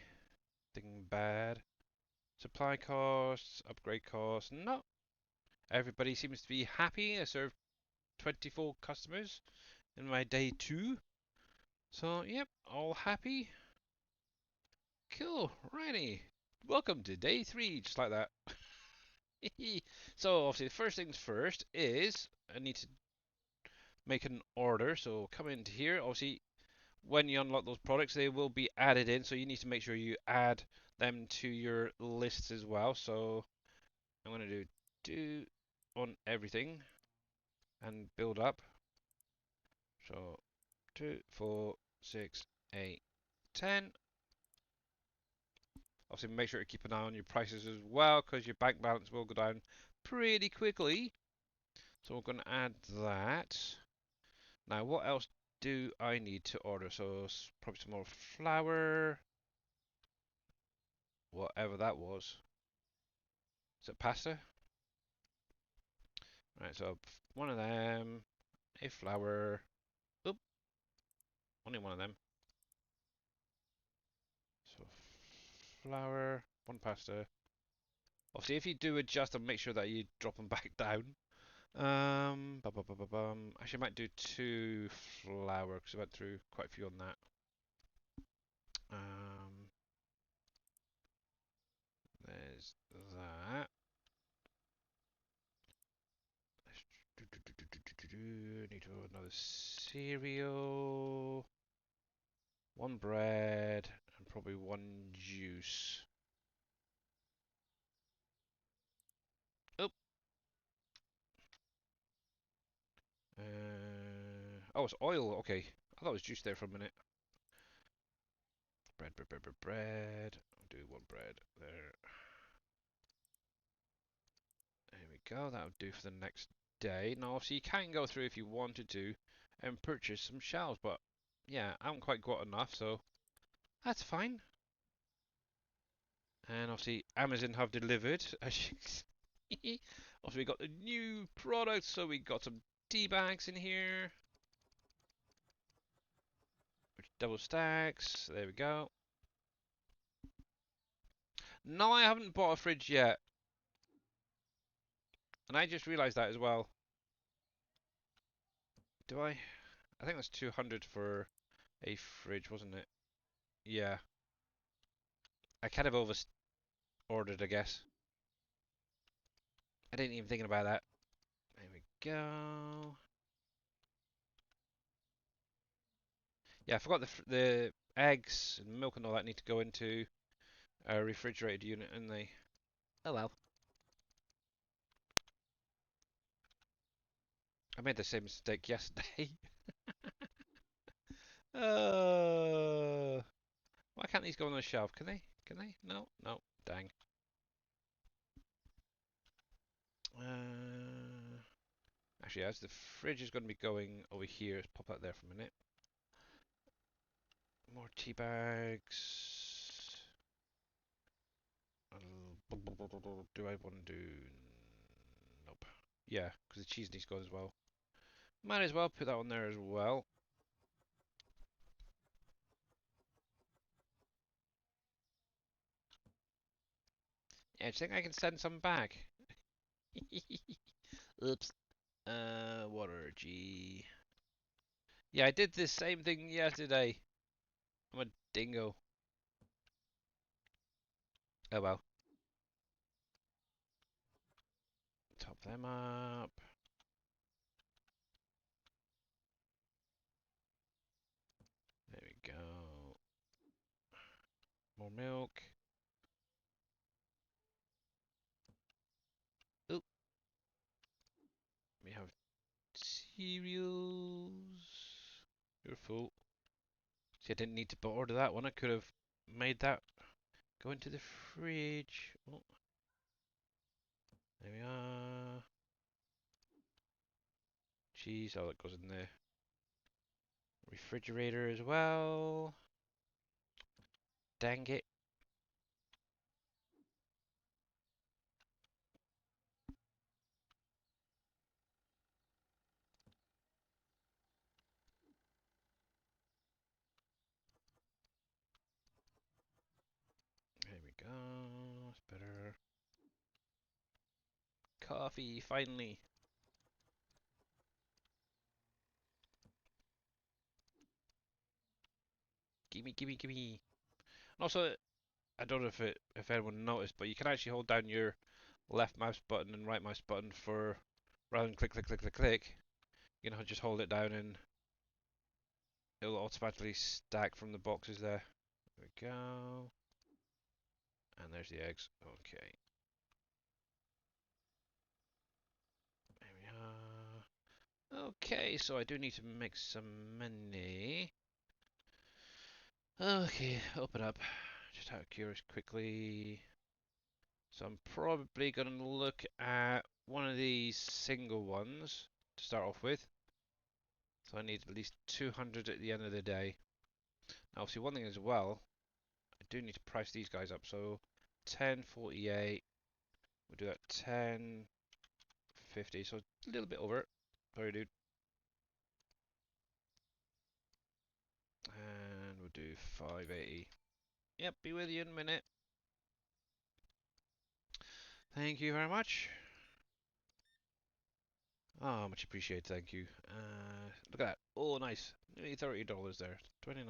bad. Supply costs, upgrade costs. No. Everybody seems to be happy. I served 24 customers in my day 2. So, yep, all happy. Cool. Righty. Welcome to day 3, just like that. So, obviously, the first things first is I need to make an order. So, come into here. Obviously, when you unlock those products, they will be added in. So, you need to make sure you add them to your lists as well. So, I'm going to do on everything and build up. So 2, 4, 6, 8, 10. Obviously, make sure to keep an eye on your prices as well, because your bank balance will go down pretty quickly. So we're going to add that. Now, what else do I need to order? So probably some more flour, whatever that was. Is it pasta? Right, so one of them, a flour. Oop, only one of them. So flour, one pasta. Obviously, if you do adjust them, make sure that you drop them back down. Actually, I might do 2 flour because I went through quite a few on that. There's that. Need to another cereal, 1 bread, and probably 1 juice. Oh, it's oil. Okay. I thought it was juice there for a minute. Bread, bread, bread, bread, bread. I'll do one bread there. There we go. That'll do for the next day. Now, obviously, you can go through if you wanted to and purchase some shells, but yeah, I haven't quite got enough, so that's fine. And obviously, Amazon have delivered. As you can see. Also, we got the new products, so we got some tea bags in here. Which double stacks. There we go. No, I haven't bought a fridge yet. And I just realised that as well. Do I? I think that's 200 for a fridge, wasn't it? Yeah. I kind of over ordered, I guess. I didn't even think about that. There we go. Yeah, I forgot the eggs and milk and all that need to go into a refrigerated unit, and they. Oh well. I made the same mistake yesterday. Why can't these go on the shelf? Can they? Can they? No, no. Dang. Actually, as the fridge is going to be going over here, let's pop that there for a minute. More tea bags. Do I want to do? Nope. Yeah, because the cheese needs to go as well. Might as well put that on there as well. Yeah, do you think I can send some back? Oops. Water, G. Yeah, I did this same thing yesterday. I'm a dingo. Oh well. Top them up. There we go. More milk. Oop. We have cereals. You're full. See, I didn't need to order that one. I could have made that go into the fridge. Oh. There we are. Cheese. Oh, that goes in the refrigerator as well. Dang it. There we go. It's better. Coffee, finally. Gimme, gimme, gimme. And also, I don't know if anyone noticed, but you can actually hold down your left mouse button and right mouse button for rather than click, click, click, click, click. You know, just hold it down and it'll automatically stack from the boxes there. There we go. And there's the eggs. Okay. There we are. Okay, so I do need to make some money. Okay, open up. Just out of curiosity quickly. So I'm probably going to look at one of these single ones to start off with. So I need at least 200 at the end of the day. Now, obviously, one thing as well, I do need to price these guys up. So 10.48. We'll do that 10.50. So a little bit over it. Sorry, dude. And we'll do 5.80. Yep, be with you in a minute. Thank you very much. Oh, much appreciated, thank you. Look at that. Oh, nice. Nearly $30 there. 29,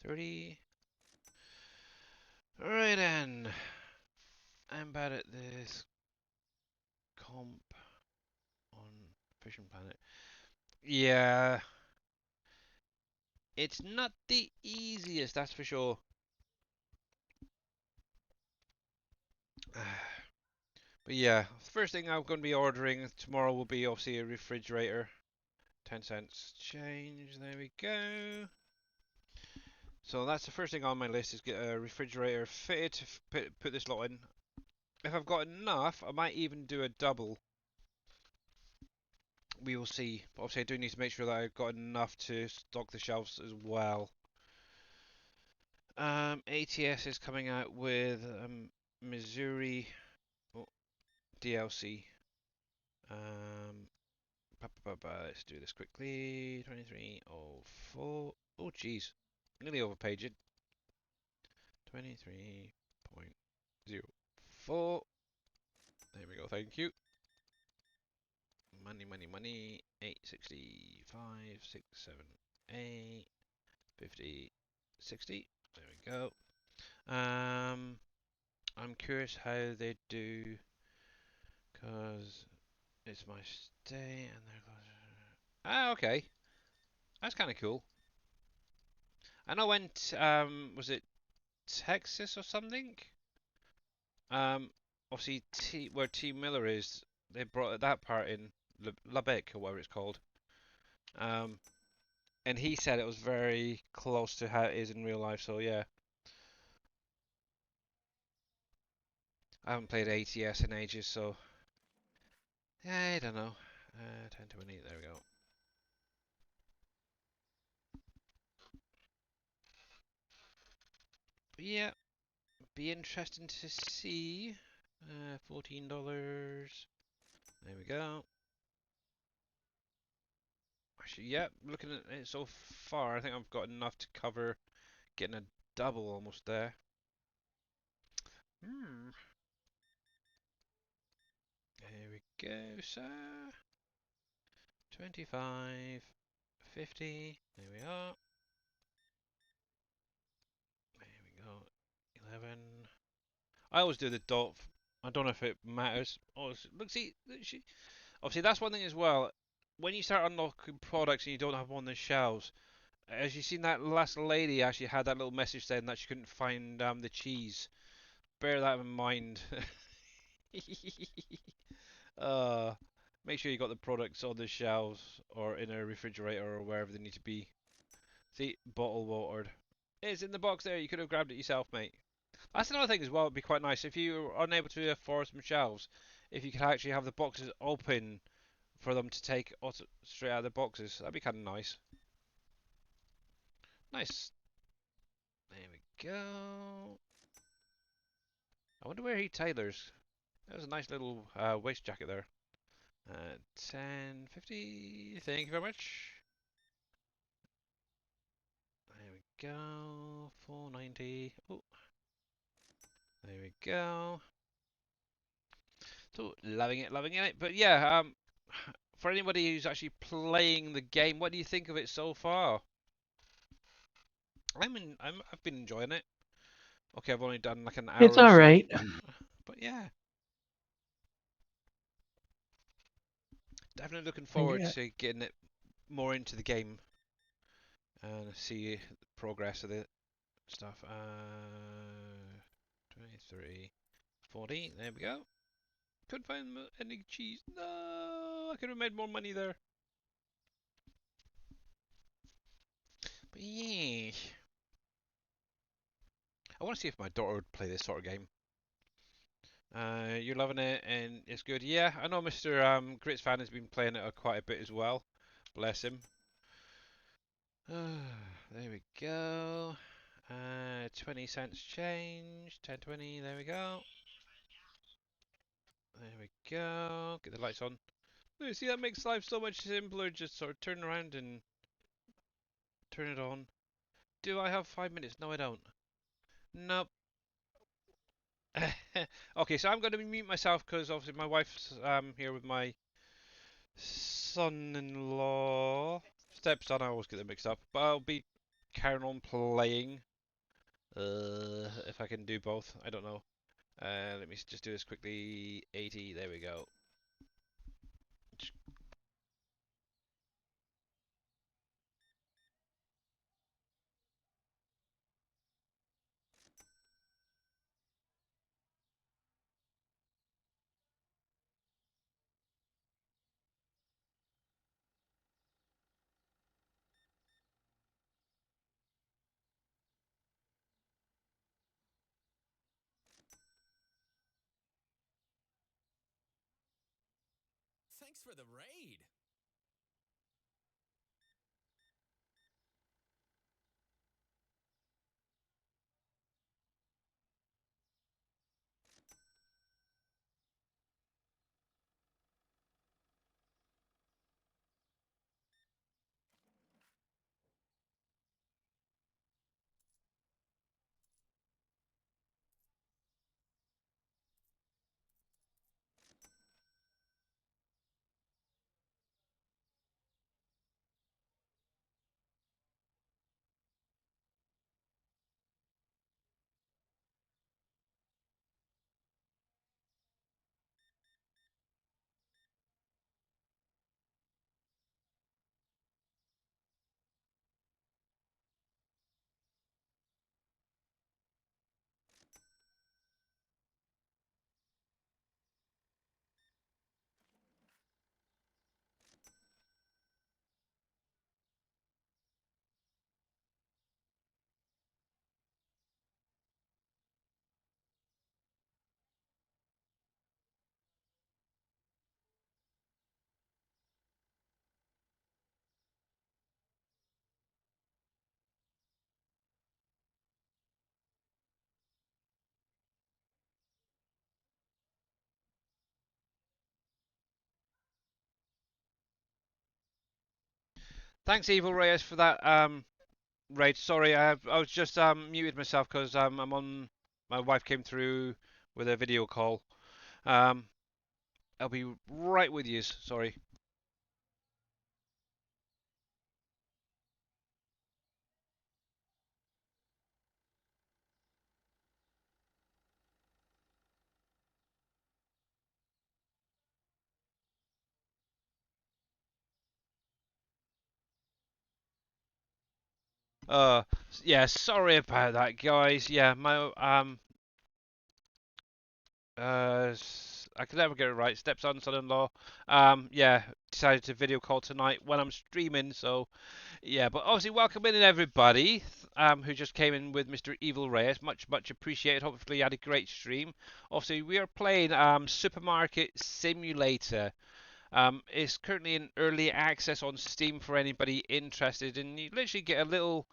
30. Alright then. I'm bad at this comp on Fishing Planet. Yeah. It's not the easiest, that's for sure. But yeah, first thing I'm going to be ordering tomorrow will be obviously a refrigerator. 10 cents change. There we go. So that's the first thing on my list, is get a refrigerator fitted to put this lot in. If I've got enough, I might even do a double. We will see. But obviously I do need to make sure that I've got enough to stock the shelves as well. ATS is coming out with Missouri DLC. Let's do this quickly. 2304. Oh, jeez. Nearly overpaged. 23.04. There we go. Thank you. Money, money, money. 865, 6, 7, 8, 50, 60. There we go. I'm curious how they do, because it's my stay and they're close. Ah, okay. That's kind of cool. And I went, was it Texas or something? Obviously, where T Miller is, they brought that part in, Lubbock or whatever it's called. And he said it was very close to how it is in real life, so yeah. I haven't played ATS in ages, so I don't know. 1020, there we go. But yeah, be interesting to see. $14. There we go. Actually, yeah, looking at it so far, I think I've got enough to cover getting a double almost there. There we go, sir. 25, 50. There we are. There we go. 11. I always do the dot. I don't know if it matters. Oh, look, see, obviously that's one thing as well. When you start unlocking products and you don't have them on the shelves, as you seen, that last lady actually had that little message saying that she couldn't find the cheese. Bear that in mind. uh, Make sure you got the products on the shelves or in a refrigerator or wherever they need to be. See, bottle watered. It's in the box there. You could have grabbed it yourself, mate. That's another thing as well. It'd be quite nice if you are unable to afford some shelves, if you could actually have the boxes open for them to take straight out of the boxes. That'd be kind of nice. Nice. There we go. I wonder where he tailors. That was a nice little waist jacket there. 10.50. Thank you very much. There we go. 4.90. Oh. There we go. So loving it. But yeah, for anybody who's actually playing the game, what do you think of it so far? I've been enjoying it. Okay, I've only done like an hour It's or all so, right. but yeah, definitely looking forward Yeah. to getting it more into the game and see the progress of the stuff. 23, 40. There we go. Couldn't find any cheese. No, I could have made more money there. But yeah, I want to see if my daughter would play this sort of game. You're loving it and it's good. Yeah, I know Mr. Grits fan has been playing it quite a bit as well. Bless him. There we go. 20 cents change. 10.20. There we go. There we go. Get the lights on. Oh, see, that makes life so much simpler. Just sort of turn around and turn it on. Do I have 5 minutes? No, I don't. Nope. Okay, so I'm going to mute myself because obviously my wife's here with my son-in-law. Stepson, I always get them mixed up. But I'll be carrying on playing. If I can do both, I don't know. Let me just do this quickly. 80, there we go. Thanks for the raid. Thanks, Evil Reyes, for that raid. Sorry, I was just muted myself because I'm on. My wife came through with a video call. Um, I'll be right with you. Sorry. Uh, yeah, sorry about that, guys. Yeah, my I could never get it right. Stepson, son-in-law. Yeah, decided to video call tonight when I'm streaming. So, yeah, but obviously welcome in everybody. Who just came in with Mr. Evil Reyes. Much appreciated. Hopefully you had a great stream. Obviously we are playing Supermarket Simulator. It's currently in early access on Steam for anybody interested, and you literally get a little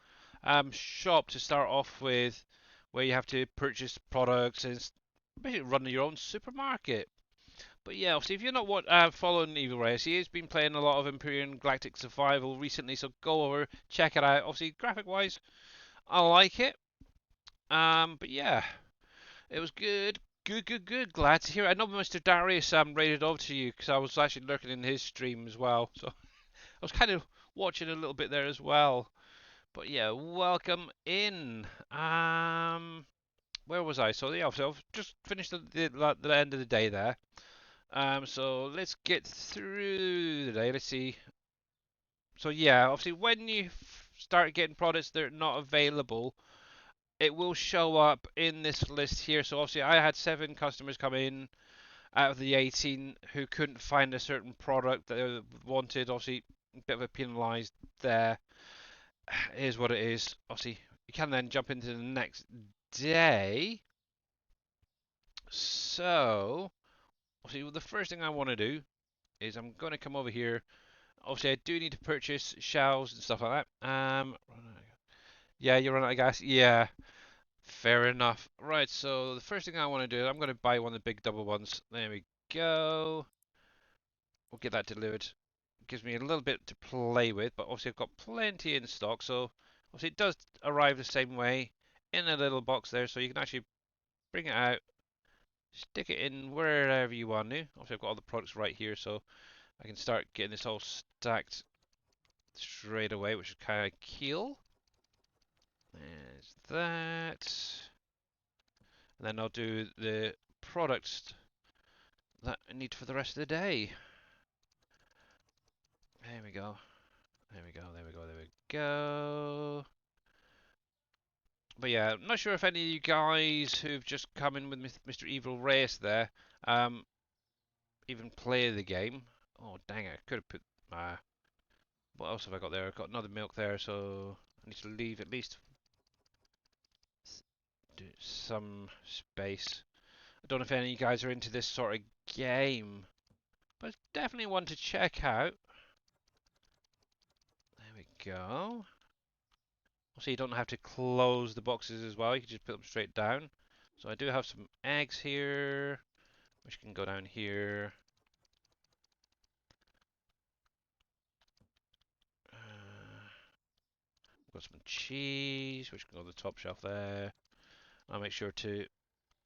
shop to start off with, where you have to purchase products and basically run your own supermarket. But yeah, obviously, if you're not following Evil Reyes, he has been playing a lot of Imperium Galactic Survival recently, so go over, check it out. Obviously, graphic-wise, I like it. But yeah, it was good. Good. Glad to hear it. I know Mr. Darius raided over to you because I was actually lurking in his stream as well. So I was kind of watching a little bit there as well. But yeah, welcome in. Where was I? So yeah, so I've just finished the end of the day there. So let's get through the day. Let's see. So yeah, obviously when you start getting products that are not available, it will show up in this list here. So obviously I had 7 customers come in out of the 18 who couldn't find a certain product that they wanted. Obviously, a bit of a penalised there. Here's what it is. Obviously, you can then jump into the next day. So, obviously, the first thing I want to do is I'm going to come over here. Obviously, I do need to purchase shells and stuff like that. Yeah, you run out of gas. Yeah, fair enough. Right, so the first thing I want to do, I'm going to buy one of the big double ones. There we go. We'll get that delivered. Gives me a little bit to play with, but obviously I've got plenty in stock, so obviously it does arrive the same way in a little box there, so you can actually bring it out, stick it in wherever you want to. Obviously I've got all the products right here, so I can start getting this all stacked straight away, which is kind of cool. There's that. And then I'll do the products that I need for the rest of the day. There we go. There we go. But yeah, I'm not sure if any of you guys who've just come in with Mr. Evil Reyes there, even play the game. Oh dang it, I could have put, what else have I got there? I've got another milk there, so I need to leave at least some space. I don't know if any of you guys are into this sort of game. but it's definitely one to check out. There we go. So you don't have to close the boxes as well. You can just put them straight down. So I do have some eggs here, which can go down here. Got some cheese, which can go on the top shelf there. I'll make sure to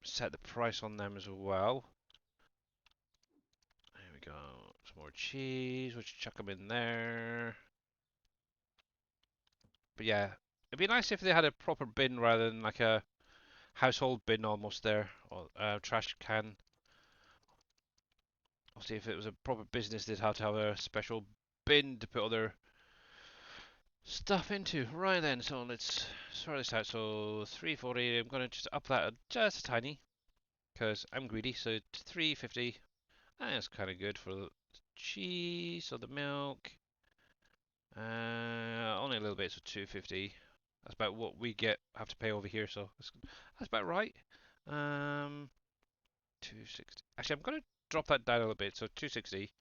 set the price on them as well. There we go. Some more cheese, which chuck them in there. But yeah, it'd be nice if they had a proper bin rather than like a household bin almost there, or a trash can. I'll see if it was a proper business, they'd have to have a special bin to put all their stuff into. Right then, so let's sort this out. So 340, I'm going to just up that just a tiny, because I'm greedy. So 350, that's kind of good for the cheese or the milk. Only a little bit, so 250. That's about what we have to pay over here, so that's about right. 260. Actually, I'm going to drop that down a little bit, so 260.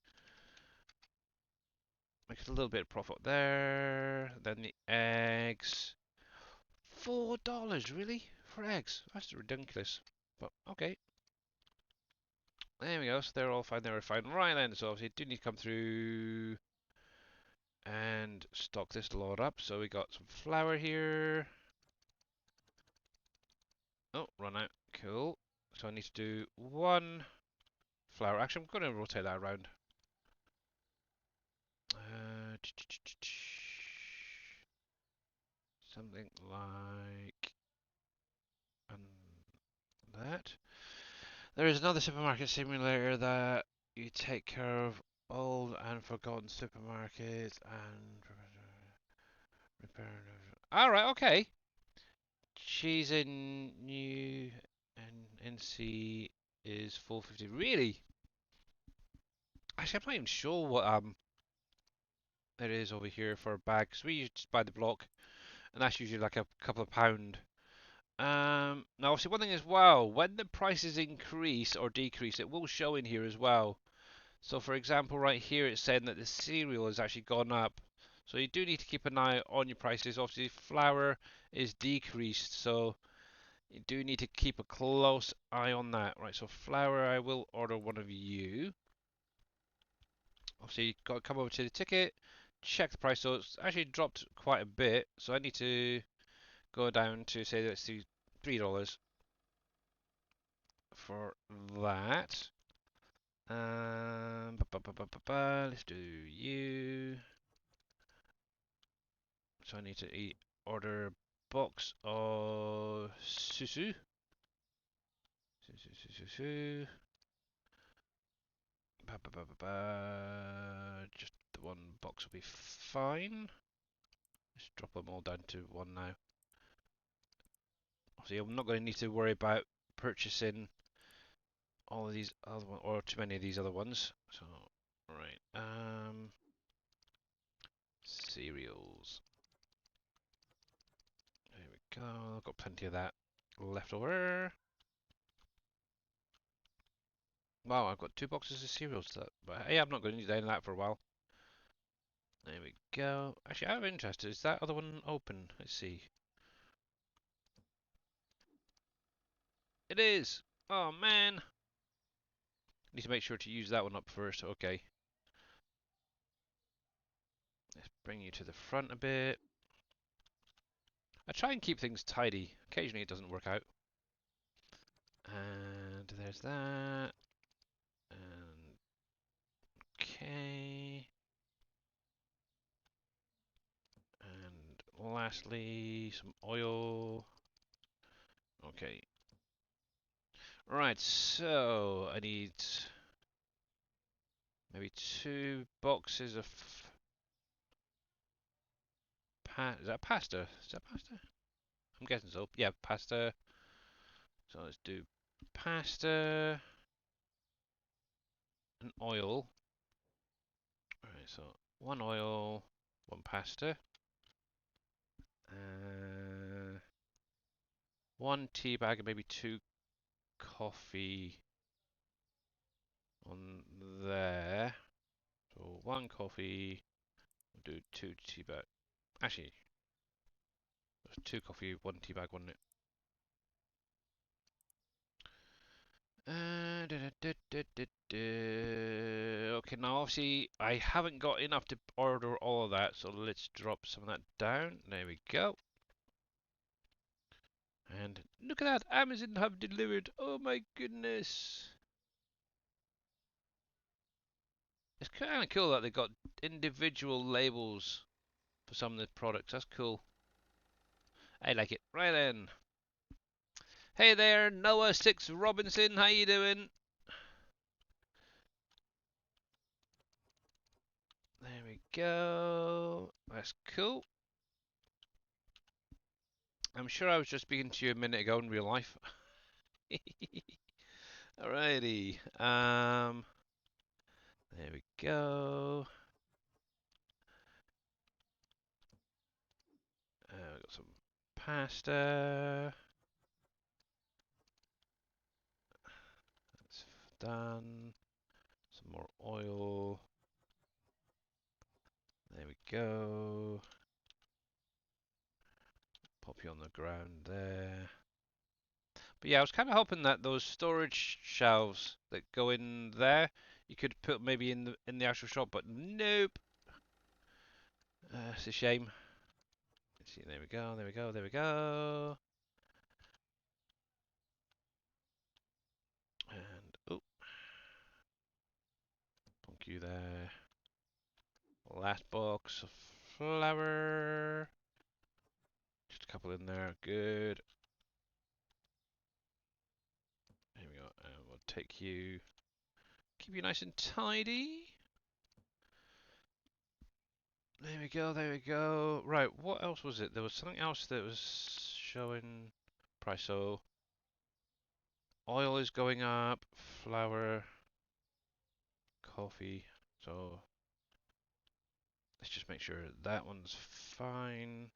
Make a little bit of profit there. Then the eggs. $4, really? For eggs? That's ridiculous. But, okay. There we go, so they're all fine, they're fine. Right then, so obviously do need to come through and stock this lot up. So we got some flour here. Oh, run out. Cool. So I need to do one flour. Actually, I'm going to rotate that around. Something like that. There is another supermarket simulator that you take care of old and forgotten supermarkets and repair. Alright, okay. She's in new and NC is 450. Really? Actually, I'm not even sure what it is over here for a bag, because we usually just buy the block, and that's usually like a couple of pound. Now obviously one thing as well, when the prices increase or decrease, it will show in here as well. So for example, right here it's saying that the cereal has actually gone up. So you do need to keep an eye on your prices. Obviously flour is decreased, so you do need to keep a close eye on that. Right, so flour, I will order one of you. Obviously you've got to come over to the ticket, check the price. So it's actually dropped quite a bit. So I need to go down to say let's do $3 for that. Let's do you. So I need to order a box of susu. Susu. Just the one box will be fine. Let's drop them all down to one now. See, I'm not going to need to worry about purchasing all of these other ones, or too many of these other ones. So, right, cereals. There we go. I've got plenty of that left over. Wow, I've got 2 boxes of cereals. But hey, I'm not going to need any of that for a while. There we go. Actually, I'm interested. Is that other one open? Let's see. It is. Oh man. Need to make sure to use that one up first. Okay. Let's bring you to the front a bit. I try and keep things tidy. Occasionally it doesn't work out. And there's that. And okay. And lastly, some oil. Okay. Right, so I need maybe 2 boxes of is that pasta? Is that pasta? I'm guessing so. Yeah, pasta. So let's do pasta and oil. Alright, so 1 oil, 1 pasta. 1 tea bag and maybe 2 coffee on there. 1 coffee. We'll do 2 tea bag. Actually, there's 2 coffee, 1 tea bag, wasn't it? Okay, now obviously I haven't got enough to order all of that, so let's drop some of that down. There we go. And look at that, Amazon have delivered. Oh my goodness. It's kind of cool that they got individual labels for some of the products. That's cool. I like it. Right then. Hey there, Noah 6 Robinson. How you doing? There we go. That's cool. I'm sure I was just speaking to you a minute ago in real life. Alrighty. There we go. We've got some pasta. That's done. Some more oil. There we go. Pop you on the ground there. But yeah, I was kind of hoping that those storage shelves that go in there, you could put maybe in the actual shop, but nope. It's a shame. Let's see, there we go, there we go, there we go. And oh, thank you there. Last box of flour. Just a couple in there, good. There we go, and we'll take you, keep you nice and tidy. There we go, there we go. Right, what else was it? There was something else that was showing price. So, oil is going up, flour, coffee. So, let's just make sure that one's fine.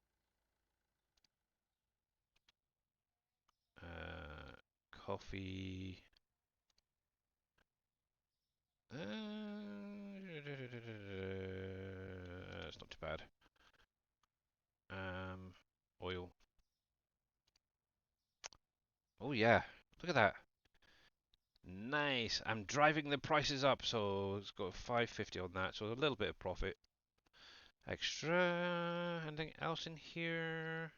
Coffee. It's not too bad. Oil. Oh yeah, look at that. Nice. I'm driving the prices up, so it's got 550 on that, so a little bit of profit. Extra. Anything else in here?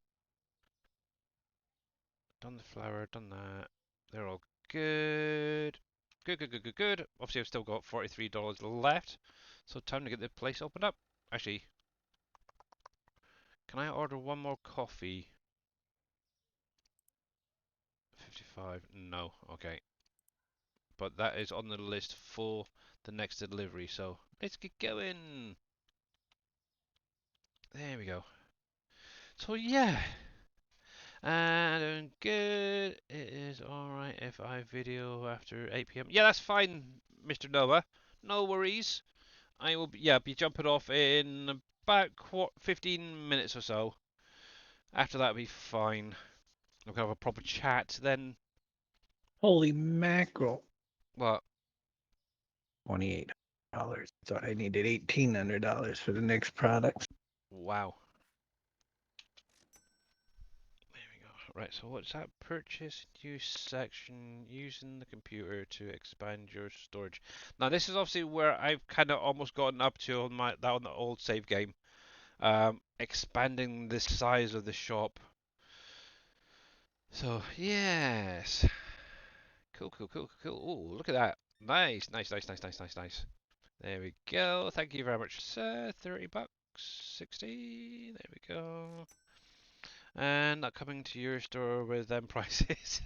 Done the flour, done that. They're all good. Good, good, good, good, good. Obviously, I've still got $43 left, so time to get the place opened up. Actually, can I order one more coffee? 55. No. Okay. But that is on the list for the next delivery, so let's get going. There we go. So yeah, doing good. It is alright if I video after 8 p.m. Yeah, that's fine, Mr. Noah. No worries. I will be jumping off in about 15 minutes or so. After that, will be fine. We'll have a proper chat then. Holy mackerel! What? $2,800. Thought I needed $1,800 for the next product. Wow. There we go. Right, so what's that? Purchase use section, using the computer to expand your storage. Now this is obviously where I've kind of almost gotten up to on on the old save game. Expanding the size of the shop. So yes. Cool, cool, cool, cool. Oh, look at that. Nice, nice, nice, nice, nice, nice, nice. There we go. Thank you very much, sir. 30 bucks. 60. There we go. And not coming to your store with them prices.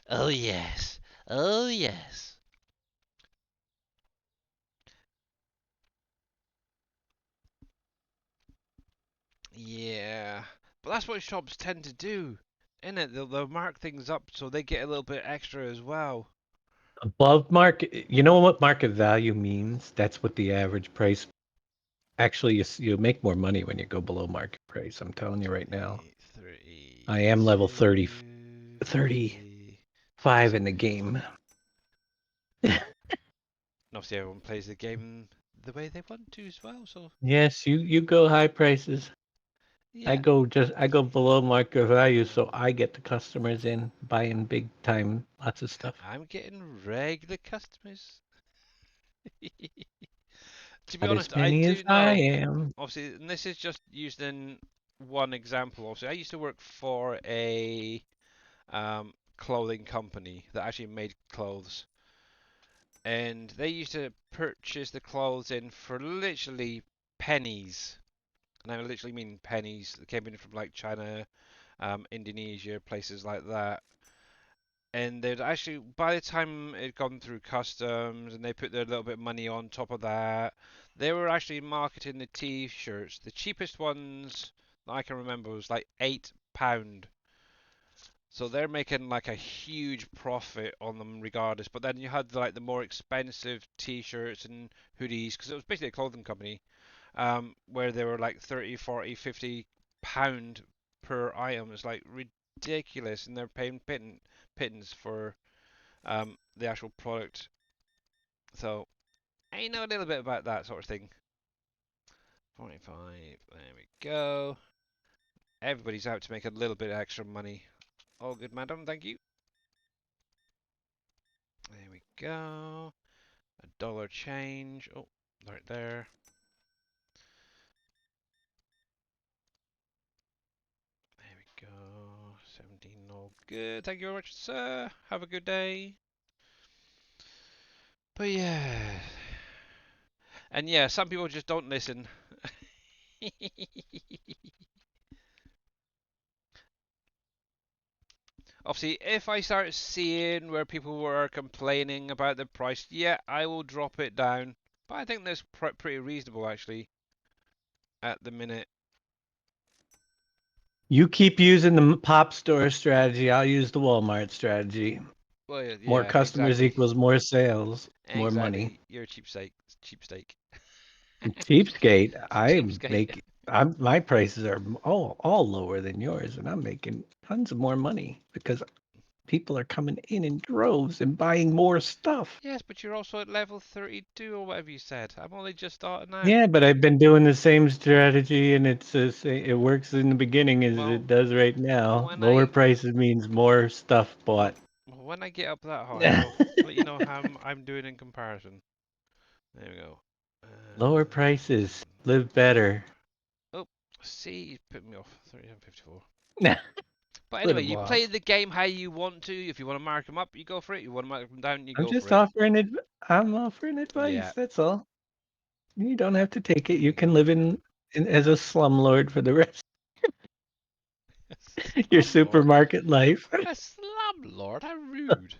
Oh yes. Oh yes. Yeah. But that's what shops tend to do, innit? They'll mark things up so they get a little bit extra as well. Above market, you know what market value means? That's what the average price. Actually, you make more money when you go below market price. I'm telling you right now. 30. I am level 35 in the game. obviously everyone plays the game the way they want to as well. So Yes, you go high prices. yeah, I go below market value, so I get the customers in buying big time, lots of stuff. I'm getting regular customers. To be Not as honest, I many as do I know. am. Obviously, and this is just using one example. Obviously, I used to work for a clothing company that actually made clothes, and they used to purchase the clothes in for literally pennies, and I literally mean pennies. That came in from like China, Indonesia, places like that. And they'd actually, by the time it had gone through customs and they put their little bit of money on top of that, they were actually marketing the t-shirts. The cheapest ones that I can remember was like £8. So they're making like a huge profit on them regardless. But then you had like the more expensive t-shirts and hoodies, because it was basically a clothing company, where they were like 30, 40, £50 per item. It's like ridiculous, and they're paying pittance for the actual product. So I know a little bit about that sort of thing. 45, there we go. Everybody's out to make a little bit of extra money. All good, madam, thank you. There we go. A dollar change. Oh, right there. There we go. 17, all good. Thank you very much, sir. Have a good day. But yeah. And yeah, some people just don't listen. Obviously, if I start seeing where people were complaining about the price, yeah, I will drop it down. But I think that's pretty reasonable actually at the minute. You keep using the pop store strategy. I'll use the Walmart strategy. Well, More yeah, customers exactly. equals more sales, more money. Exactly. You're a cheapskate. Cheapsteak. Cheapskate. Cheapskate. My prices are all lower than yours, and I'm making tons of more money because people are coming in droves and buying more stuff. Yes, but you're also at level 32 or whatever you said. I'm only just starting out. Yeah, but I've been doing the same strategy, and it works in the beginning as Well, it does right now. when Lower I prices means more stuff well, bought. when I get up that high, I'll let you know how I'm doing in comparison. There we go. Lower prices, live better. Oh, see, you put me off. 37.54. Nah, But put anyway, them you play off. the game how you want to. If you want to mark them up, you go for it. You want to mark them down, you I'm go for just it. I'm offering Yeah. advice. That's all. You don't have to take it. You can live Exactly. in as a slumlord for the rest of your Slumlord. supermarket life. A slumlord? How rude.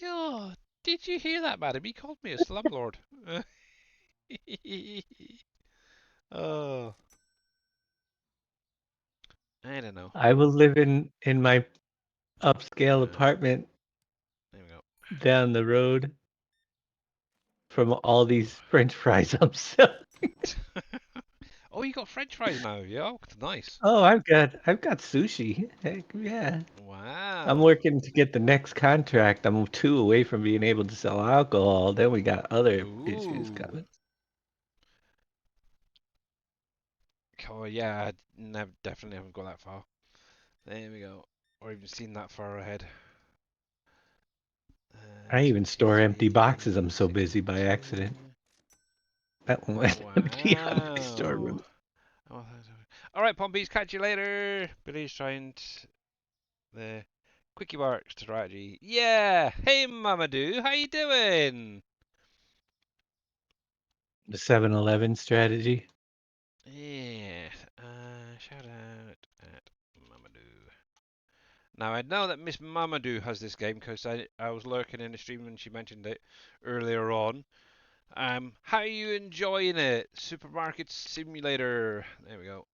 God, did you hear that, madam? He called me a slumlord. Oh, I don't know. I will live in my upscale Uh, apartment there we go. down the road from all these French fries I'm selling. Oh, you got French fries now, yeah? Oh, nice. Oh, I've got sushi. Heck yeah. I'm Wow. working to get the next contract. I'm 2 away from being able to sell alcohol. Then we got other issues Ooh. coming. Oh, yeah, I never, definitely haven't got that far. There we go. Or even seen that far ahead. I even store empty boxes. I'm 23, so busy by 62. accident. That one went empty out of my Wow. storeroom. Oh, all right, Pompies, catch you later. Billy's trying the quickie bark strategy. Yeah. Hey, Mamadou, how you doing? The 7-Eleven strategy. Yeah. Shout out at Mamadou. Now I know that Miss Mamadou has this game because I was lurking in the stream when she mentioned it earlier on. How are you enjoying it? Supermarket Simulator. There we go.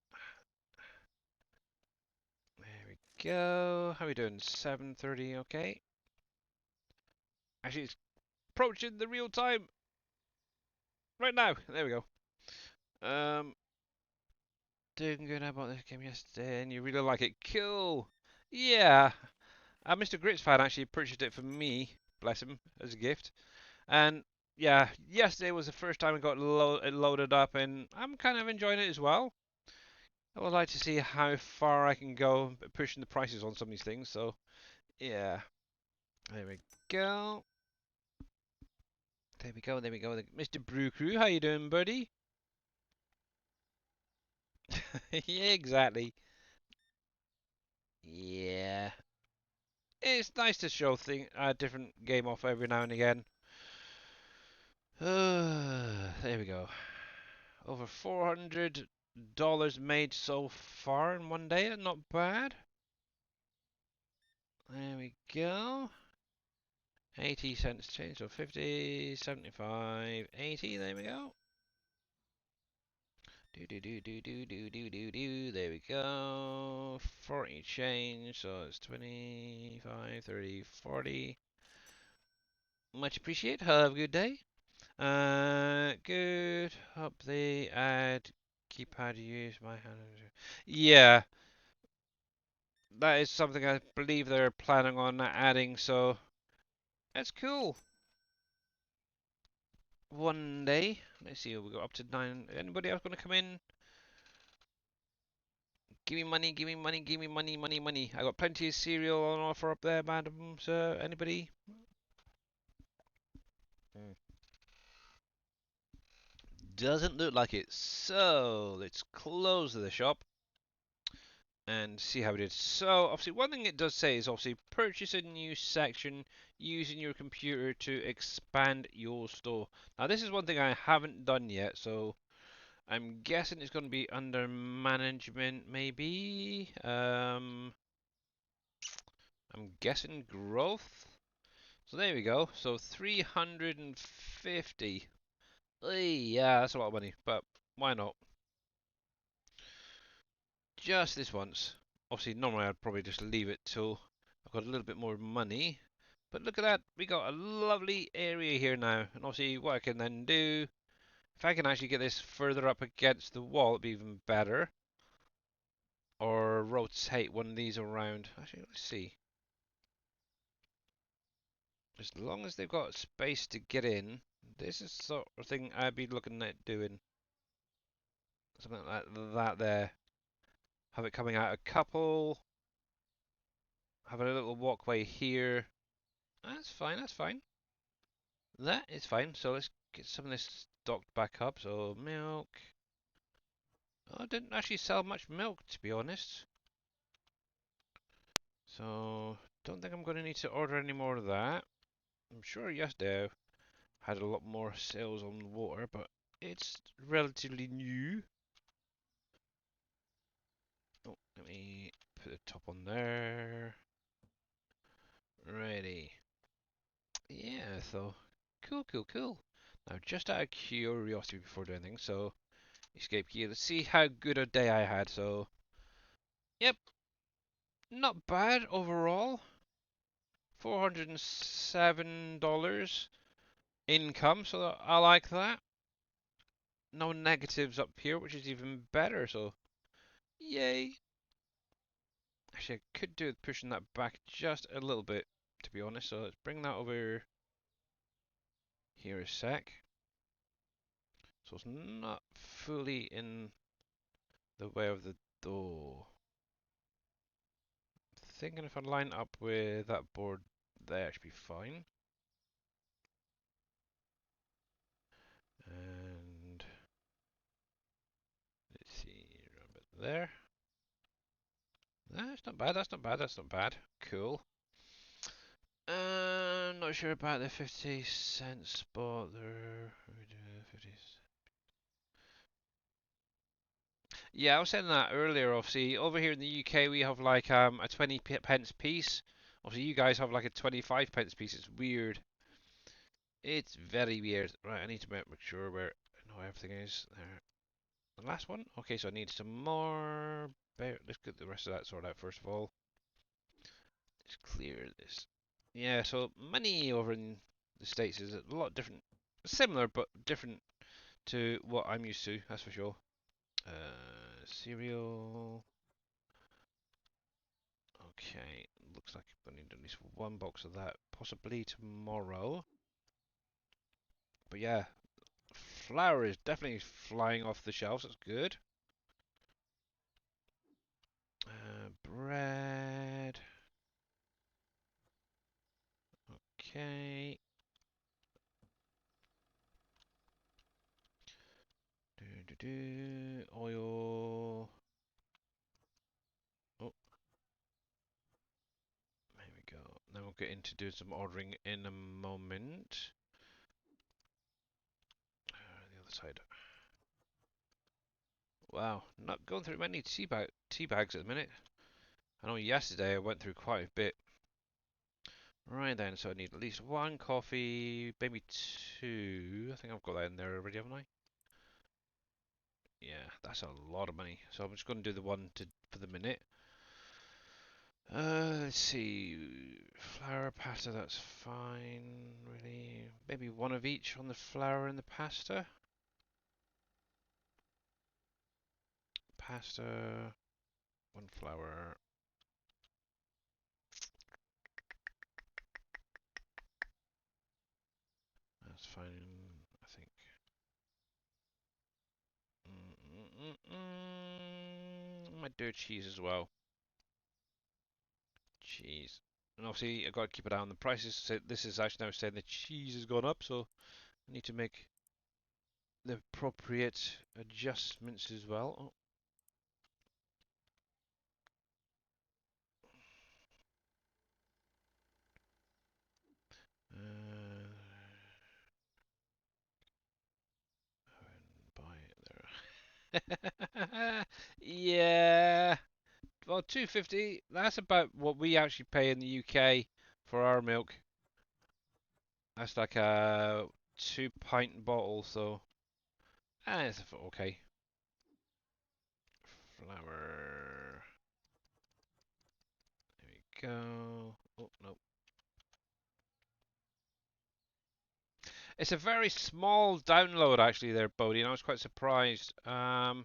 There we go. How are we doing? 7:30. Okay. Actually, it's approaching the real time right now. There we go. Um, doing good. I bought this game yesterday, and you really like it. Cool. Yeah. Mr. Grits fan actually purchased it for me. bless him, as a gift. And yeah, yesterday was the first time I got it loaded up, and I'm kind of enjoying it as well. I would like to see how far I can go pushing the prices on some of these things. So yeah, there we go. There we go. There we go. Mr. Brew Crew, how you doing, buddy? Yeah, exactly. Yeah, it's nice to show a different game off every now and again. There we go. Over $400 made so far in one day. Not bad. There we go. 80 cents change, so 50, 75, 80. There we go. There we go. 40 change, so it's 25, 30, 40. Much appreciate. Have a good day. Good. Hope they add keypad use my hand. Yeah, that is something I believe they're planning on adding, so that's cool. One day. Let's see, we got up to 9. Anybody else going to come in? Give me money, give me money, give me money, money, money. I got plenty of cereal on offer up there, madam, sir. Anybody? Doesn't look like it. So, let's close the shop and see how it is. So, obviously, one thing it does say is obviously purchase a new section using your computer to expand your store. Now, this is one thing I haven't done yet, so I'm guessing it's going to be under management, maybe. I'm guessing growth. So there we go. So 350. Yeah, that's a lot of money, but why not? Just this once. Obviously, normally I'd probably just leave it till I've got a little bit more money. But look at that, we got a lovely area here now. And obviously what I can then do, if I can actually get this further up against the wall, it'd be even better. Or rotate one of these around. Actually, let's see. As long as they've got space to get in, this is the sort of thing I'd be looking at doing. Something like that there. Have it coming out a couple. Have a little walkway here. That's fine, that's fine. That is fine. So let's get some of this stocked back up. So milk. Oh, I didn't actually sell much milk, to be honest. So don't think I'm going to need to order any more of that. I'm sure yesterday I had a lot more sales on water, but it's relatively new. Oh, let me put the top on there. Ready. Yeah, so cool, cool, cool. Now, just out of curiosity before doing anything, so escape key. Let's see how good a day I had. So, yep, not bad overall. $407 income, so I like that. No negatives up here, which is even better. So, yay. Actually, I could do with pushing that back just a little bit, to be honest. So let's bring that over here a sec. So it's not fully in the way of the door. Thinking if I line up with that board there, should be fine. And let's see, a bit there. That's not bad, that's not bad, that's not bad. Cool. Not sure about the 50-cent spot there. 50. Yeah, I was saying that earlier. Obviously, over here in the UK, we have like a 20 pence piece. Obviously, you guys have like a 25 pence piece. It's weird. It's very weird. Right, I need to make sure where I know everything is there. The last one. Okay, so I need some more. Let's get the rest of that sorted out first of all. Let's clear this. Yeah, so money over in the States is a lot different, similar but different to what I'm used to. That's for sure. Cereal. Okay, look looks like I need at least one box of that, possibly tomorrow. But yeah, flour is definitely flying off the shelves. That's good. Bread. Okay. Oil. Oh, there we go. Then we'll get into doing some ordering in a moment. The other side. Wow, not going through many tea bags at the minute. I know yesterday I went through quite a bit. Right then, so I need at least one coffee, maybe two. I think I've got that in there already, haven't I? Yeah, that's a lot of money. So I'm just going to do the one for the minute. Let's see. Flour, pasta, that's fine, really. Maybe one of each on the flour and the pasta. Pasta, one flour. That's fine, I think. Might do cheese as well. Cheese. And obviously, I've got to keep an eye on the prices. So this is actually now saying the cheese has gone up, so I need to make the appropriate adjustments as well. Oh. Buy it there. Yeah. Well, 250. That's about what we actually pay in the UK for our milk. That's like a 2-pint bottle, so it's okay. Flour. There we go. Oh no. It's a very small download actually there, Bodie, and I was quite surprised. I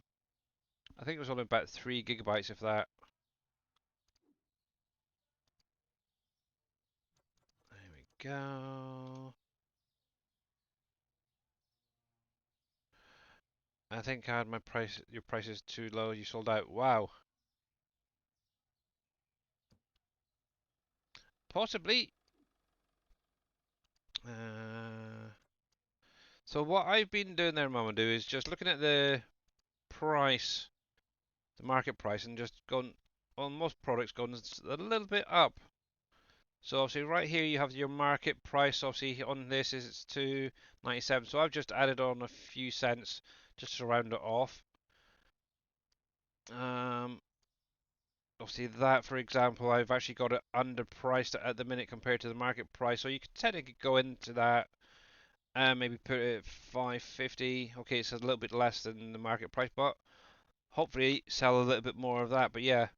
think it was only about 3 gigabytes, if that. There we go. I think I had your prices too low. You sold out. Wow. Possibly. So what I've been doing there, Mamadou, is just looking at the price, the market price, and just going on most products going a little bit up. So obviously right here you have your market price. Obviously on this is it's 2.97. So I've just added on a few cents just to round it off. Obviously that, for example, I've actually got it underpriced at the minute compared to the market price. So you could technically go into that and maybe put it at 550. Okay, it's a little bit less than the market price, but hopefully sell a little bit more of that. But yeah,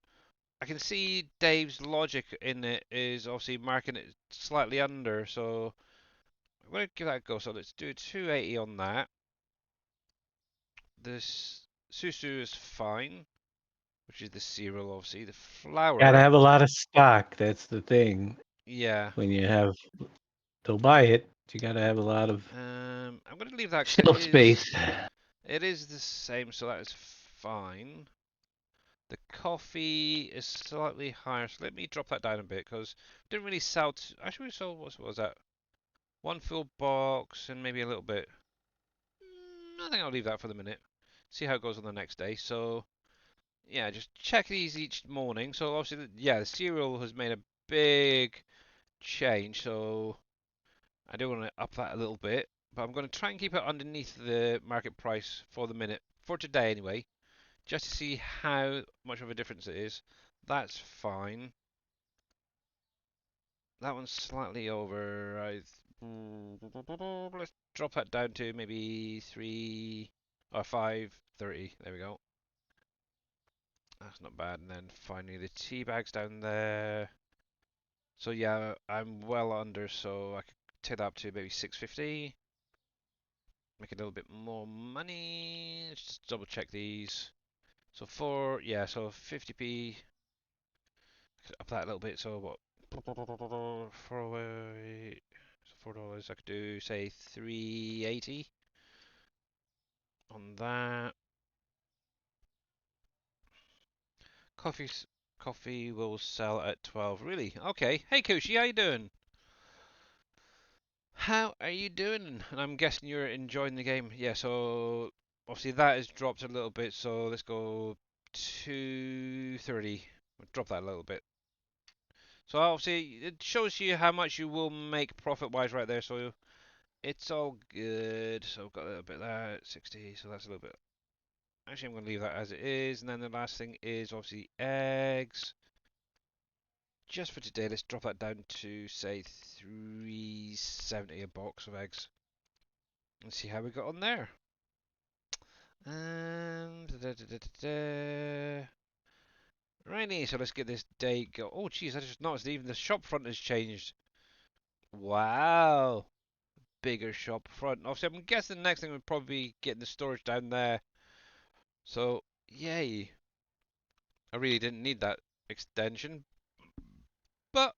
I can see Dave's logic in it is obviously marking it slightly under. So I'm going to give that a go. So let's do 280 on that. This Susu is fine, which is the cereal, obviously. The Gotta flour, have a lot of stock. That's the thing. yeah. When you have, they'll buy it. You gotta have a lot of I'm going to leave that because shelf space. it is the same, so that is fine. The coffee is slightly higher, so let me drop that down a bit because we didn't really sell. Actually, we sold what was that? One full box and maybe a little bit. I think I'll leave that for the minute. See how it goes on the next day. So yeah, just check these each morning. So obviously, yeah, the cereal has made a big change. So I do want to up that a little bit, but I'm going to try and keep it underneath the market price for the minute, for today anyway, just to see how much of a difference it is. That's fine. That one's slightly over. Let's drop that down to maybe 3 or 5.30. There we go. That's not bad. And then finally the tea bags down there. So yeah, I'm well under, so I could take that up to maybe 6.50. Make a little bit more money. Let's just double check these. So so 50p. Up that a little bit. So what? $4. I could do say 380 on that. Coffee will sell at 12. Really? Okay. Hey, Kushi, how you doing? How are you doing? And I'm guessing you're enjoying the game. Yeah, so obviously that has dropped a little bit, so let's go 230. We'll drop that a little bit. So obviously it shows you how much you will make profit-wise right there, so it's all good. So I've got a little bit there, 60, so that's a little bit. Actually, I'm going to leave that as it is, and then the last thing is obviously eggs. Just for today, let's drop that down to say 370 a box of eggs. And see how we got on there. And righty, so let's get this day go. Oh, geez, I just noticed even the shop front has changed. Wow, bigger shop front. Obviously, I'm guessing the next thing would probably be getting the storage down there. So, yay. I really didn't need that extension, but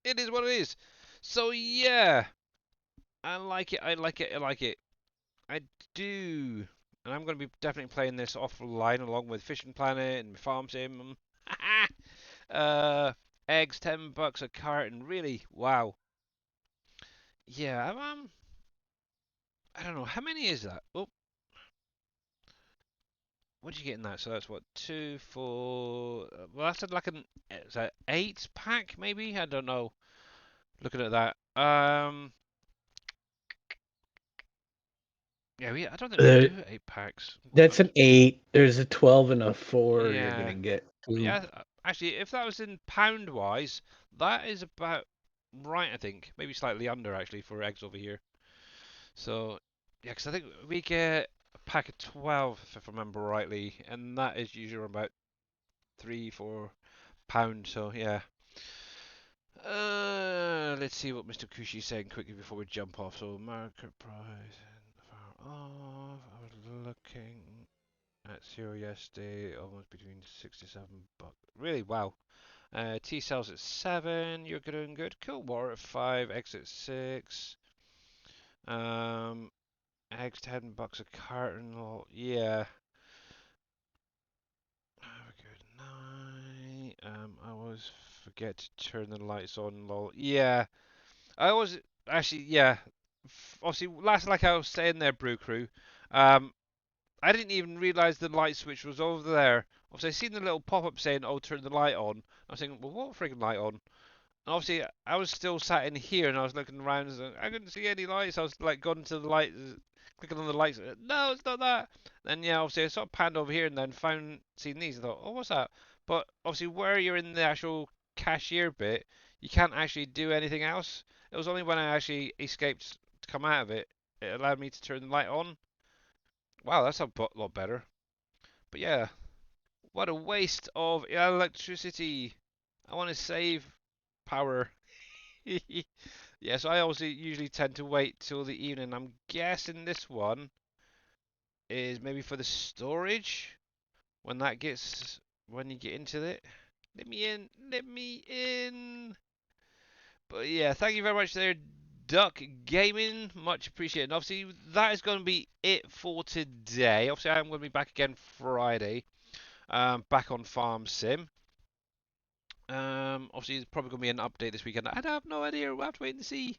it is what it is. So, yeah, I like it. I like it. I like it. I do. And I'm going to be definitely playing this offline along with Fishing Planet and Farm Sim. Eggs, $10 a carton. Really? Wow. Yeah, I don't know. How many is that? Oh, what did you get in that? So that's what, 2, 4. Well, that's like an is that 8 pack maybe? I don't know. Looking at that. Yeah, I don't think we Uh, do 8 packs. That's an 8. There's a 12 and a 4 you're Yeah. gonna get. Yeah, actually, if that was in pound wise, that is about right, I think. Maybe slightly under, actually, for eggs over here. So, yeah, because I think we get a pack of 12, if I remember rightly, and that is usually about 3, £4. So, yeah. Let's see what Mr. Kushi's saying quickly before we jump off. So, market price and far off. I was looking at zero yesterday, almost between 67 bucks. Really? Wow. T cells at 7. You're doing good. Cool. War at 5. Eggs at 6. Um, eggs $10 a carton. Lol. Yeah. Have a good night. I always forget to turn the lights on. Lol. Yeah. I always actually yeah. Obviously, last like I was saying there, Brew Crew. I didn't even realise the light switch was over there. Obviously, I seen the little pop-up saying, "Oh, turn the light on." I was thinking, "Well, what friggin' light on?" And obviously, I was still sat in here and I was looking around and I couldn't see any lights. I was like going to the lights, clicking on the lights. No, it's not that. Then yeah, obviously I sort of panned over here and then seen these and thought, oh, what's that? But obviously, where you're in the actual cashier bit, you can't actually do anything else. It was only when I actually escaped to come out of it, it allowed me to turn the light on. Wow, that's a lot better. But yeah, what a waste of electricity. I want to save power. Yes, I also usually tend to wait till the evening. I'm guessing this one is maybe for the storage when you get into it. Let me in, let me in. But yeah, thank you very much there, Duck Gaming. Much appreciated. And obviously, that is going to be it for today. Obviously, I'm going to be back again Friday. Back on Farm Sim. Obviously, there's probably going to be an update this weekend. I have no idea. We'll have to wait and see.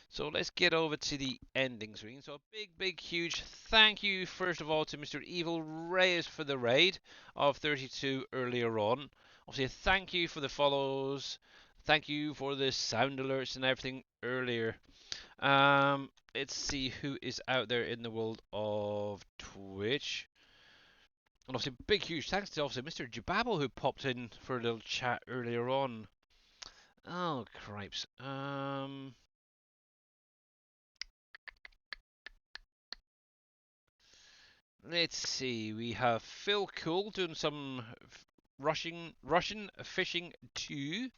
So let's get over to the ending screen. So a big, huge thank you, first of all, to Mr. Evil Reyes for the raid of 32 earlier on. Obviously, a thank you for the follows. Thank you for the sound alerts and everything earlier. Let's see who is out there in the world of Twitch. And obviously, big, huge thanks to obviously Mr. Jababble who popped in for a little chat earlier on. Oh, cripes. Let's see. We have Phil Cool doing some Russian fishing too.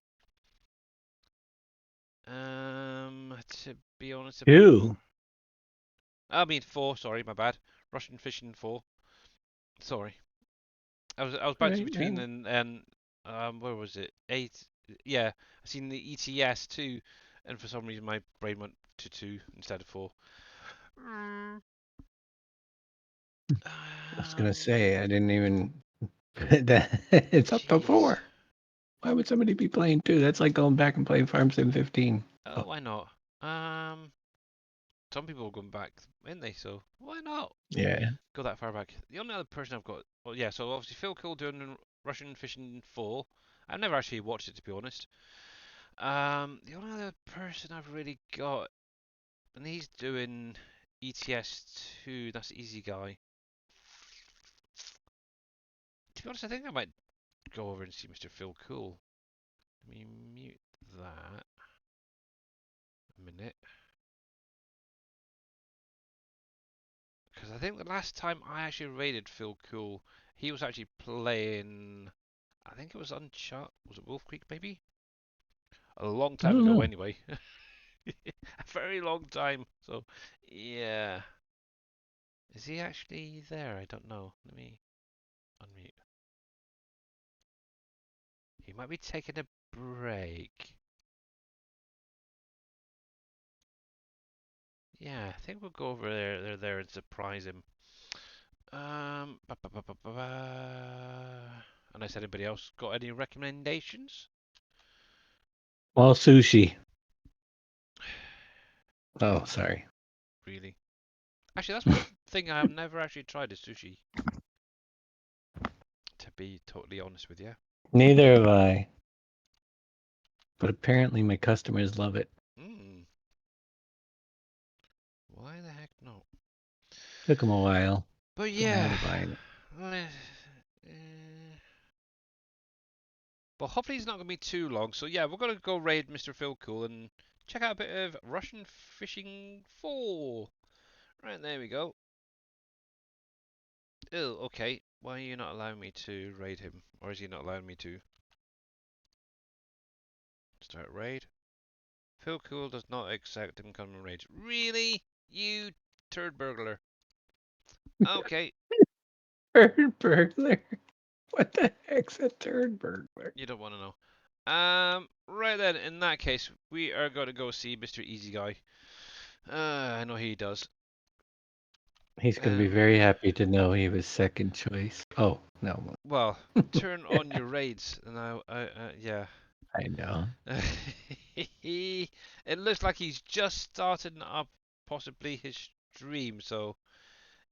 To be honest, Two. I mean 4. Sorry, my bad. Russian fishing 4. Sorry, I was bouncing Right, between yeah. and where was it? 8. Yeah, I seen the ETS too, and for some reason my brain went to 2 instead of 4. I was gonna say I didn't even. It's up to Jeez. 4. Why would somebody be playing 2? That's like going back and playing Farm Sim 15. Oh, why not? Some people are going back, ain't they? So why not Yeah. go that far back? The only other person I've got, well, yeah. So obviously Phil Cool doing Russian Fishing 4. I've never actually watched it, to be honest. The only other person I've really got, and he's doing ETS 2. That's Easy Guy. To be honest, I think I might go over and see Mr. Phil Cool. Let me mute that a minute. Because I think the last time I actually raided Phil Cool, he was actually playing. I think it was Uncharted. Was it Wolf Creek, maybe? A long I time don't ago, know. anyway. A very long time. So, yeah. Is he actually there? I don't know. Let me unmute. He might be taking a break. Yeah, I think we'll go over there and surprise him. Unless anybody else got any recommendations? Well, sushi. Oh, sorry. Really? Actually, that's one thing I've never actually tried is sushi. To be totally honest with you. Neither have I. But apparently my customers love it. Hmm. Why the heck not? Took them a while. But Get mad yeah. at buying it. Well, hopefully it's not going to be too long. So yeah, we're going to go raid Mr. Phil Cool and check out a bit of Russian Fishing 4. Right, there we go. Oh, okay. Why are you not allowing me to raid him? Or is he not allowing me to? Start raid. Phil Cool does not accept incoming raids. Really? You turd burglar. Okay. Turd burglar. What the heck's a turd burglar? You don't want to know. Right then, in that case, we are going to go see Mr. Easy Guy. I know he does. He's going to be very happy to know he was second choice. Oh, no. Well, turn on your raids, and yeah. I know. It looks like he's just starting up possibly his stream, so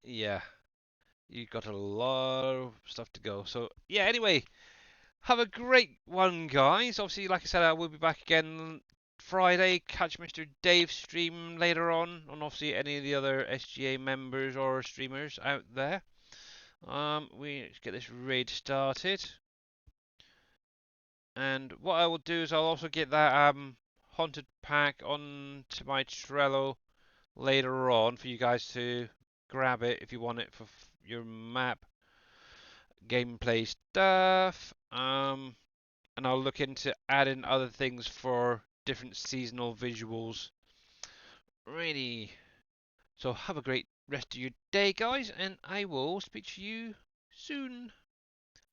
yeah, you got a lot of stuff to go. So yeah, anyway, have a great one, guys. Obviously, like I said, I will be back again Friday. Catch Mr. Dave's stream later on obviously any of the other SGA members or streamers out there. We get this raid started. And what I will do is I'll also get that haunted pack onto my Trello later on for you guys to grab it if you want it for your map gameplay stuff. And I'll look into adding other things for different seasonal visuals. Really. So have a great rest of your day, guys, and I will speak to you soon.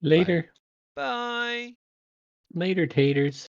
Later. Bye. Later, taters.